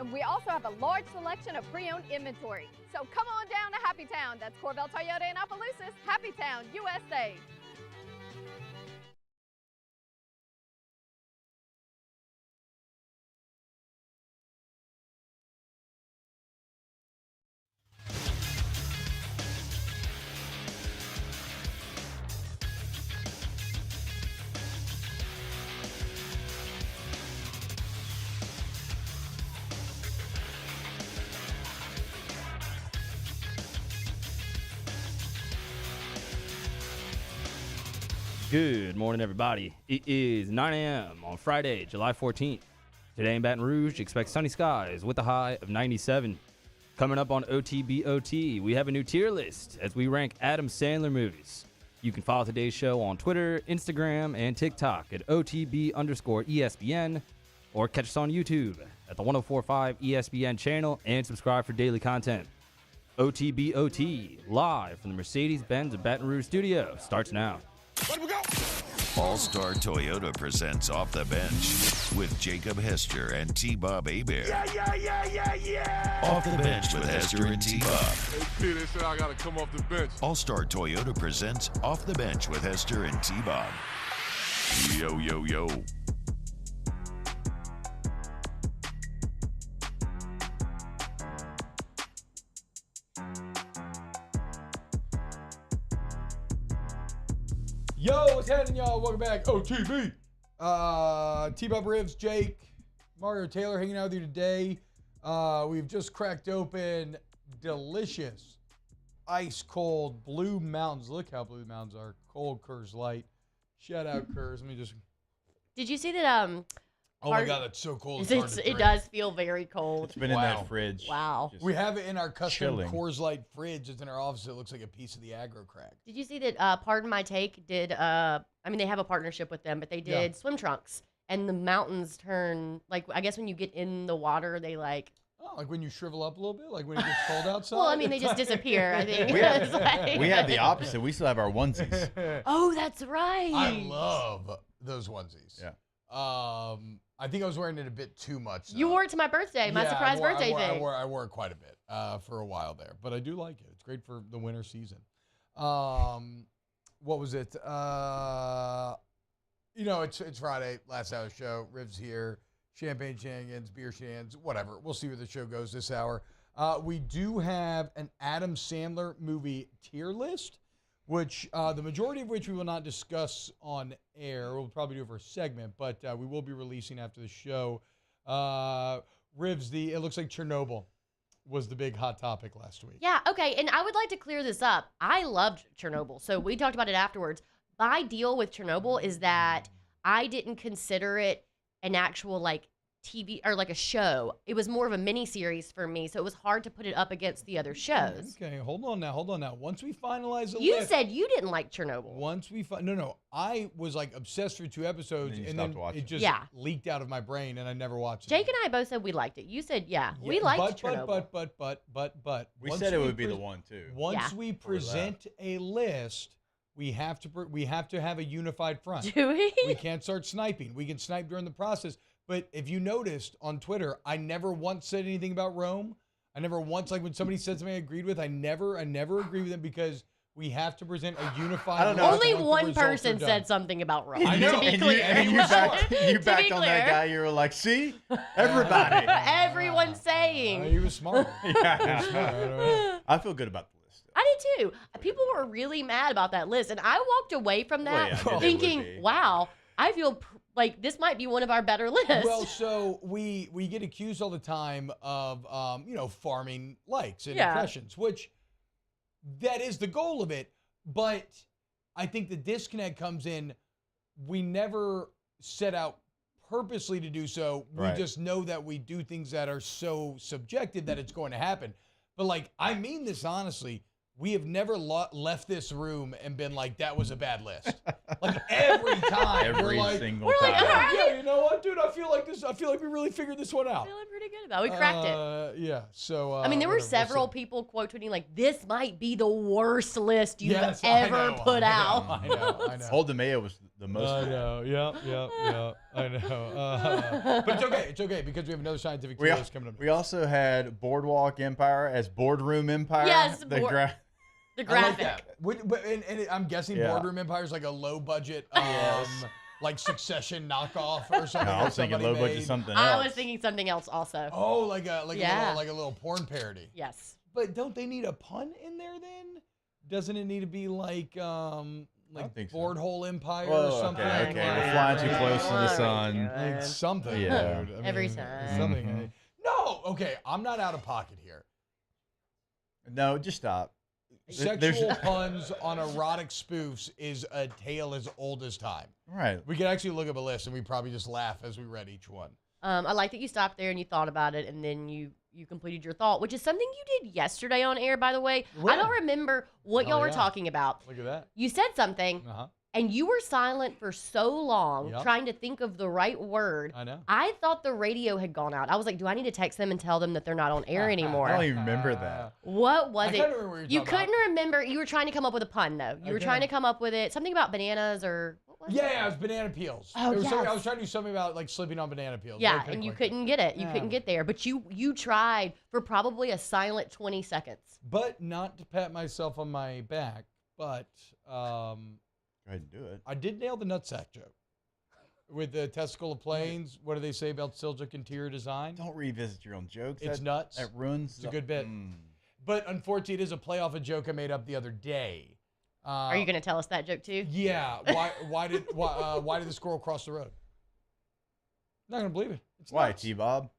And we also have a large selection of pre-owned inventory. So come on down to Happy Town. That's Corval Toyota in Opelousas, Happy Town, USA. Good morning, everybody. It is 9 a.m. on Friday, July 14th. Today in Baton Rouge, expect sunny skies with a high of 97. Coming up on OTBOT, we have a new tier list as we rank Adam Sandler movies. You can follow today's show on Twitter, Instagram, and TikTok at OTB_ESPN, or catch us on YouTube at the 1045 ESPN channel and subscribe for daily content. OTBOT, live from the Mercedes-Benz Baton Rouge studio, starts now. All-Star Toyota presents Off the Bench with Jacob Hester and T-Bob Hebert. Yeah. Off the Bench with Hester and T-Bob. Hey, P, they said I gotta come off the bench. All-Star Toyota presents Off the Bench with Hester and T-Bob. Yo, yo, yo. Yo, what's happening, y'all? Welcome back. OTB. T-Bob Rivs, Jake, Mario Taylor hanging out with you today. We've just cracked open delicious, ice-cold Blue Mountains. Look how blue the mountains are. Cold Coors Light. Shout out Coors. Let me just... Did you see that? Oh my God, that's so cold. It's hard to drink. It does feel very cold. It's been in that fridge. Wow. We have it in our custom chilling. Coors Light fridge. It's in our office. It looks like a piece of the aggro crack. Did you see that Pardon My Take did, I mean, they have a partnership with them, but they did swim trunks. And the mountains turn, like, I guess when you get in the water, they like... Oh, like when you shrivel up a little bit? Like when it gets cold outside? Well, I mean, they just disappear, I think. We have the opposite. We still have our onesies. Oh, that's right. I love those onesies. Yeah. I think I was wearing it a bit too much. You wore it to my birthday, my surprise birthday thing. I wore it quite a bit for a while there, but I do like it. It's great for the winter season. What was it? It's Friday, last hour show. Rivs here, champagne shenanigans, beer shenanigans, whatever. We'll see where the show goes this hour. We do have an Adam Sandler movie tier list, which the majority of which we will not discuss on air. We'll probably do it for a segment, but we will be releasing after the show. Rivs, it looks like Chernobyl was the big hot topic last week. Yeah, okay, and I would like to clear this up. I loved Chernobyl, so we talked about it afterwards. My deal with Chernobyl is that I didn't consider it an actual, TV or like a show. It was more of a mini series for me, so it was hard to put it up against the other shows. Okay, hold on now. Once we finalize the You list, said you didn't like Chernobyl. Once we no, I was like obsessed for 2 episodes, and then it just leaked out of my brain, and I never watched it. Jake and I both said we liked it. You said we liked Chernobyl. But we said it would be the one too. Once we present a list, we have to have a unified front. Do we? We can't start sniping. We can snipe during the process. But if you noticed on Twitter, I never once said anything about Rome. I never once, like when somebody said something I agreed with, I never agree with them because we have to present a unified. Only one person said something about Rome. I know. To be clear. And you backed on that guy. You were like, see? Everybody. Everyone's saying. He was smart. I feel good about the list. I did too. People were really mad about that list. And I walked away from that thinking, wow, I feel like this might be one of our better lists. Well, so we get accused all the time of farming likes and impressions, which that is the goal of it. But I think the disconnect comes in. We never set out purposely to do so. We just know that we do things that are so subjective that it's going to happen. But like, I mean this honestly. We have never left this room and been like, that was a bad list. Like every time. Every single time. Like, yeah, you know what, dude? I feel like we really figured this one out. Feeling pretty good about it. We cracked it. Yeah. So I mean, there were several people quote tweeting like, "This might be the worst list you've ever put out." I know. Old DeMeo was the most. I know. Yeah. I know. But it's okay because we have another scientific list coming up. We also had Boardwalk Empire as Boardroom Empire. Yes, I the like graphic. that. And I'm guessing Boardroom Empire is like a low budget, like Succession knockoff or something. No, I was thinking low budget something else. I was thinking something else also. Oh, like a little porn parody. Yes. But don't they need a pun in there then? Doesn't it need to be like Board Hole Empire or something? Okay. We're flying too close to the sun. Like something. Yeah. Dude. Every time. Something. No. Okay. I'm not out of pocket here. No, just stop. Sexual puns on erotic spoofs is a tale as old as time. Right. We could actually look up a list and we probably just laugh as we read each one. I like that you stopped there and you thought about it and then you completed your thought, which is something you did yesterday on air, by the way. When? I don't remember what y'all were talking about. Look at that. You said something. And you were silent for so long trying to think of the right word. I know. I thought the radio had gone out. I was like, do I need to text them and tell them that they're not on air anymore? I don't even remember that. What was it? You talking couldn't remember. You were trying to come up with a pun, though. You were trying to come up with it. Something about bananas or... What was it? Yeah, it was banana peels. Oh, yes. I was trying to do something about like slipping on banana peels. Yeah, and you couldn't get it. You couldn't get there. But you tried for probably a silent 20 seconds. But not to pat myself on my back, but... Go ahead and do it. I did nail the nutsack joke. With the testicle of planes, what do they say about Siljuk interior design? Don't revisit your own jokes. It's nuts. That ruins. It's a good bit. But unfortunately, it is a play off a joke I made up the other day. Are you going to tell us that joke too? Yeah. Why did the squirrel cross the road? Not going to believe it. It's why, nuts. T-Bob?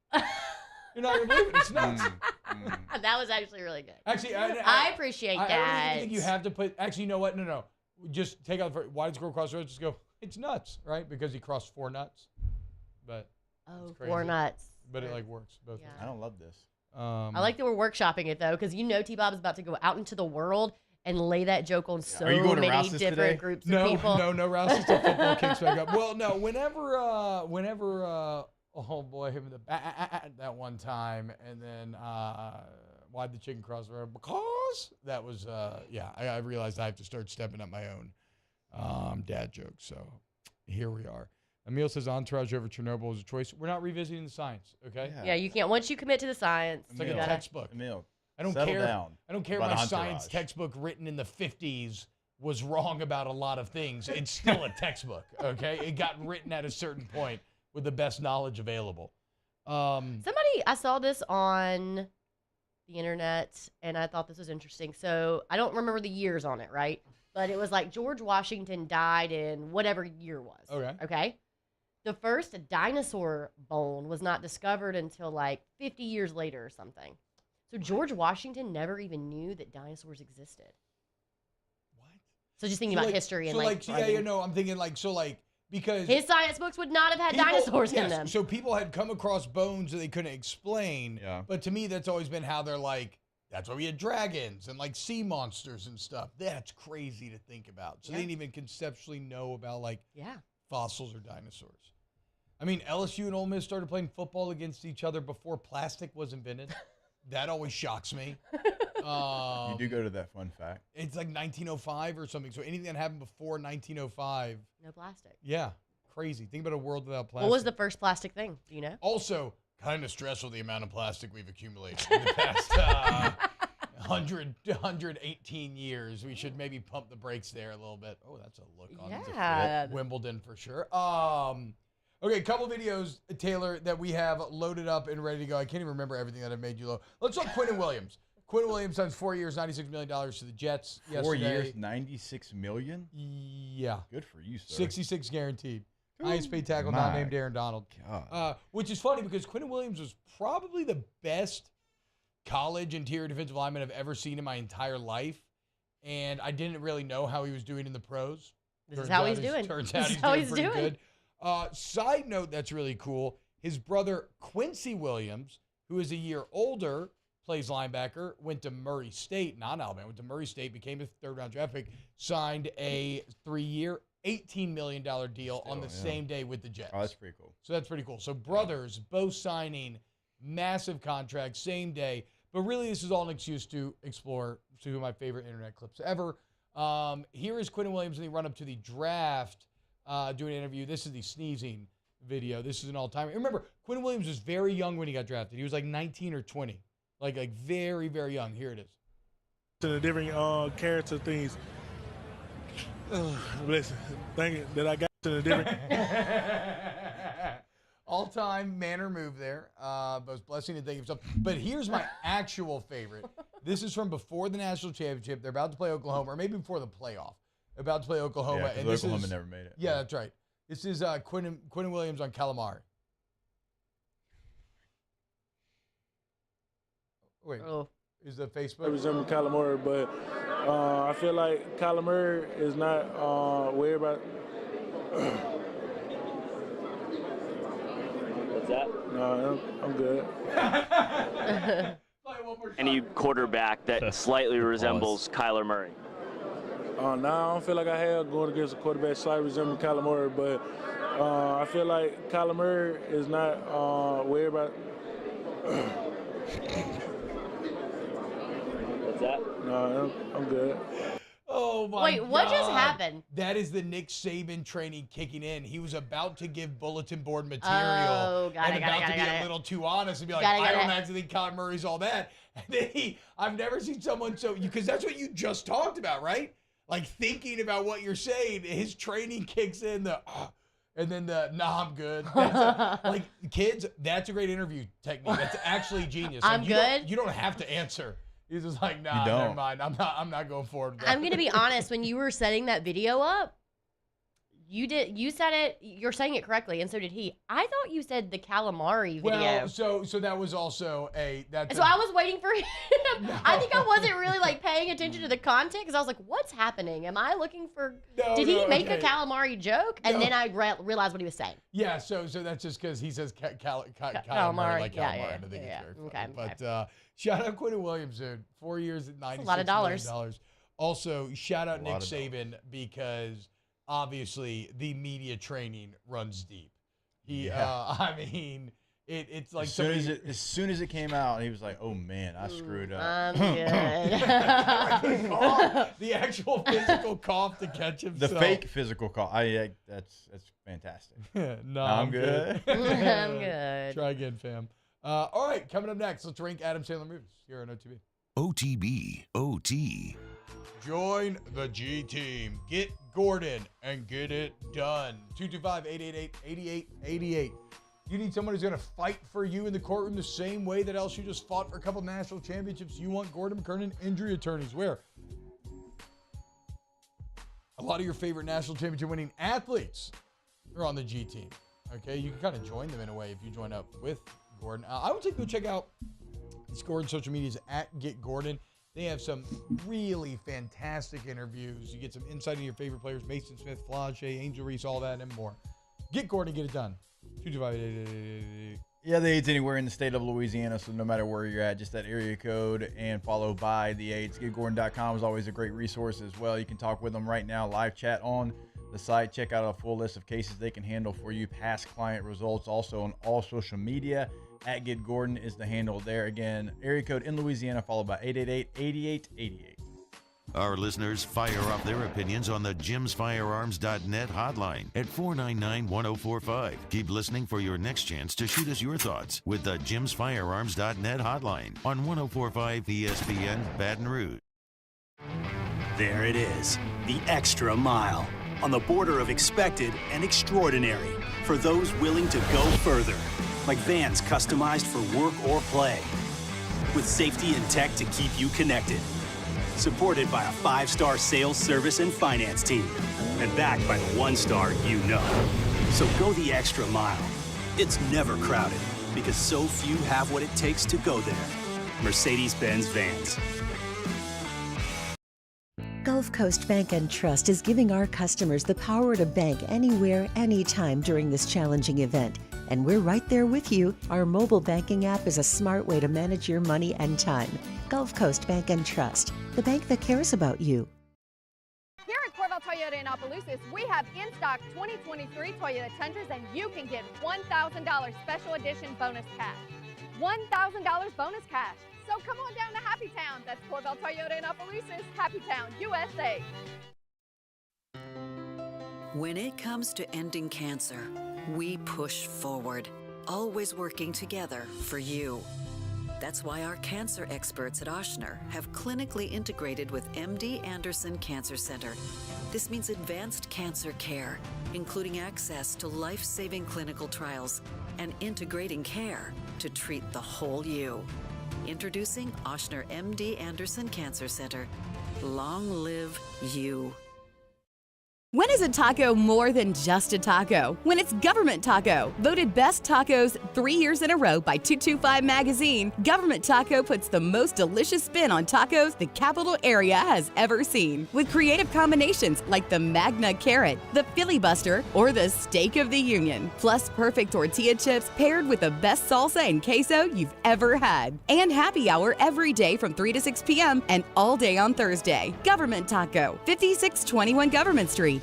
You're not going to believe it. It's nuts. That was actually really good. Actually, I appreciate that. I don't think you have to put. Actually, you know what? No. Just take out the first, why did squirrel cross the road? Just go, it's nuts, right? Because he crossed 4 nuts. But oh, 4 nuts. But it like works both ways. I don't love this. I like that we're workshopping it though, because T-Bob is about to go out into the world and lay that joke on so many different groups of people. No, Rouse's till football kicks back up. Well, no, whenever oh boy, him in the that one time, and then why'd the chicken cross the road? Because that was I realized I have to start stepping up my own dad jokes. So here we are. Emil says Entourage over Chernobyl is a choice. We're not revisiting the science, okay? Yeah, you can't. Once you commit to the science, it's like a textbook. Emil, I don't settle care. down I don't care. about My Entourage. science textbook written in the 50s was wrong about a lot of things. It's still a textbook, okay? It got written at a certain point with the best knowledge available. I saw this on the internet, and I thought this was interesting. So I don't remember the years on it, right? But it was like George Washington died in whatever year was. Okay. The first dinosaur bone was not discovered until like 50 years later or something. So George Washington never even knew that dinosaurs existed. What? So just thinking about history and like I'm thinking like because his science books would not have had dinosaurs in them. So people had come across bones that they couldn't explain. Yeah. But to me, that's always been how they're like, that's why we had dragons and like sea monsters and stuff. That's crazy to think about. So they didn't even conceptually know about like fossils or dinosaurs. I mean, LSU and Ole Miss started playing football against each other before plastic was invented. That always shocks me. You do go to that fun fact. It's like 1905 or something. So anything that happened before 1905. No plastic. Yeah. Crazy. Think about a world without plastic. What was the first plastic thing? Do you know? Also, kind of stressful the amount of plastic we've accumulated in the past 118 years. We should maybe pump the brakes there a little bit. Oh, that's a look on Wimbledon for sure. Okay, a couple videos, Taylor, that we have loaded up and ready to go. I can't even remember everything that I've made you load. Let's talk Quinnen Williams. Quinnen Williams signs 4 years, $96 million to the Jets yesterday. 4 years, $96 million? Yeah. Good for you, sir. 66 guaranteed. Highest paid tackle not named Aaron Donald. God. Which is funny because Quinnen Williams was probably the best college interior defensive lineman I've ever seen in my entire life. And I didn't really know how he was doing in the pros. This is how he's doing. Turns out he's doing pretty good. Side note that's really cool, his brother Quincy Williams, who is a year older, plays linebacker, went to Murray State, not Alabama, went to Murray State, became a third-round draft pick, signed a 3-year, $18 million deal on the same day with the Jets. Oh, that's pretty cool. So that's pretty cool. So brothers both signing massive contracts, same day. But really, this is all an excuse to explore two of my favorite internet clips ever. Here is Quinnen Williams in the run-up to the draft doing an interview. This is the sneezing video. This is an all-timer. Remember, Quinnen Williams was very young when he got drafted. He was like 19 or 20. Like very, very young. Here it is. To the different character things. Listen, thank you that I got to the different. All-time manner move there. Both blessing and thank himself. But here's my actual favorite. This is from before the national championship. They're about to play Oklahoma, or maybe before the playoff. About to play Oklahoma. Yeah, and Oklahoma never made it. Yeah, that's right. This is Quinnen Williams on calamari. Wait, is the Facebook? I resemble calamari, but I feel like calamari is not weird about. What's that? No, I'm good. Any quarterback that slightly resembles Kyler Murray? No, I don't feel like I have going against a quarterback slightly resembling Kyler Murray, but I feel like Kyler Murray is not weird about. What's that? No, I'm good. Oh my Wait, what just God. happened? That is the Nick Saban training kicking in. He was about to give bulletin board material Oh, got and it, got about it, to be got a it. little too honest and be like, Got it, I got don't it. actually think Kyler Murray's all that. And then I've never seen someone so, because that's what you just talked about, right? Like thinking about what you're saying, his training kicks in and then I'm good. Like kids, that's a great interview technique. That's actually genius. Like, I'm good? You don't have to answer. He's just like, nah, You don't. never mind. I'm not going forward with that. I'm gonna be honest. When you were setting that video up, you said it. You're saying it correctly, and so did he. I thought you said the calamari video. Well, so that was also So I was waiting for him. I think I wasn't really like paying attention to the content because I was like, "What's happening? Am I looking for? Did he make a calamari joke?" And then I realized what he was saying. Yeah, so that's just because he says calamari, like calamari. Yeah. I think it's very funny. Okay. But shout out Quinnen Williams, dude. 4 years at $96 a lot of dollars. million. Also, shout out A Nick lot of Saban because obviously the media training runs deep. I mean, it's like as soon as it came out, he was like, "Oh man, I screwed up." I'm good. The actual physical cough to catch himself. The fake physical cough. That's fantastic. No, I'm good. I'm good. Try again, fam. All right, coming up next, let's rank Adam Sandler movies here on OTB. OTB, OT. Join the G team. Get Gordon and get it done. 225-888-8888. You need someone who's going to fight for you in the courtroom the same way that LSU just fought for a couple national championships. You want Gordon McKernan injury attorneys. Where a lot of your favorite national championship winning athletes are on the G team. Okay, you can kind of join them in a way if you join up with Gordon. I would say go check out Gordon's social medias at Get Gordon. They have some really fantastic interviews. You get some insight into your favorite players, Mason Smith, Flage, Angel Reese, all that and more. Get Gordon, get it done. 225. Yeah, the 8's anywhere in the state of Louisiana, so no matter where you're at, just that area code and follow by the 8's. GetGordon.com is always a great resource as well. You can talk with them right now, live chat on the site. Check out a full list of cases they can handle for you, past client results, also on all social media. At Get Gordon is the handle there. Again, area code in Louisiana, followed by 888-8888. Our listeners fire off their opinions on the jimsfirearms.net hotline at 499-1045. Keep listening for your next chance to shoot us your thoughts with the jimsfirearms.net hotline on 1045 ESPN Baton Rouge. There it is, the extra mile, on the border of expected and extraordinary for those willing to go further, like vans customized for work or play, with safety and tech to keep you connected. Supported by a 5-star sales, service, and finance team. And backed by the 1-star you know. So go the extra mile. It's never crowded because so few have what it takes to go there. Mercedes-Benz Vans. Gulf Coast Bank and Trust is giving our customers the power to bank anywhere, anytime during this challenging event. And we're right there with you. Our mobile banking app is a smart way to manage your money and time. Gulf Coast Bank and Trust, the bank that cares about you. Here at Corval Toyota in Opelousas, we have in stock 2023 Toyota Tundras, and you can get $1,000 special edition bonus cash. $1,000 bonus cash. So come on down to Happy Town. That's Corval Toyota in Opelousas, Happy Town, USA. When it comes to ending cancer, we push forward, always working together for you. That's why our cancer experts at Ochsner have clinically integrated with MD Anderson Cancer Center. This means advanced cancer care, including access to life-saving clinical trials and integrating care to treat the whole you. Introducing Ochsner MD Anderson Cancer Center. Long live you. When is a taco more than just a taco? When it's Government Taco. Voted best tacos 3 years in a row by 225 Magazine, Government Taco puts the most delicious spin on tacos the capital area has ever seen. With creative combinations like the Magna Carrot, the Filibuster, or the Steak of the Union. Plus perfect tortilla chips paired with the best salsa and queso you've ever had. And happy hour every day from 3 to 6 p.m. and all day on Thursday. Government Taco, 5621 Government Street.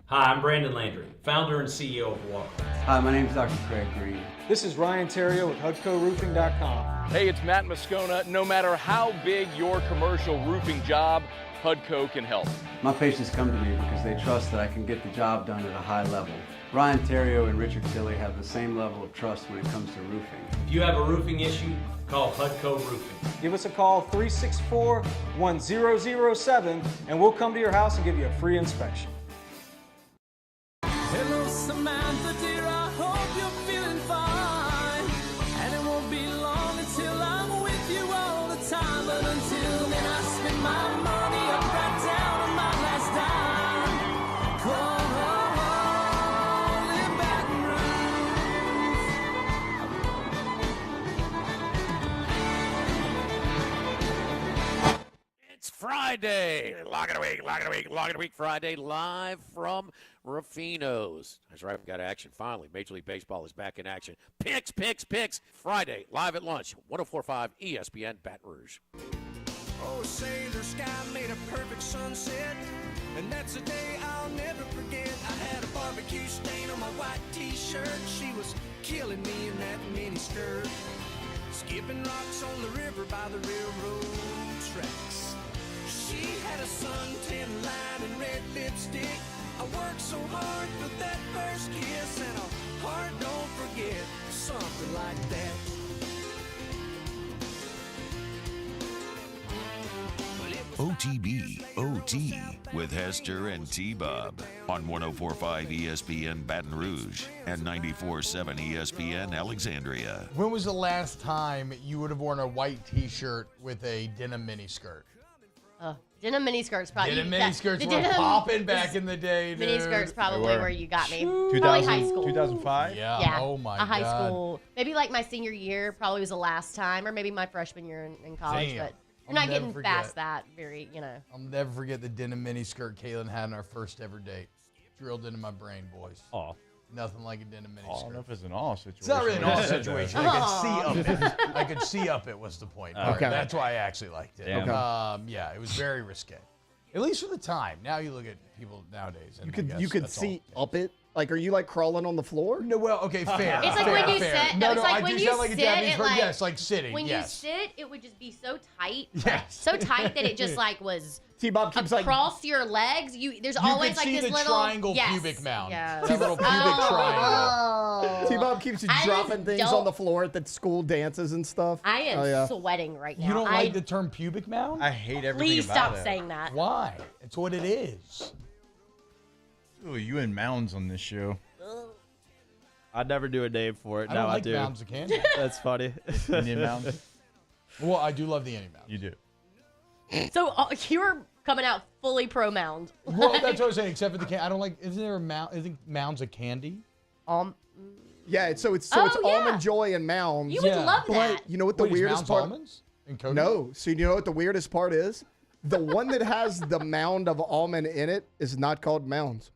Hi, I'm Brandon Landry, founder and CEO of Walker. Hi, my name is Dr. Craig Green. This is Ryan Terrio with HUDCORoofing.com. Hey, it's Matt Moscona. No matter how big your commercial roofing job, HUDCO can help. My patients come to me because they trust that I can get the job done at a high level. Ryan Terrio and Richard Tilley have the same level of trust when it comes to roofing. If you have a roofing issue, call HUDCO Roofing. Give us a call, 364-1007, and we'll come to your house and give you a free inspection. Hello, Samantha, dear, I hope you're feeling fine. And it won't be long until I'm with you all the time. But until then, I spend my money up right down on my last dime. Call in Baton Rouge. It's Friday. Lock of the week, Friday, live from Ruffino's. That's right, we got action finally. Major League Baseball is back in action. Picks. Friday, live at lunch, 104.5 ESPN Baton Rouge. Oh, say the sky made a perfect sunset, and that's a day I'll never forget. I had a barbecue stain on my white t-shirt. She was killing me in that mini skirt, skipping rocks on the river by the railroad tracks. She had a suntan line and red lipstick. I worked so hard for that first kiss, and a heart don't forget, something like that. OTB, OT, with Hester and T-Bob on 104.5 ESPN Baton Rouge and 94.7 ESPN Alexandria. When was the last time you would have worn a white t-shirt with a denim miniskirt? Denim miniskirts probably. Denim miniskirts were popping back in the day, dude. Miniskirts probably where you got me. 2000, probably high school. 2005? Yeah. Oh my a high God. school. Maybe like my senior year probably was the last time, or maybe my freshman year in college. Damn. But You're not getting past that very, I'll never forget the denim miniskirt Kaylin had on our first ever date. Drilled into my brain, boys. Aw. Nothing like a denim miniskirt. I don't know if it's an all situation. It's not really an all situation. I could see up it was the point. Okay. That's why I actually liked it. Damn. Yeah, it was very risque. At least for the time. Now you look at people nowadays. And You could see up it. Like, are you like crawling on the floor? No, well, okay, fair. It's like when you sit. No, It's like I when do you sound like a sit, Japanese it person. like- Yes, like sitting. When yes. you sit, it would just be so tight. Yes. So tight that it just like was T-Bob keeps like across your legs. There's you always could like see this the little triangle yes. pubic mound. Yes. That little pubic triangle. T-Bob keeps I dropping just things don't- on the floor at the school dances and stuff. I am Oh, yeah. sweating right now. You don't like the term pubic mound? I hate everything Please about stop it. saying that. Why? It's what it is. Ooh, you and mounds on this show. I'd never do a name for it. I Now don't like I do. mounds of candy. That's funny. Indian mounds? Well, I do love the Indian mound. You do. So you were coming out fully pro mound. Well, that's what I was saying. Except for the candy, I don't like. Isn't there a mound? I think mounds of candy. Yeah, it's Oh, it's yeah. Almond Joy and Mounds. You would love that. But you know what the Wait, is weirdest Mounds part? almonds in Cody? No. So you know what the weirdest part is? The one that has the mound of almond in it is not called Mounds.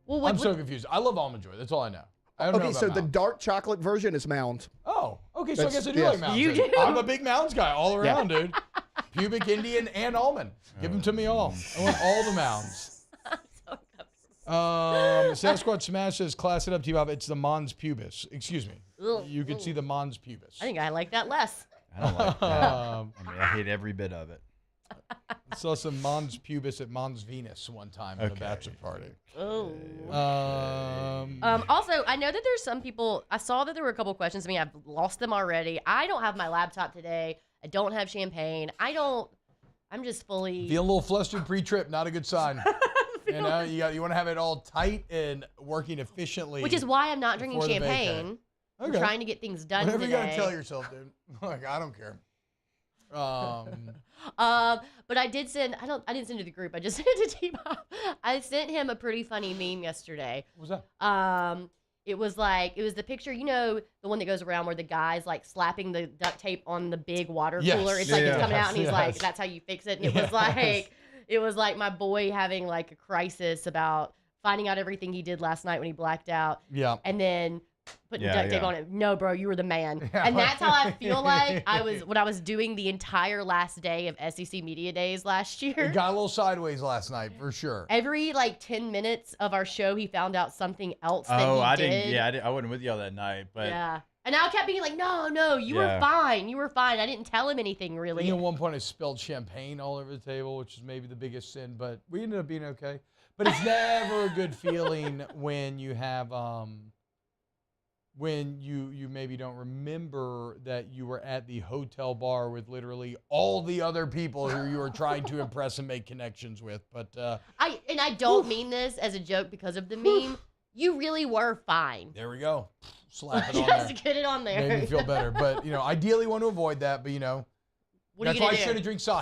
Well, I'm so confused. I love Almond Joy. That's all I know. I don't know Okay, about so the Mounds. dark chocolate version is Mounds. Oh, okay. So I That's- guess I do yes. like mounds. You then. do? I'm a big mounds guy all around, dude. Pubic, Indian, and almond. Give them to me all. I want all the mounds. Sasquatch Smash says, class it up, T-Bob. It's the Mons pubis. Excuse me. Ugh. You can see the Mons pubis. I think I like that less. I don't like that. I mean, I hate every bit of it. I saw some Mons pubis at Mons Venus one time at a Okay. bachelor party. Oh. Also, I know that there's some people. I saw that there were a couple questions. I mean, I've lost them already. I don't have my laptop today. I don't have champagne. I'm just fully. feeling a little flustered pre-trip, not a good sign. You know, you want to have it all tight and working efficiently. Which is why I'm not drinking before the vacay. champagne. I'm Okay. trying to get things done Whatever today. you gotta tell yourself, dude. Like, I don't care. But I did send. I didn't send it to the group. I just sent it to T-Bob. I sent him a pretty funny meme yesterday. What was that? It was the picture, the one that goes around where the guy's like slapping the duct tape on the big water Yes. cooler. It's like it's coming out and he's Yes. like, that's how you fix it. And it was like my boy having like a crisis about finding out everything he did last night when he blacked out. Yeah. And then putting Yeah, duct tape yeah. on it. No, bro, you were the man. Yeah. And that's how I feel like when I was doing the entire last day of SEC Media Days last year. It got a little sideways last night, for sure. Every like 10 minutes of our show, he found out something else that Oh, he I did. didn't. Yeah, I wasn't with y'all that night, but Yeah. And I kept being like, no, you were Yeah. fine. You were fine. I didn't tell him anything really. You know, at one point I spilled champagne all over the table, which is maybe the biggest sin, but we ended up being okay. But it's never a good feeling when you have when you maybe don't remember that you were at the hotel bar with literally all the other people who you were trying to impress and make connections with. But I don't mean this as a joke because of the meme. You really were fine. there we go. Slap it on there. Just get it on there. Made me feel better. But, ideally want to avoid that. But, What are you that's gonna why I do? shouldn't drink sake.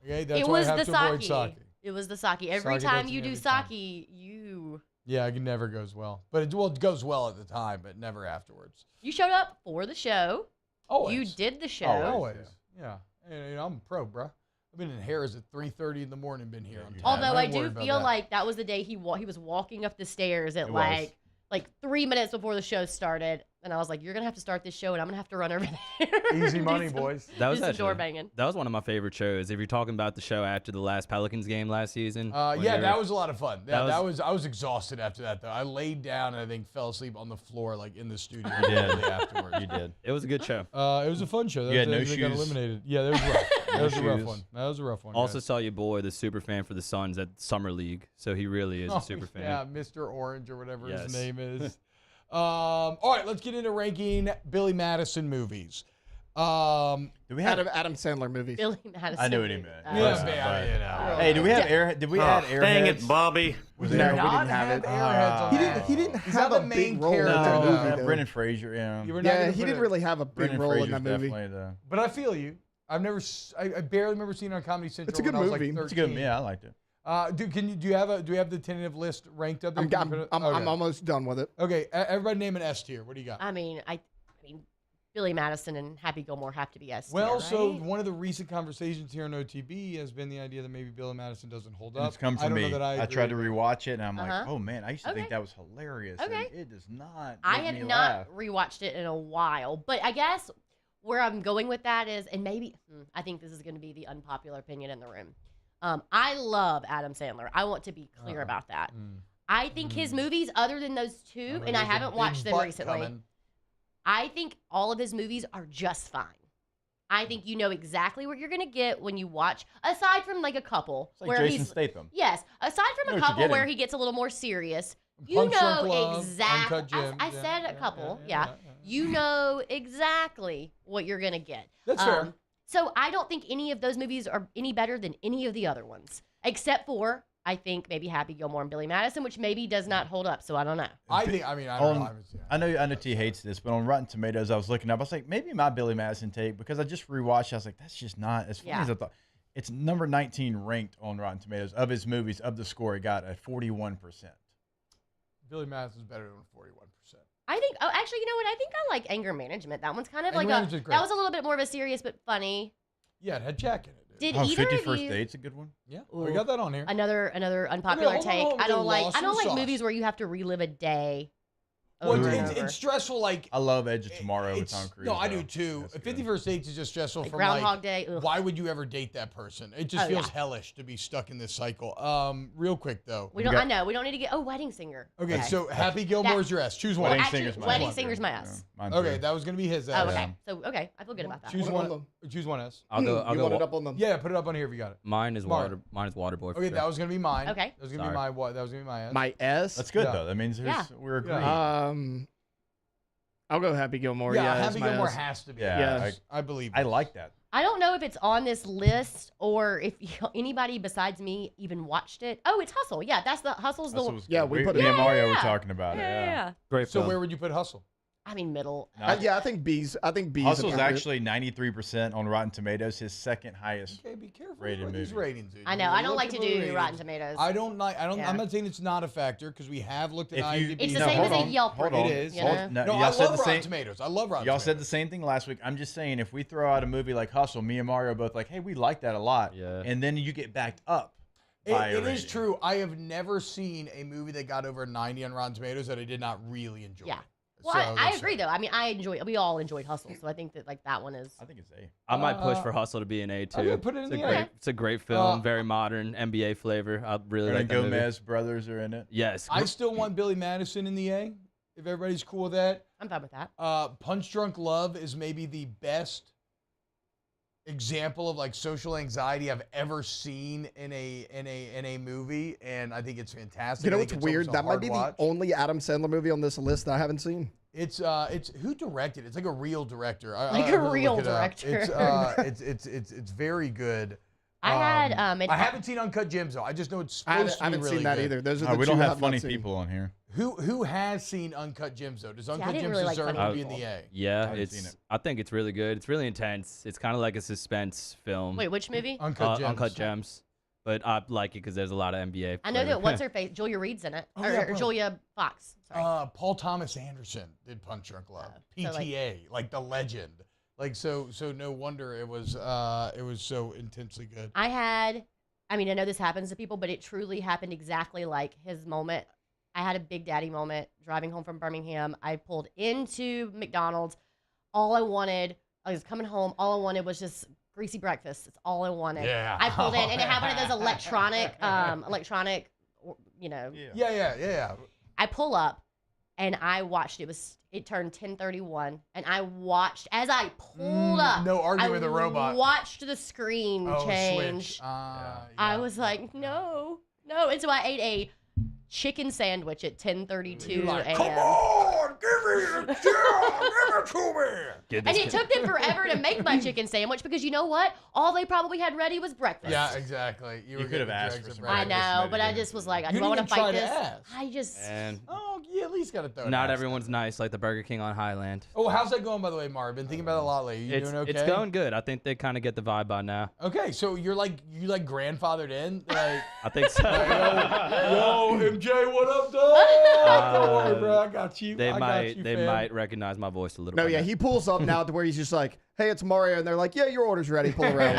Okay, that's It why was I have the to avoid sake. sake. It was the sake. Every Sake time does you it do every time. sake, you Yeah, it never goes well. But it goes well at the time, but never afterwards. showed up for the show. Always. You did the show. Always. Yeah. And, I'm a pro, bro. I've been in Harris at 3:30 in the morning, been here on time. Although I'm I not do worried about feel that. like that was the day he was walking up the stairs at It was. like 3 minutes before the show started, and I was like, "You're gonna have to start this show, and I'm gonna have to run over there." Easy and money, do some- boys. That was do some actually, door banging. That was one of my favorite shows. If you're talking about the show after the last Pelicans game last season. Yeah, that was a lot of fun. That I was exhausted after that, though. I laid down and I think fell asleep on the floor, like in the studio. You did. immediately afterwards. You did. It was a good show. It was a fun show. You had no They got shoes. eliminated. Yeah, that was rough. That was a rough shoes. one. That was a rough one. Also guys. saw your boy, the super fan for the Suns at Summer League. So he really is a super fan. Yeah, Mr. Orange or whatever Yes. his name is. All right, let's get into ranking Billy Madison movies. Do we have? Adam Sandler movies. Billy Madison. I knew what he meant. Yeah, Hey, do we have air? Did we add Airheads? Dang it, Bobby. Was No, there? we didn't have it. Airheads on He that. didn't He's have not a the big main role in character, that though. movie, though. Brendan Fraser. Yeah. You were not Yeah, gonna he put didn't it- really have a big Brendan role in Fraser's that movie. definitely the. But I feel you. I've never. I barely remember seeing it on Comedy Central. It's a good when I was movie. Like It's a good. 13. Yeah, I liked it. Do you have the tentative list ranked up there? I'm Okay. almost done with it. Okay, everybody name an S tier. What do you got? I mean, Billy Madison and Happy Gilmore have to be S tier, Well, so right? one of the recent conversations here on OTB has been the idea that maybe Billy Madison doesn't hold And up. it's come I from don't know me. that I tried to agree. rewatch it, and I'm Uh-huh. like, oh man, I used to think Okay. that was hilarious. Okay. And it does not. I make have me not laugh. rewatched it in a while, but I guess where I'm going with that is, and maybe I think this is going to be the unpopular opinion in the room. I love Adam Sandler. I want to be clear about that. I think his movies, other than those two, and I haven't watched them recently, I think all of his movies are just fine. I think you know exactly what you're going to get when you watch, aside from like a couple. It's like where Jason he's, Statham. Yes, aside from You a know what couple you're where getting. he gets a little more serious. You Punch Drunk know Love, exactly. Uncut Gems, I said a couple. Yeah. You know exactly what you're going to get. That's fair. So I don't think any of those movies are any better than any of the other ones, except for, I think, maybe Happy Gilmore and Billy Madison, which maybe does not hold up. So I don't know. I think, I don't know. I know T hates this, but on Rotten Tomatoes, I was looking up. I was like, maybe my Billy Madison take, because I just rewatched. I was like, that's just not as funny as I thought. It's number 19 ranked on Rotten Tomatoes of his movies. Of the score, it got a 41%. Billy Madison's better than 41%. I think. Oh, actually, you know what? I think I like Anger Management. That one's kind of Anger like Management's great. that was a little bit more of a serious but funny. Yeah, it had Jack in it. Did Oh, either 50 of First you? Date's a good one. Yeah, we got that on here. Another unpopular hold on, take. hold on, I don't we're like lost in the movies where you have to relive a day. Well, over and it's, over. it's stressful. Like I love Edge of Tomorrow with it's- Tom Cruise. No, I though. do too. That's 50 good. First Dates is just stressful Like from Groundhog like, Day, ugh. why would you ever date that person? It just Oh, feels yeah. hellish to be stuck in this cycle. Real quick though. We don't. I know we don't need to get. Oh, Wedding Singer. Okay, so Happy Gilmore's your S. Choose one. Well, actually, Wedding Singer's my S. Okay, that was gonna be his S. Oh, okay. So okay, I feel good about that. Choose one. Choose one S. I'll go. You want it up on them? Yeah, put it up on here if you got it. Mine is Mark. Waterboy. for Okay, sure. that was gonna be mine. Okay. That was gonna be my what? That was gonna be my S. My S. That's good Yeah. though. That means there's, we're agreeing. I'll go Happy Gilmore. Yeah, as Happy my Gilmore S. has to be. Yeah, I believe. I like that. I don't know if it's on this list or if anybody besides me even watched it. Oh, it's Hustle. Yeah, that's the Hustle's the one. Yeah, we put it me and in. Mario were talking about it. Yeah. Great So film. where would you put Hustle? I mean, middle. Yeah, I think B's. I think B's. Hustle's appropriate. actually 93% on Rotten Tomatoes, his second highest Okay, be careful rated with movie. these ratings. Dude. I know. You I don't look like to at the do ratings. Rotten Tomatoes. I don't like. I don't. Yeah. I'm not saying it's not a factor because we have looked at If you- IMDb. It's the No, same hold as a on, Yelp hold rating. on. You Hold- know? no, No, y'all I said love the Rotten same. Tomatoes. I love Rotten Y'all Tomatoes. said the same thing last week. I'm just saying, if we throw out a movie like Hustle, me and Mario are both like, hey, we like that a lot. Yeah. And then you get backed up. It by a is rating. true. I have never seen a movie that got over 90 on Rotten Tomatoes that I did not really enjoy. Yeah. Well, So I that's- agree though. I mean, we all enjoyed Hustle, so I think that like that one is. I think it's A. I might push for Hustle to be an A too. okay, put it in it's the a A. great, it's a great film, very modern, NBA flavor. I really And like that movie. Gomez brothers are in it. Yes, I still want Billy Madison in the A. If everybody's cool with that. I'm fine with that. Punch Drunk Love is maybe the best example of like social anxiety I've ever seen in a movie, and I think it's fantastic. You know I what's think it's weird? almost a That might hard be watch. the only Adam Sandler movie on this list that I haven't seen. It's who directed? It's like a real director. Like a real director. It's very good. I had I haven't seen Uncut Gems though. I just know it's supposed I haven't to be really seen that good. either. Those are the we two don't I have have not funny seen. people on here. Who has seen Uncut Gems though? Does Uncut didn't Gems really like deserve funny to be in the people. A? Yeah, haven't seen it. I think it's really good. It's really intense. It's kind of like a suspense film. Wait, which movie? Uncut Gems. Uncut Gems. But I like it because there's a lot of NBA. I know flavor. that what's her face? Julia Reed's in it, Oh, or, yeah, or bro. Julia Fox. Sorry. Paul Thomas Anderson did Punch Drunk Love. so, like- PTA, like the legend. Like so no wonder it was so intensely good. I mean, I know this happens to people, but it truly happened exactly like his moment. I had a Big Daddy moment driving home from Birmingham. I pulled into McDonald's. I was coming home. All I wanted was just greasy breakfast. That's all I wanted. Yeah. I pulled in, and it had one of those electronic, Yeah. I pull up, and I watched. It turned 10:31, and I watched as I pulled up. no arguing I with a robot. Watched the screen change. Switch. I was like, no. And so I ate a chicken sandwich at 10:32 a.m. Come on, give me the give it to me. And it took them forever to make my chicken sandwich because you know what? All they probably had ready was breakfast. Yeah, exactly. You could have asked for some I breakfast know, but I medicated just was like, I You don't want to didn't even fight try to this. ask. I just. And Oh, you at least got to throw it. not out. everyone's nice like the Burger King on Highland. Oh, how's that going, by the way, Marv? Been thinking about it a lot lately. You doing okay? It's going good. I think they kind of get the vibe by now. Okay, so you grandfathered in, like. I think so. Yo, MJ, what up, dog? Don't worry, bro. I got you. They I might got you, they fam. might recognize my voice a little to No, run yeah, that. he pulls up now to where he's just like, "Hey, it's Mario," and they're like, "Yeah, your order's ready. Pull around."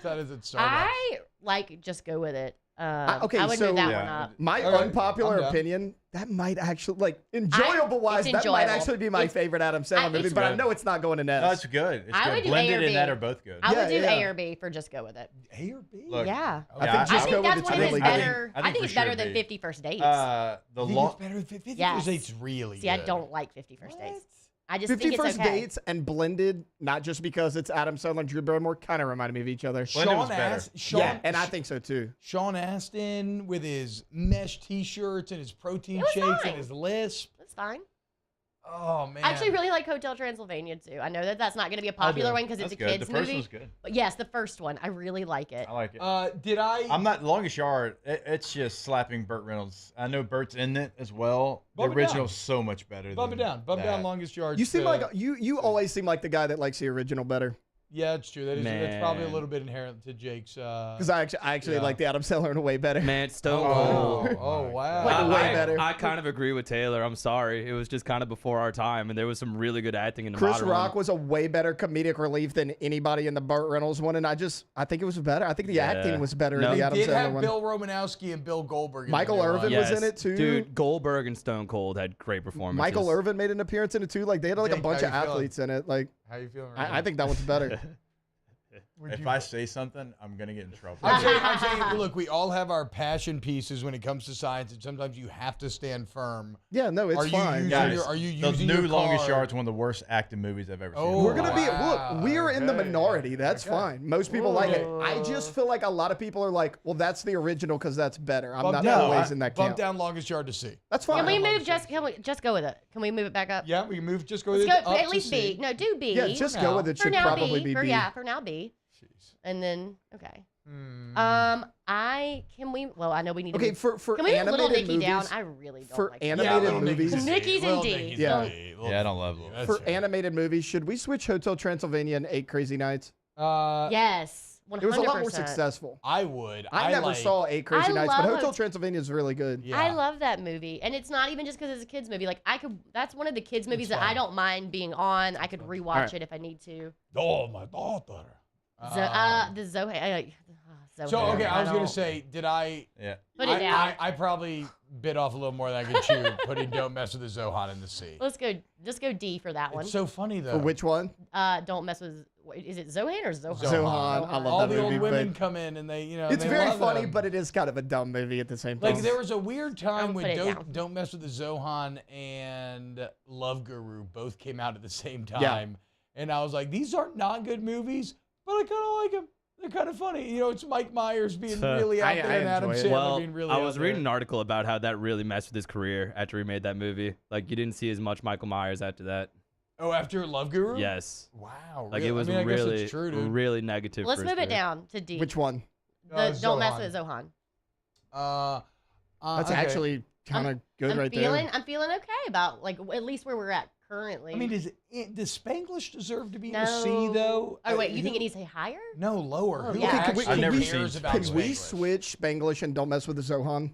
That is at Starbucks. I like just go with it. Okay, I would so move that one up. my All right, unpopular I'm down. opinion, that might actually, like, enjoyable wise, it's that might enjoyable. actually be my favorite Adam Sandler movie, it's but I good. know it's not going in S. No, it's good. It's I good. would do Blended A or and that B. are both good. I would do Yeah. A or B for just go with it. A or B? Look, Yeah. I Yeah, think I just think go with that's it's one of his really better. good. I think for it's better sure than B. 50 First Dates. The You think long. it's better than 50 Yes. First Dates? Really See, I good. don't like 50 First Dates. I just 50 think it's First okay. Dates and Blended, not just because it's Adam Sandler and Drew Barrymore, kind of reminded me of each other. Blended was better. Yeah, and I think so too. Sean Astin with his mesh T-shirts and his protein It was shakes fine. and his lisp. That's fine. Oh man! I actually really like Hotel Transylvania too. I know that that's not going to be a popular one because it's That's a good. kids The first movie. one's good. But yes, the first one. I really like it. I like it. Did I? I'm not Longest Yard. It's just slapping Burt Reynolds. I know Burt's in it as well. Bump it the original's down. so much better. Bump it than down. Bump that. down. Longest Yard. You seem like you always seem like the guy that likes the original better. Yeah, it's true. That's probably a Man. little bit inherent to Jake's. Because I actually yeah. like the Adam Sandler in a way better. Man, Stone Oh, Cold. oh wow. Like, way better. I kind of agree with Taylor. I'm sorry. It was just kind of before our time, and there was some really good acting in the Chris modern Rock one. was a way better comedic relief than anybody in the Burt Reynolds one, and I think it was better. I think the acting was better No. in the They Adam did Sandler have one. Bill Romanowski and Bill Goldberg. Michael Irvin was in it too. Dude, Goldberg and Stone Cold had great performances. Michael Irvin made an appearance in it too. Like they had like a Jake, bunch how of you feeling? athletes in it. Like How you feeling? Right I think that one's better. If I say something, I'm gonna get in trouble. I'm saying, look, we all have our passion pieces when it comes to science, and sometimes you have to stand firm. Yeah, no, it's Are you fine. using Guys, your- are you the using new your Longest card? Yard's one of the worst acting movies I've ever seen. Oh, We're gonna be wow. look. We are in the Okay. minority. That's Okay. fine. Most people like it. I just feel like a lot of people are like, well, that's the original because that's better. I'm not always in that Bump camp. down Longest Yard to C. That's fine. Can we move? Can we just go with it? Can we move it back up? Yeah, we can move. Just go with Let's it go up at to least C. B. No, do B. Yeah, just go with it. For Should now probably B. be For, B. yeah, for now B. And then okay. Well, I know we need to Okay, move, for can we move Little animated Nicky down? movies- I really don't for like animated Little movies- Nicky's Nicky's in D. Yeah. Yeah, I don't love it. For animated movies, should we switch Hotel Transylvania and 8 Crazy Nights? Yes, 100%. It was a lot more successful. I would. I never like- saw 8 Crazy I Nights, but love Hotel Hot- Transylvania is really good. I love that movie, and it's not even just because it's a kids movie. Like that's one of the kids movies that I don't mind being on. I could rewatch Alright. it if I need to. Oh, my daughter. The Zoe. So okay, I was gonna don't- say, did I? Yeah. Put it down. I probably bit off a little more than I could chew, putting "Don't Mess with the Zohan" in the C. Let's go. Just go D for that one. It's so funny though. For which one? Don't mess with. Is it Zohan or Zohan? Zohan. I love All that the movie. old women but come in and they, it's they very love funny, them. but it is kind of a dumb movie at the same time. Like there was a weird time put when it down. Don't Mess with the Zohan and Love Guru both came out at the same time, Yeah. and I was like, these are not good movies, but I kind of like them. They're kind of funny. You know, it's Mike Myers being really out there and Adam enjoy it. Sandler Well, being really I out was there. reading an article about how that really messed with his career after he made that movie. Like, you didn't see as much Michael Myers after that. Oh, after Love Guru? Yes. Wow. Like, really? it was I mean, I guess really, it's true, dude. really negative. Let's for his move it career. down to D. Which one? Don't mess Zohan. with Zohan. That's okay. actually kind of good I'm right feeling. there. I'm feeling okay about like at least where we're at currently. I mean, does Spanglish deserve to be in no. a C though? Oh wait, you think it needs to be higher? No, lower. Oh, Who yeah. Can we, actually I've never cares seen about can we Spanglish? switch Spanglish and Don't Mess with the Zohan?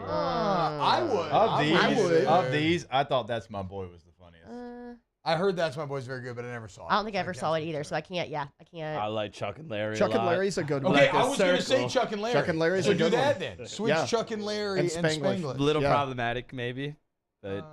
I would. Of these, I thought That's My Boy was the funniest. I heard That's My Boy's very good, but I never saw it. I don't think I ever saw it either, so I can't. Yeah, I can't. I like Chuck and Larry. Chuck a and lot. Larry's a good one. Okay, Like I a was going to say circle. Chuck and Larry. Chuck and Larry's so a good do that one. then. Switch Yeah. Chuck and Larry And and Spanglish. Spanglish. A little Yeah. problematic, maybe. But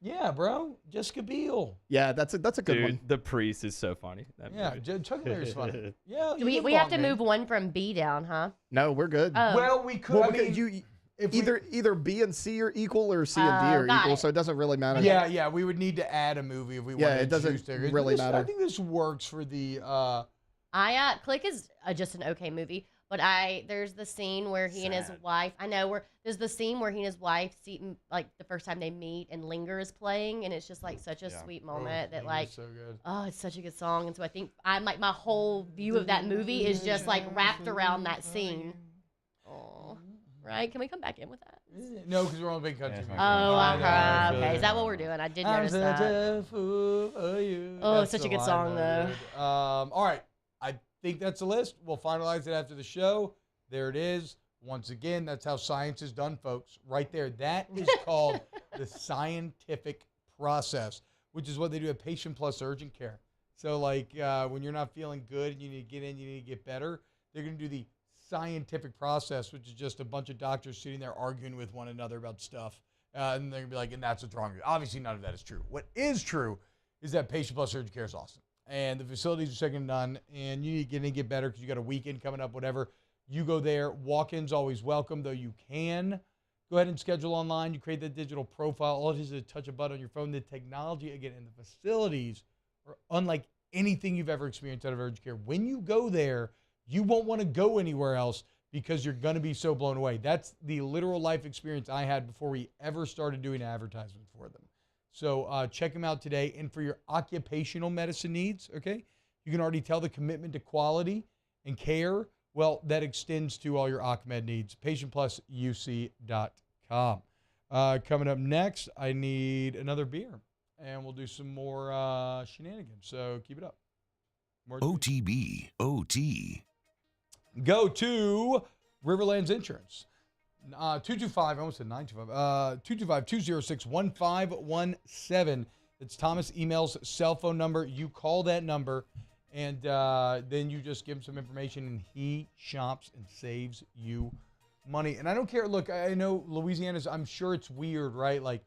Yeah, bro. Jessica Biel. Yeah, that's a good dude, one. The Priest is so funny. That Yeah, movie. Chuck and Larry's funny. Yeah, Do we have to move one from B down, huh? No, we're good. Oh. Well, we could. Well, I because mean, if either B and C are equal or C and D are got equal, it. so it doesn't really matter. yeah, we would need to add a movie if we Yeah, wanted it to doesn't choose stickers. But really this- I matter. think this works for the. Click is just an okay movie, but there's the scene where he and his wife. I know there's the scene where he and his wife see like the first time they meet and Linger is playing, and it's just like such a sweet moment that like so good. oh, it's such a good song, and so I think my whole view of that movie is just like wrapped around that scene. Oh, right? Can we come back in with that? No, because we're on Big Country. Oh, Music. okay. Is that what we're doing? I did I'm notice such that. a fool for you. Oh, That's such the a good line, song, though. dude. All right. I think that's the list. We'll finalize it after the show. There it is. Once again, that's how science is done, folks. Right there. That is called the scientific process, which is what they do at Patient Plus Urgent Care. So, like, when you're not feeling good and you need to get in, you need to get better, they're going to do the scientific process, which is just a bunch of doctors sitting there arguing with one another about stuff. And they're going to be like, and that's what's wrong with you. Obviously, none of that is true. What is true is that Patient Plus Urgent Care is awesome. And the facilities are second to none. And you need to get in and get better because you got a weekend coming up, whatever. You go there. Walk-ins always welcome, though you can go ahead and schedule online. You create that digital profile. All it is a touch a button on your phone. The technology, again, in the facilities are unlike anything you've ever experienced out of urgent care. When you go there, you won't want to go anywhere else because you're going to be so blown away. That's the literal life experience I had before we ever started doing advertisements for them. So check them out today. And for your occupational medicine needs, okay, you can already tell the commitment to quality and care. Well, that extends to all your OcMed needs. PatientPlusUC.com. Coming up next, I need another beer. And we'll do some more shenanigans. So keep it up. More OTB, OT. Go to Riverlands Insurance. 225, I almost said 925. 225-206-1517. It's Thomas Email's cell phone number. You call that number, and then you just give him some information, and he shops and saves you money. And I don't care. Look, I know Louisiana's, I'm sure it's weird, right? Like,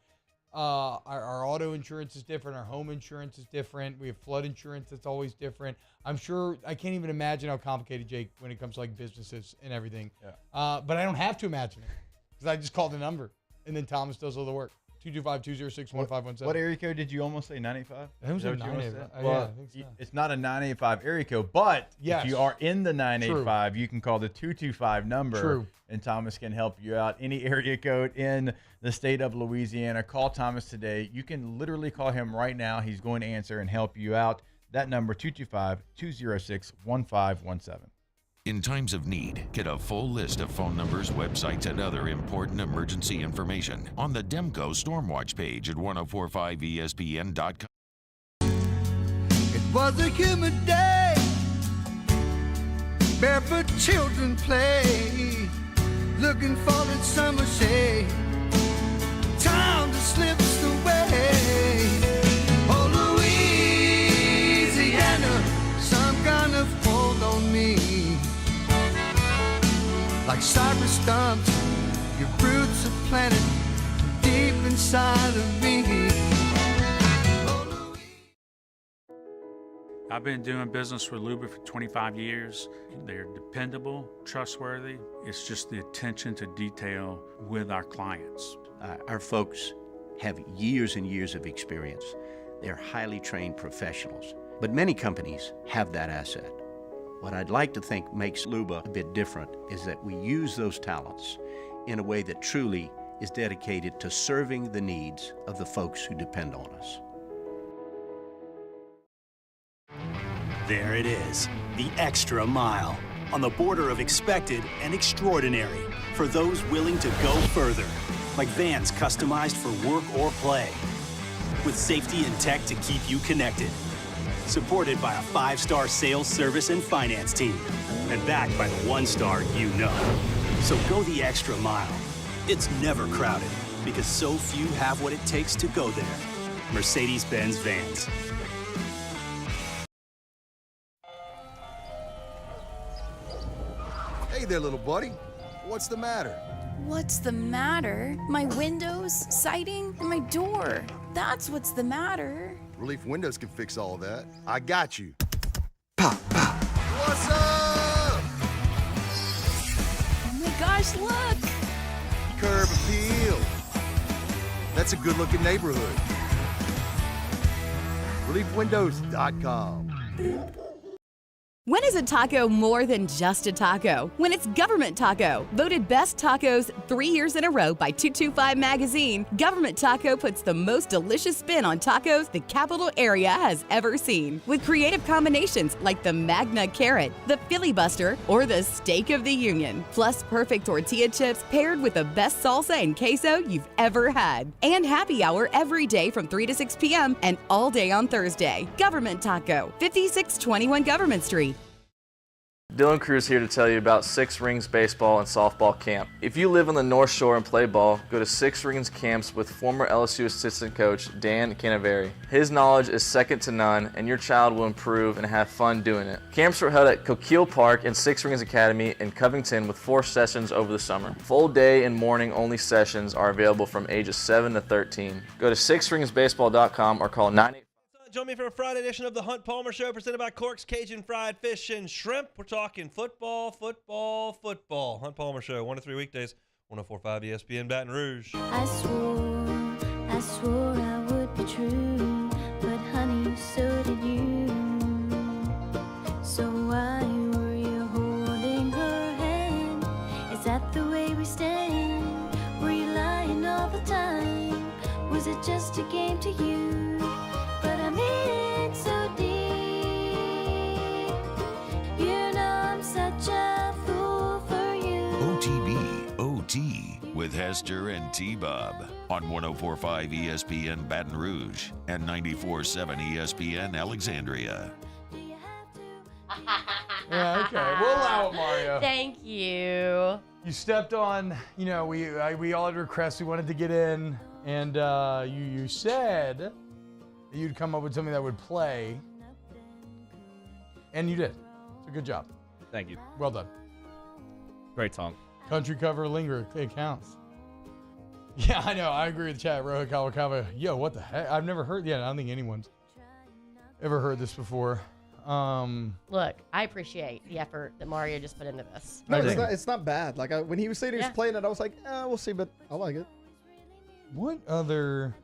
our auto insurance is different. Our home insurance is different. We have flood insurance that's always different. I'm sure, I can't even imagine how complicated, Jake, when it comes to like businesses and everything. Yeah. But I don't have to imagine it because I just call the number and then Thomas does all the work. 225-206-1517. What area code did you almost say? 95? I was a 985. Well, yeah, I think so. It's not a 985 area code, but yes, if you are in the 985, you can call the 225 number. True. And Thomas can help you out. Any area code in the state of Louisiana, call Thomas today. You can literally call him right now. He's going to answer and help you out. That number, 225-206-1517. In times of need, get a full list of phone numbers, websites, and other important emergency information on the Demco Stormwatch page at 1045ESPN.com. It was a humid day, barefoot children play, looking for that summer shade. Time just slips away. Oh, Louisiana, some kind of hold on me. Like cypress stumps, your roots are planted deep inside of me. I've been doing business with Luba for 25 years. They're dependable, trustworthy. It's just the attention to detail with our clients. Our folks have years and years of experience. They're highly trained professionals, but many companies have that asset. What I'd like to think makes Luba a bit different is that we use those talents in a way that truly is dedicated to serving the needs of the folks who depend on us. There it is, the extra mile, on the border of expected and extraordinary, for those willing to go further, like vans customized for work or play, with safety and tech to keep you connected. Supported by a 5-star sales, service, and finance team. And backed by the 1-star you know. So go the extra mile. It's never crowded because so few have what it takes to go there. Mercedes-Benz Vans. Hey there, little buddy. What's the matter? What's the matter? My windows, siding, and my door. That's what's the matter. Relief Windows can fix all that. I got you. Pop, pop. What's up? Oh my gosh, look! Curb appeal. That's a good-looking neighborhood. ReliefWindows.com. When is a taco more than just a taco? When it's Government Taco. Voted best tacos 3 years in a row by 225 Magazine, Government Taco puts the most delicious spin on tacos the capital area has ever seen. With creative combinations like the Magna Carrot, the Filibuster, or the Steak of the Union. Plus perfect tortilla chips paired with the best salsa and queso you've ever had. And happy hour every day from 3 to 6 p.m. and all day on Thursday. Government Taco, 5621 Government Street. Dylan Cruz here to tell you about Six Rings Baseball and Softball Camp. If you live on the North Shore and play ball, go to Six Rings Camps with former LSU assistant coach Dan Canaveri. His knowledge is second to none, and your child will improve and have fun doing it. Camps were held at Coquille Park and Six Rings Academy in Covington with 4 sessions over the summer. Full day and morning only sessions are available from ages 7 to 13. Go to sixringsbaseball.com or call 988. Join me for a Friday edition of the Hunt Palmer Show presented by Cork's Cajun Fried Fish and Shrimp. We're talking football. Hunt Palmer Show, 1 to 3 weekdays, 104.5 ESPN Baton Rouge. I swore I would be true, but honey, so did you. So why were you holding her hand? Is that the way we stand? Were you lying all the time? Was it just a game to you? But I'm in so deep. You know I'm such a fool for you. OTB, OT, with Hester and T-Bob on 104.5 ESPN Baton Rouge and 94.7 ESPN Alexandria. Yeah, okay. We'll allow it, Mario. Thank you. You stepped on, we all had requests we wanted to get in, and you said you'd come up with something that would play, and you did. So good job. Thank you. Well done. Great song. Country cover, linger, it counts. Yeah, I know. I agree with chat. Rohit Kawakawa. Yo, what the heck? I've never heard. Yeah, I don't think anyone's ever heard this before. Look, I appreciate the effort that Mario just put into this. No, it's not bad. Like when he was saying he was playing it, I was like, we'll see, but I like it. What other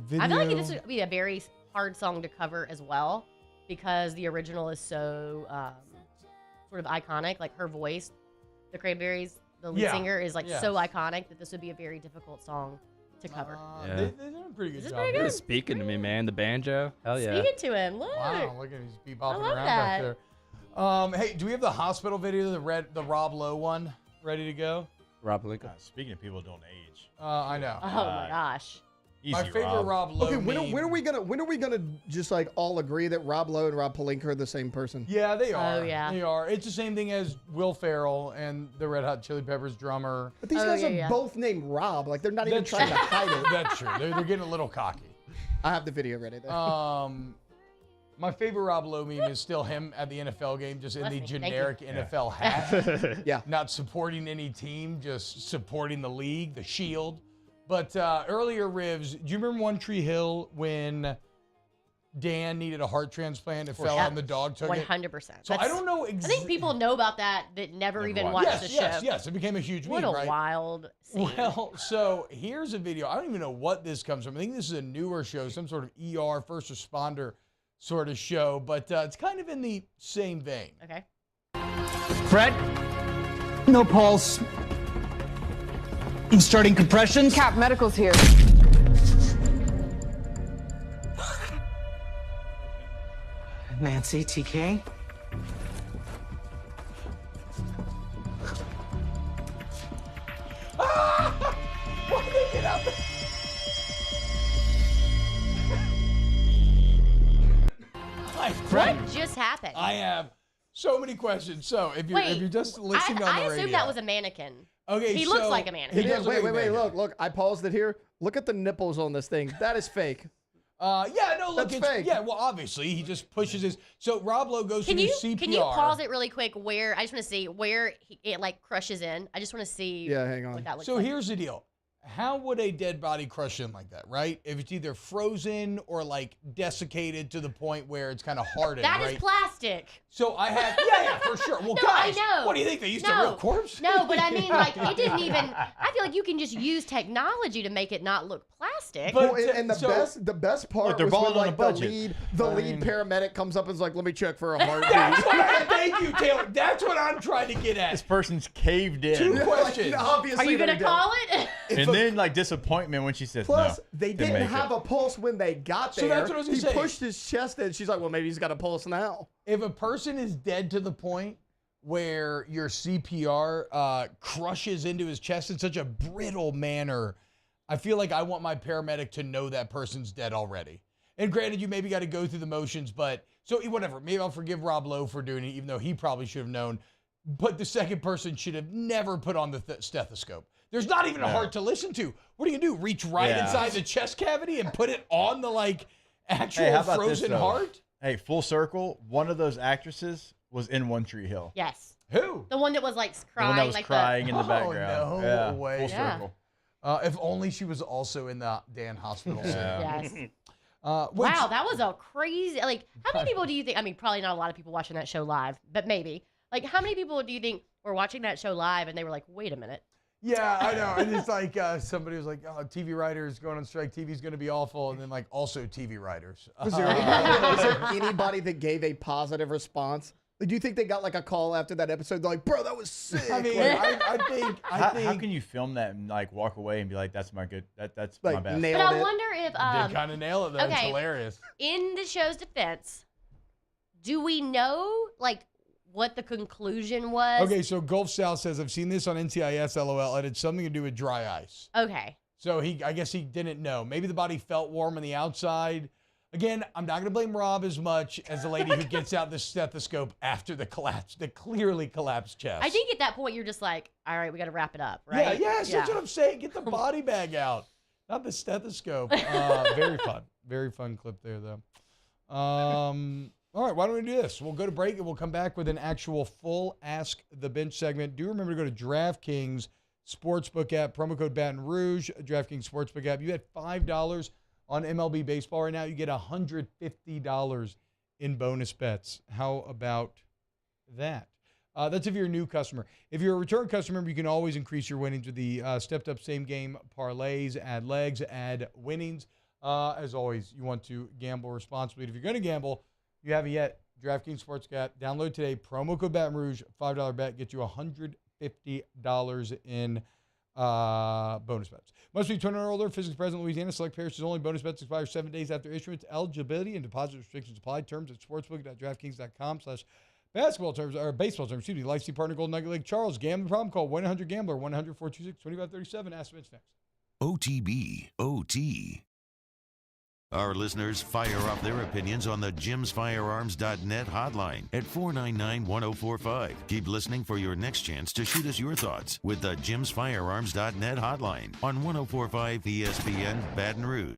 video? I feel like this would be a very hard song to cover as well because the original is so sort of iconic. Like her voice, the Cranberries, the lead singer is like so iconic that this would be a very difficult song to cover. Yeah. They're doing a pretty good This is job. pretty good. He was speaking to me, man. The banjo. Hell yeah. Speaking to him, look. Wow, look at him. He's bebopping I love around that. back there. Hey, do we have the hospital video, the Rob Lowe one, ready to go? Rob Lincoln. Speaking of people who don't age. I know. Oh my gosh. My favorite Rob Lowe Okay, meme. when are we gonna just like all agree that Rob Lowe and Rob Pelinka are the same person? Yeah, they are. Oh, yeah. They are. It's the same thing as Will Ferrell and the Red Hot Chili Peppers drummer. But these guys are both named Rob. Like they're not even trying to hide it. That's true. They're getting a little cocky. I have the video ready there. My favorite Rob Lowe meme is still him at the NFL game, just in the Thank you. generic NFL hat. Yeah. Not supporting any team, just supporting the league, the shield. But earlier, Rivs, do you remember One Tree Hill when Dan needed a heart transplant? It fell out and the dog took it? 100%. So I don't know I think people know about that never even watched the show. Yes, it became a huge What meme, a right? wild scene. Well, so here's a video. I don't even know what this comes from. I think this is a newer show, some sort of ER, first responder sort of show, but it's kind of in the same vein. Okay. Fred? No pulse. I'm starting compressions. Cap Medical's here. Nancy, TK? Why did they get out there? Hi, Fred. What just happened? I have so many questions. So if you're just listening on the radio. I assumed that was a mannequin. Okay, he so looks like a mannequin. It is. Wait, look. I paused it here. Look at the nipples on this thing. That is fake. Yeah, no, look, That's it's fake. Yeah, well, obviously he just pushes his. So Rob Lowe goes Can to you do CPR. can you pause it really quick? Where I just want to see where it like crushes in. I just want to see. Yeah, hang on. What that looks So like. here's the deal. How would a dead body crush in like that, right? If it's either frozen or like desiccated to the point where it's kind of hardened, That right? is plastic. So I have, yeah, for sure. Well, No, guys, I know. what do you think? They used a No. real corpse? No, but I mean, like, it didn't even. I feel like you can just use technology to make it not look plastic. Well, and the best part they're was when balling on a like budget. the lead paramedic comes up and is like, "Let me check for a heartbeat." Thank you, Taylor. That's what I'm trying to get at. This person's caved in. Two questions. Are you gonna call it? And then like disappointment when she says Plus, no. they didn't have a pulse when they got there. So that's what I was gonna he say. pushed his chest in. She's like, "Well, maybe he's got a pulse now." If a person is dead to the point where your CPR crushes into his chest in such a brittle manner, I feel like I want my paramedic to know that person's dead already. And granted, you maybe got to go through the motions, but so whatever. Maybe I'll forgive Rob Lowe for doing it, even though he probably should have known. But the second person should have never put on the stethoscope. There's not even a heart to listen to. What are you going to do? Reach right inside the chest cavity and put it on the actual frozen heart? Hey, full circle. One of those actresses was in One Tree Hill. Yes. Who? The one that was The crying. one that was crying in the No background. Yeah, way. full circle. If only she was also in the Dan hospital scene. Yes. Wow, that was a crazy. How many people do you think? I mean, probably not a lot of people watching that show live, but maybe. How many people do you think were watching that show live and they were like, "Wait a minute"? Yeah, I know. And it's somebody was like, "Oh, TV writers going on strike. TV's going to be awful," and then also TV writers. Was there anybody that gave a positive response? Do you think they got a call after that episode? They're like, bro, that was sick. I mean, I think. How can you film that and walk away and be like, "That's my good. That's my best." But I wonder if did kind of nail it though. It's hilarious. In the show's defense, do we know what the conclusion was? Okay, so Gulf South says, "I've seen this on NCIS. LOL. It had something to do with dry ice." Okay. So I guess he didn't know. Maybe the body felt warm on the outside. Again, I'm not going to blame Rob as much as the lady who gets out the stethoscope after the clearly collapsed chest. I think at that point you're just like, all right, we got to wrap it up, right? Yeah, that's what I'm saying. Get the body bag out, not the stethoscope. Very fun clip there, though. All right, why don't we do this? We'll go to break and we'll come back with an actual full Ask the Bench segment. Do remember to go to DraftKings Sportsbook app, promo code Baton Rouge, DraftKings Sportsbook app. You had $5 on MLB baseball right now. You get $150 in bonus bets. How about that? That's if you're a new customer. If you're a return customer, you can always increase your winnings with the stepped-up same-game parlays, add legs, add winnings. As always, you want to gamble responsibly. If you're going to gamble, you haven't yet, DraftKings Sportsbook app. Download today. Promo code Baton Rouge, $5 bet. Get you $150 in bonus bets. Must be 21 or older, physically present in Louisiana. Select parishes only. Bonus bets expire 7 days after issuance. Eligibility and deposit restrictions apply. Terms at sportsbook.draftkings.com/basketball terms or baseball terms. Excuse me. Licensee partner Golden Nugget Lake Charles. Gambling problem? Call 1-800-GAMBLER 1-426-2537. Ask Mitch next. OTB OT. Our listeners fire off their opinions on the jimsfirearms.net hotline at 499-1045. Keep listening for your next chance to shoot us your thoughts with the jimsfirearms.net hotline on 1045 ESPN Baton Rouge.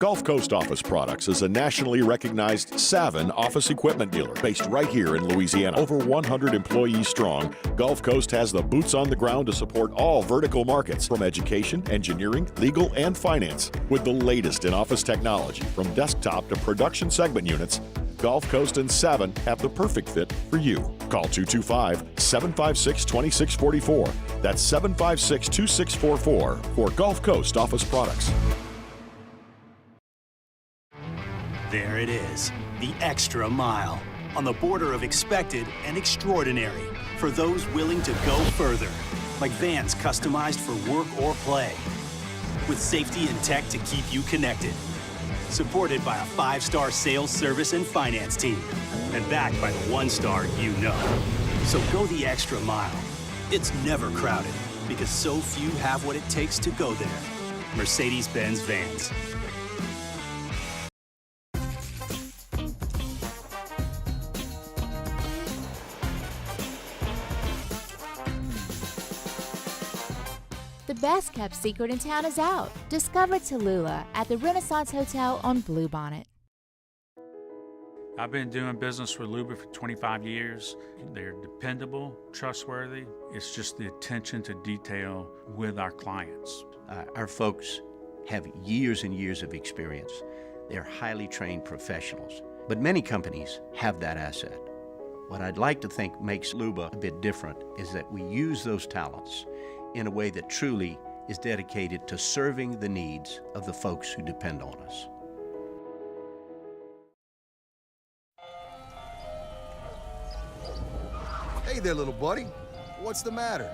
Gulf Coast Office Products is a nationally recognized Savin office equipment dealer based right here in Louisiana. Over 100 employees strong, Gulf Coast has the boots on the ground to support all vertical markets, from education, engineering, legal, and finance. With the latest in office technology, from desktop to production segment units, Gulf Coast and Savin have the perfect fit for you. Call 225-756-2644. That's 756-2644 for Gulf Coast Office Products. There it is, the extra mile, on the border of expected and extraordinary, for those willing to go further, like vans customized for work or play, with safety and tech to keep you connected, supported by a 5-star sales, service, and finance team, and backed by the 1-star you know. So go the extra mile. It's never crowded, because so few have what it takes to go there. Mercedes-Benz Vans. The best kept secret in town is out. Discover Tallulah at the Renaissance Hotel on Bluebonnet. I've been doing business with Luba for 25 years. They're dependable, trustworthy. It's just the attention to detail with our clients. Our folks have years and years of experience. They're highly trained professionals. But many companies have that asset. What I'd like to think makes Luba a bit different is that we use those talents in a way that truly is dedicated to serving the needs of the folks who depend on us. Hey there, little buddy. What's the matter?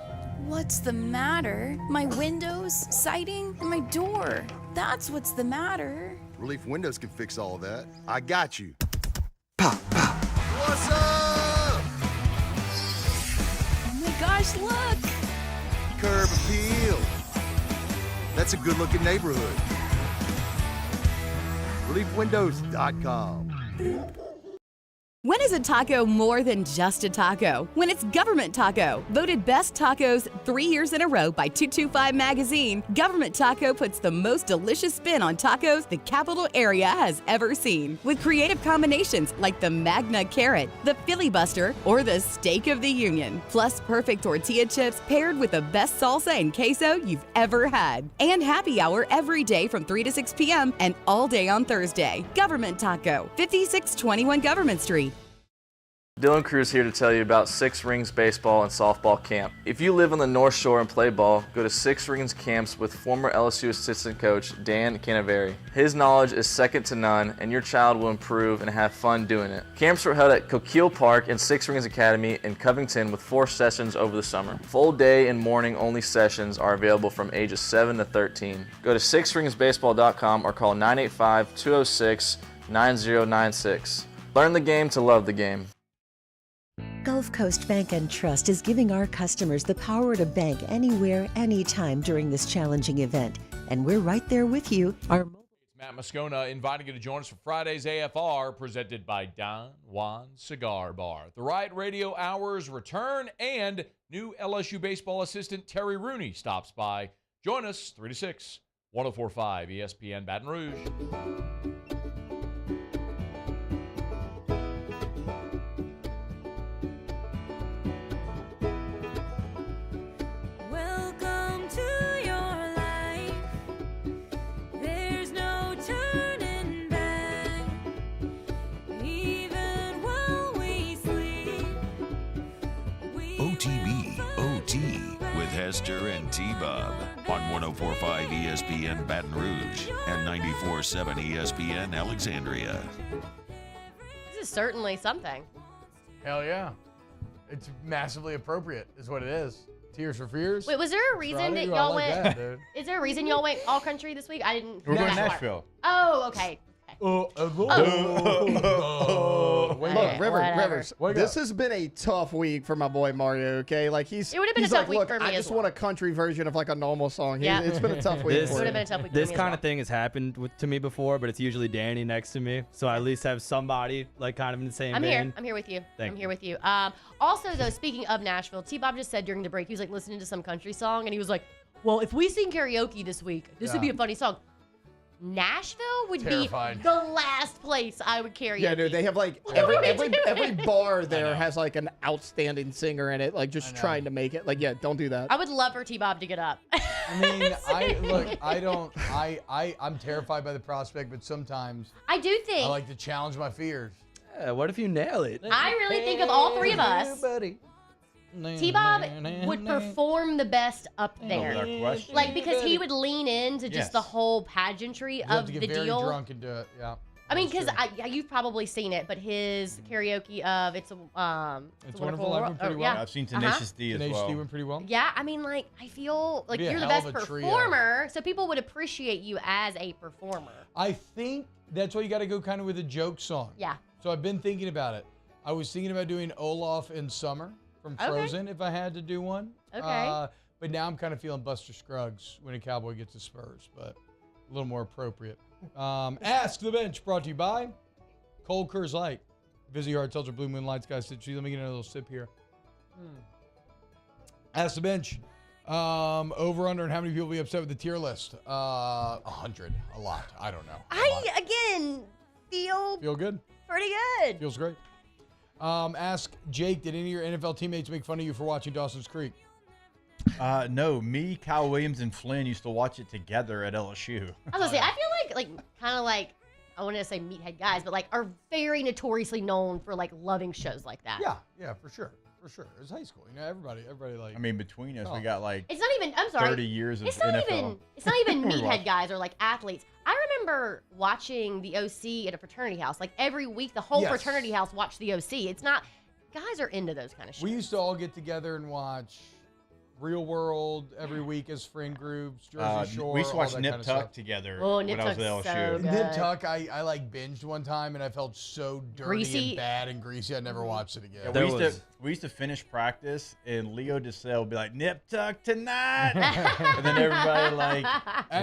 What's the matter? My windows, siding, and my door. That's what's the matter. Relief Windows can fix all that. I got you. Pop, pop. What's up? Oh my gosh, look! Curb appeal. That's a good-looking neighborhood. ReliefWindows.com. When is a taco more than just a taco? When it's Government Taco. Voted best tacos 3 years in a row by 225 Magazine, Government Taco puts the most delicious spin on tacos the capital area has ever seen. With creative combinations like the Magna Carrot, the Filibuster, or the Steak of the Union. Plus perfect tortilla chips paired with the best salsa and queso you've ever had. And happy hour every day from 3 to 6 p.m. and all day on Thursday. Government Taco, 5621 Government Street. Dylan Cruz here to tell you about Six Rings Baseball and Softball Camp. If you live on the North Shore and play ball, go to Six Rings Camps with former LSU assistant coach Dan Canaveri. His knowledge is second to none, and your child will improve and have fun doing it. Camps were held at Coquille Park and Six Rings Academy in Covington with 4 sessions over the summer. Full day and morning only sessions are available from ages 7 to 13. Go to sixringsbaseball.com or call 985-206-9096. Learn the game to love the game. Gulf Coast Bank and Trust is giving our customers the power to bank anywhere, anytime during this challenging event. And we're right there with you. It's Matt Moscona inviting you to join us for Friday's AFR, presented by Don Juan Cigar Bar. The Riot Radio Hours return, and new LSU baseball assistant Terry Rooney stops by. Join us 3 to 6, 104.5 ESPN Baton Rouge. Hester and T-Bob on 104.5 ESPN Baton Rouge and 94.7 ESPN Alexandria. This is certainly something. Hell yeah. It's massively appropriate, is what it is. Tears for Fears. Wait, was there a reason that y'all went? Is there a reason y'all went all country this week? I didn't. We're going to that Nashville. Part. Oh, okay. Look, Okay, Rivers, whatever. this has been a tough week for my boy Mario, okay? Like It would have been a he's tough like, week look, for me I as just well. want a country version of like a normal song. Yeah. It's been a tough week This, for him. this kind of thing has happened to me before, but it's usually Danny next to me, so I at least have somebody like kind of in the same I'm vein. here. I'm here with you. Thank I'm here with you. Also, though, speaking of Nashville, T-Bob just said during the break, he was like listening to some country song, and he was like, well, if we sing karaoke this week, this would be a funny song. Nashville would Terrified. be the last place I would karaoke. Yeah, dude, they have like What are we every doing? bar there has like an outstanding singer in it, like just trying to make it. Like, yeah, don't do that. I would love for T-Bob to get up. I mean, I'm terrified by the prospect, but sometimes I do think. I like to challenge my fears. What if you nail it? I really think of all three of us. T-Bob would perform the best up there. Like, because he would lean into just the whole pageantry You have of to the get very deal. drunk and do it. Yeah. I mean, because you've probably seen it, but his karaoke of It's a Wonderful World. went pretty or- well. yeah. I've seen Tenacious D as Tenacious well. D went pretty well. Yeah, I mean, like, I feel like Be a you're the hell best of a trio. performer, so people would appreciate you as a performer. I think that's why you got to go kind of with a joke song. Yeah. So I've been thinking about it. I was thinking about doing Olaf in Summer from Okay. Frozen if I had to do one. Okay. But now I'm kind of feeling Buster Scruggs when a Cowboy gets the Spurs, but a little more appropriate. Ask the Bench, brought to you by Cold Coors Light. Visit your Hard Seltzer Blue Moon Lights, guys. Let me get a little sip here. Ask the Bench. Over, under, and how many people will be upset with the tier list? 100. A lot. I don't know. Again, Feel good? pretty good. Feels great. Ask Jake, did any of your NFL teammates make fun of you for watching Dawson's Creek? No, me, Kyle Williams, and Flynn used to watch it together at LSU. I was gonna say, I feel like kind of like, I wanted to say meathead guys, but like are very notoriously known for like loving shows like that. Yeah, for sure. It's high school. You know, everybody like. I mean, between us, we got like It's not even. I'm sorry. 30 years of it's not NFL. It's not even We watch. meathead guys or like athletes. I remember watching the OC at a fraternity house. Like every week, the whole Yes. fraternity house watched the OC. It's not guys are into those kind of shows. We used to all get together and watch Real World every week as friend groups, Jersey Shore. We used to watch all that Nip kind of Tuck stuff. together Oh, when Nip I was at Tuck's LSU. so good. Nip Tuck, I like binged one time and I felt so dirty Greasy. and bad and greasy. I never watched it again. Yeah, we used to finish practice and Leo DeSalle would be like, Nip Tuck tonight. And then everybody like,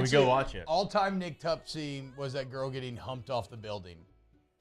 we go watch it. All-time Nick Tuck scene was that girl getting humped off the building.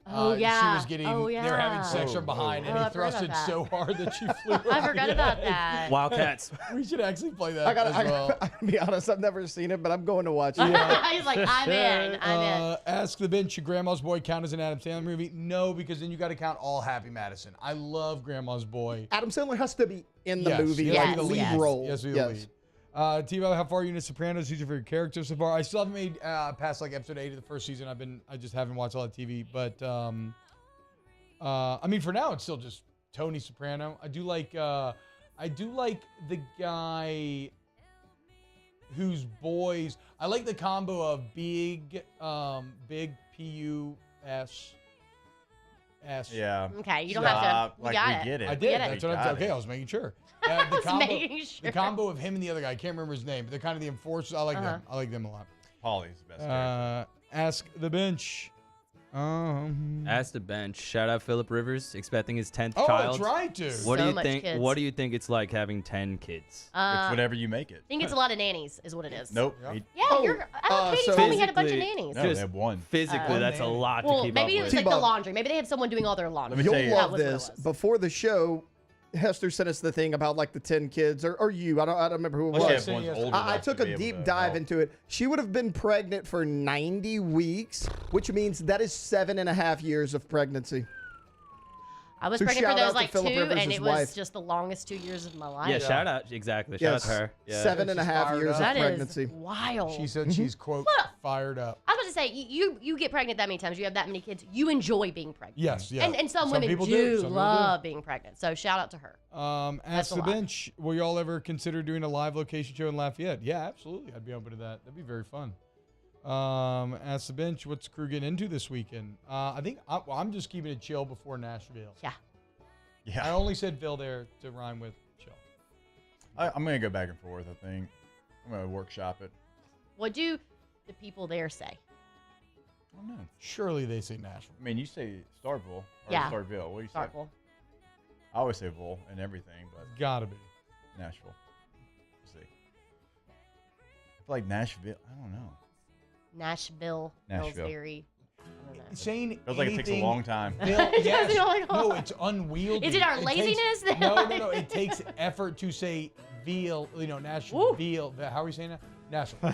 Oh, She yeah. was getting, Oh, they were having yeah. sex from behind, and Oh, he I forgot thrusted about that. so hard that she flew I forgot about that. Wildcats. We should actually play that I gotta, as well. I gotta be honest, I've never seen it, but I'm going to watch it. He's like, I'm in. I'm in. Ask the Bench, should Grandma's Boy count as an Adam Sandler movie? No, because then you got to count all Happy Madison. I love Grandma's Boy. Adam Sandler has to be in the Yes, movie, he has like to be the lead lead. role. Yes, be the lead. T-Bow, how far are you in The Sopranos? Who's your favorite character so far? I still haven't made past like episode 8 of the first season. I just haven't watched all the TV, but I mean, for now it's still just Tony Soprano. I do like the guy whose boys. I like the combo of big P-U-S. Yeah. Okay, you don't have to. We Like, got we it. get it. I We did. get it. That's what I'm okay. I was making sure. making sure. The combo of him and the other guy. I can't remember his name, but they're kind of the enforcers. I like them. I like them a lot. Paulie's the best character. Ask the Bench. Ask the Bench. Shout out Philip Rivers, expecting his 10th Oh, child. that's right, dude. What do So you much think? kids. What do you think it's like having 10 kids? It's whatever you make it. I think it's a lot of nannies, is what it is. Nope. Yeah, Katie told me he had a bunch of nannies. No, they have one. Physically, that's a lot Well, to keep maybe up it was with. like the T-Bob. laundry. Maybe they have someone doing all their laundry. You'll That love was what it this. was. Before the show, Hester sent us the thing about like the 10 kids, or you. I don't remember who it Unless you was. have ones older I enough took to a be able deep to dive help. into it. She would have been pregnant for 90 weeks, which means that is 7.5 years of pregnancy. I was So pregnant for shout those out to like 2, Philip Rivers' and it was wife. just the longest 2 years of my life. Yeah, shout out. Exactly. Shout out to her. Yeah. 7.5 years of That is pregnancy. wild. She said she's, quote, fired up. I was about to say, you get pregnant that many times, you have that many kids, you enjoy being pregnant. Yes, yeah. And some Some women people do do. Some people love being pregnant. So shout out to her. Ask a the lot. Bench, will y'all ever consider doing a live location show in Lafayette? Yeah, absolutely. I'd be open to that. That'd be very fun. Ask the Bench, what's the crew getting into this weekend? I think I'm just keeping it chill before Nashville. Yeah. Yeah. I only said Ville there to rhyme with chill. I'm going to go back and forth, I think. I'm going to workshop it. What do the people there say? I don't know. Surely they say Nashville. I mean, you say Starkville or Yeah. Starkville. What do you say? Starkville. I always say Bull and everything, but Gotta be. Nashville. Let's see. I feel like Nashville. I don't know. Nashville, Nashville. Pillsbury. I don't know. Saying Feels like it takes a anything- long time. Bill, It yes. doesn't like- No, it's unwieldy. Is it our takes- laziness that- no. It takes effort to say veal. Nashville. Veal. How are we saying that? Nashville.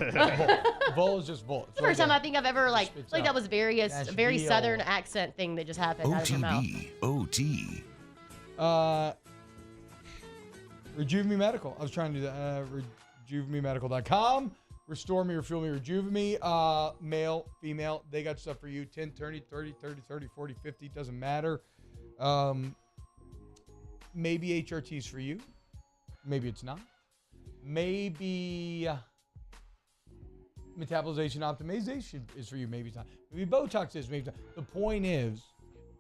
Vol is just Vol. It's the first time I think I've ever like spits that out. was very Nashville. southern accent thing that just happened out of her mouth. OT. Rejuve Me Medical. I was trying to do that. RejuveMeMedical.com. Restore me, refuel me, rejuve me. Male, female, they got stuff for you. 10, 30, 30, 30, 30, 40, 50. Doesn't matter. Maybe HRT's for you. Maybe it's not. Maybe metabolization optimization is for you. Maybe it's not. Maybe Botox is. Maybe it's not. The point is,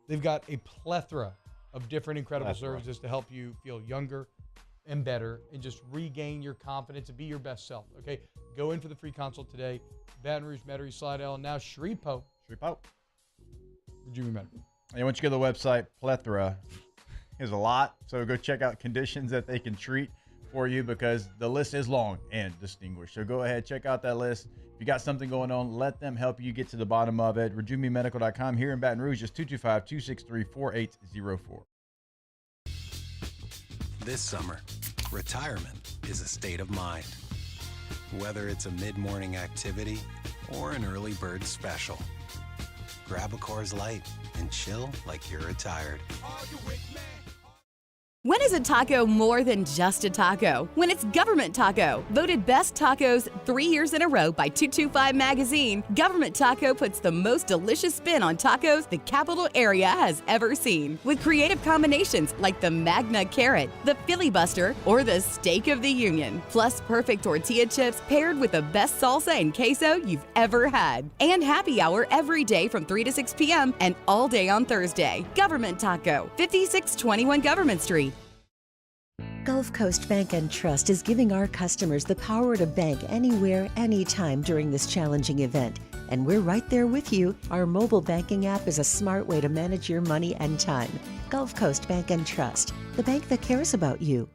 they've got a plethora of different incredible services to help you feel younger and better and just regain your confidence and be your best self. Okay, go in for the free consult today. Baton Rouge, Metairie, Slidell, and now Shrevepo. Rejuve Medical. And once you go to the website, plethora is a lot. So go check out conditions that they can treat for you because the list is long and distinguished. So go ahead, check out that list. If you got something going on, let them help you get to the bottom of it. RejuveMeMedical.com here in Baton Rouge, just 225-263-4804. This summer, retirement is a state of mind. Whether it's a mid-morning activity or an early bird special, grab a Coors Light and chill like you're retired. When is a taco more than just a taco? When it's Government Taco. Voted best tacos 3 years in a row by 225 Magazine, Government Taco puts the most delicious spin on tacos the capital area has ever seen. With creative combinations like the Magna Carrot, the Filibuster, or the Steak of the Union. Plus perfect tortilla chips paired with the best salsa and queso you've ever had. And happy hour every day from 3 to 6 p.m. and all day on Thursday. Government Taco, 5621 Government Street. Gulf Coast Bank and Trust is giving our customers the power to bank anywhere, anytime during this challenging event. And we're right there with you. Our mobile banking app is a smart way to manage your money and time. Gulf Coast Bank and Trust, the bank that cares about you.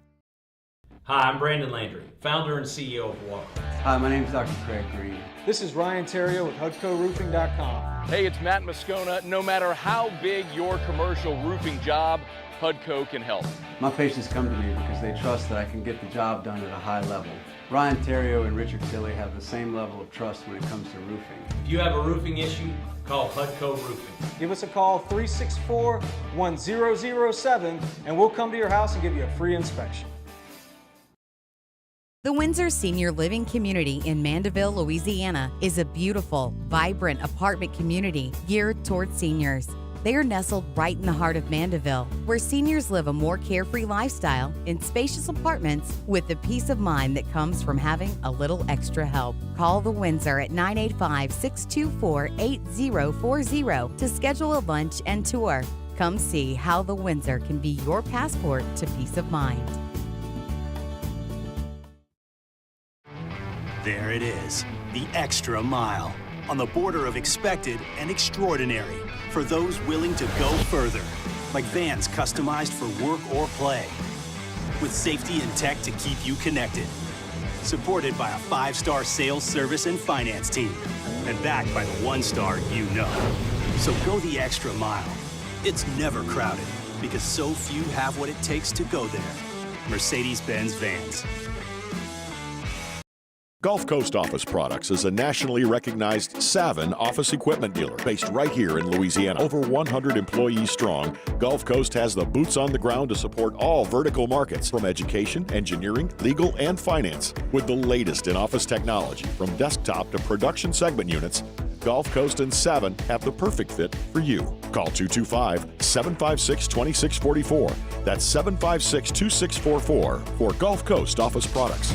Hi, I'm Brandon Landry, founder and CEO of Walker. Hi, my name is Dr. Craig Green. This is Ryan Terrio with HUDCORoofing.com. Hey, it's Matt Moscona. No matter how big your commercial roofing job, HUDCO can help. My patients come to me because they trust that I can get the job done at a high level. Ryan Terrio and Richard Tilley have the same level of trust when it comes to roofing. If you have a roofing issue, call HUDCO Roofing. Give us a call, 364-1007, and we'll come to your house and give you a free inspection. The Windsor Senior Living Community in Mandeville, Louisiana is a beautiful, vibrant apartment community geared toward seniors. They are nestled right in the heart of Mandeville, where seniors live a more carefree lifestyle in spacious apartments with the peace of mind that comes from having a little extra help. Call the Windsor at 985-624-8040 to schedule a lunch and tour. Come see how the Windsor can be your passport to peace of mind. There it is, the extra mile, on the border of expected and extraordinary, for those willing to go further, like vans customized for work or play, with safety and tech to keep you connected, supported by a 5-star sales, service, and finance team, and backed by the 1-star you know. So go the extra mile. It's never crowded, because so few have what it takes to go there. Mercedes-Benz Vans. Gulf Coast Office Products is a nationally recognized Savin office equipment dealer based right here in Louisiana. Over 100 employees strong, Gulf Coast has the boots on the ground to support all vertical markets, from education, engineering, legal, and finance. With the latest in office technology, from desktop to production segment units, Gulf Coast and Savin have the perfect fit for you. Call 225-756-2644. That's 756-2644 for Gulf Coast Office Products.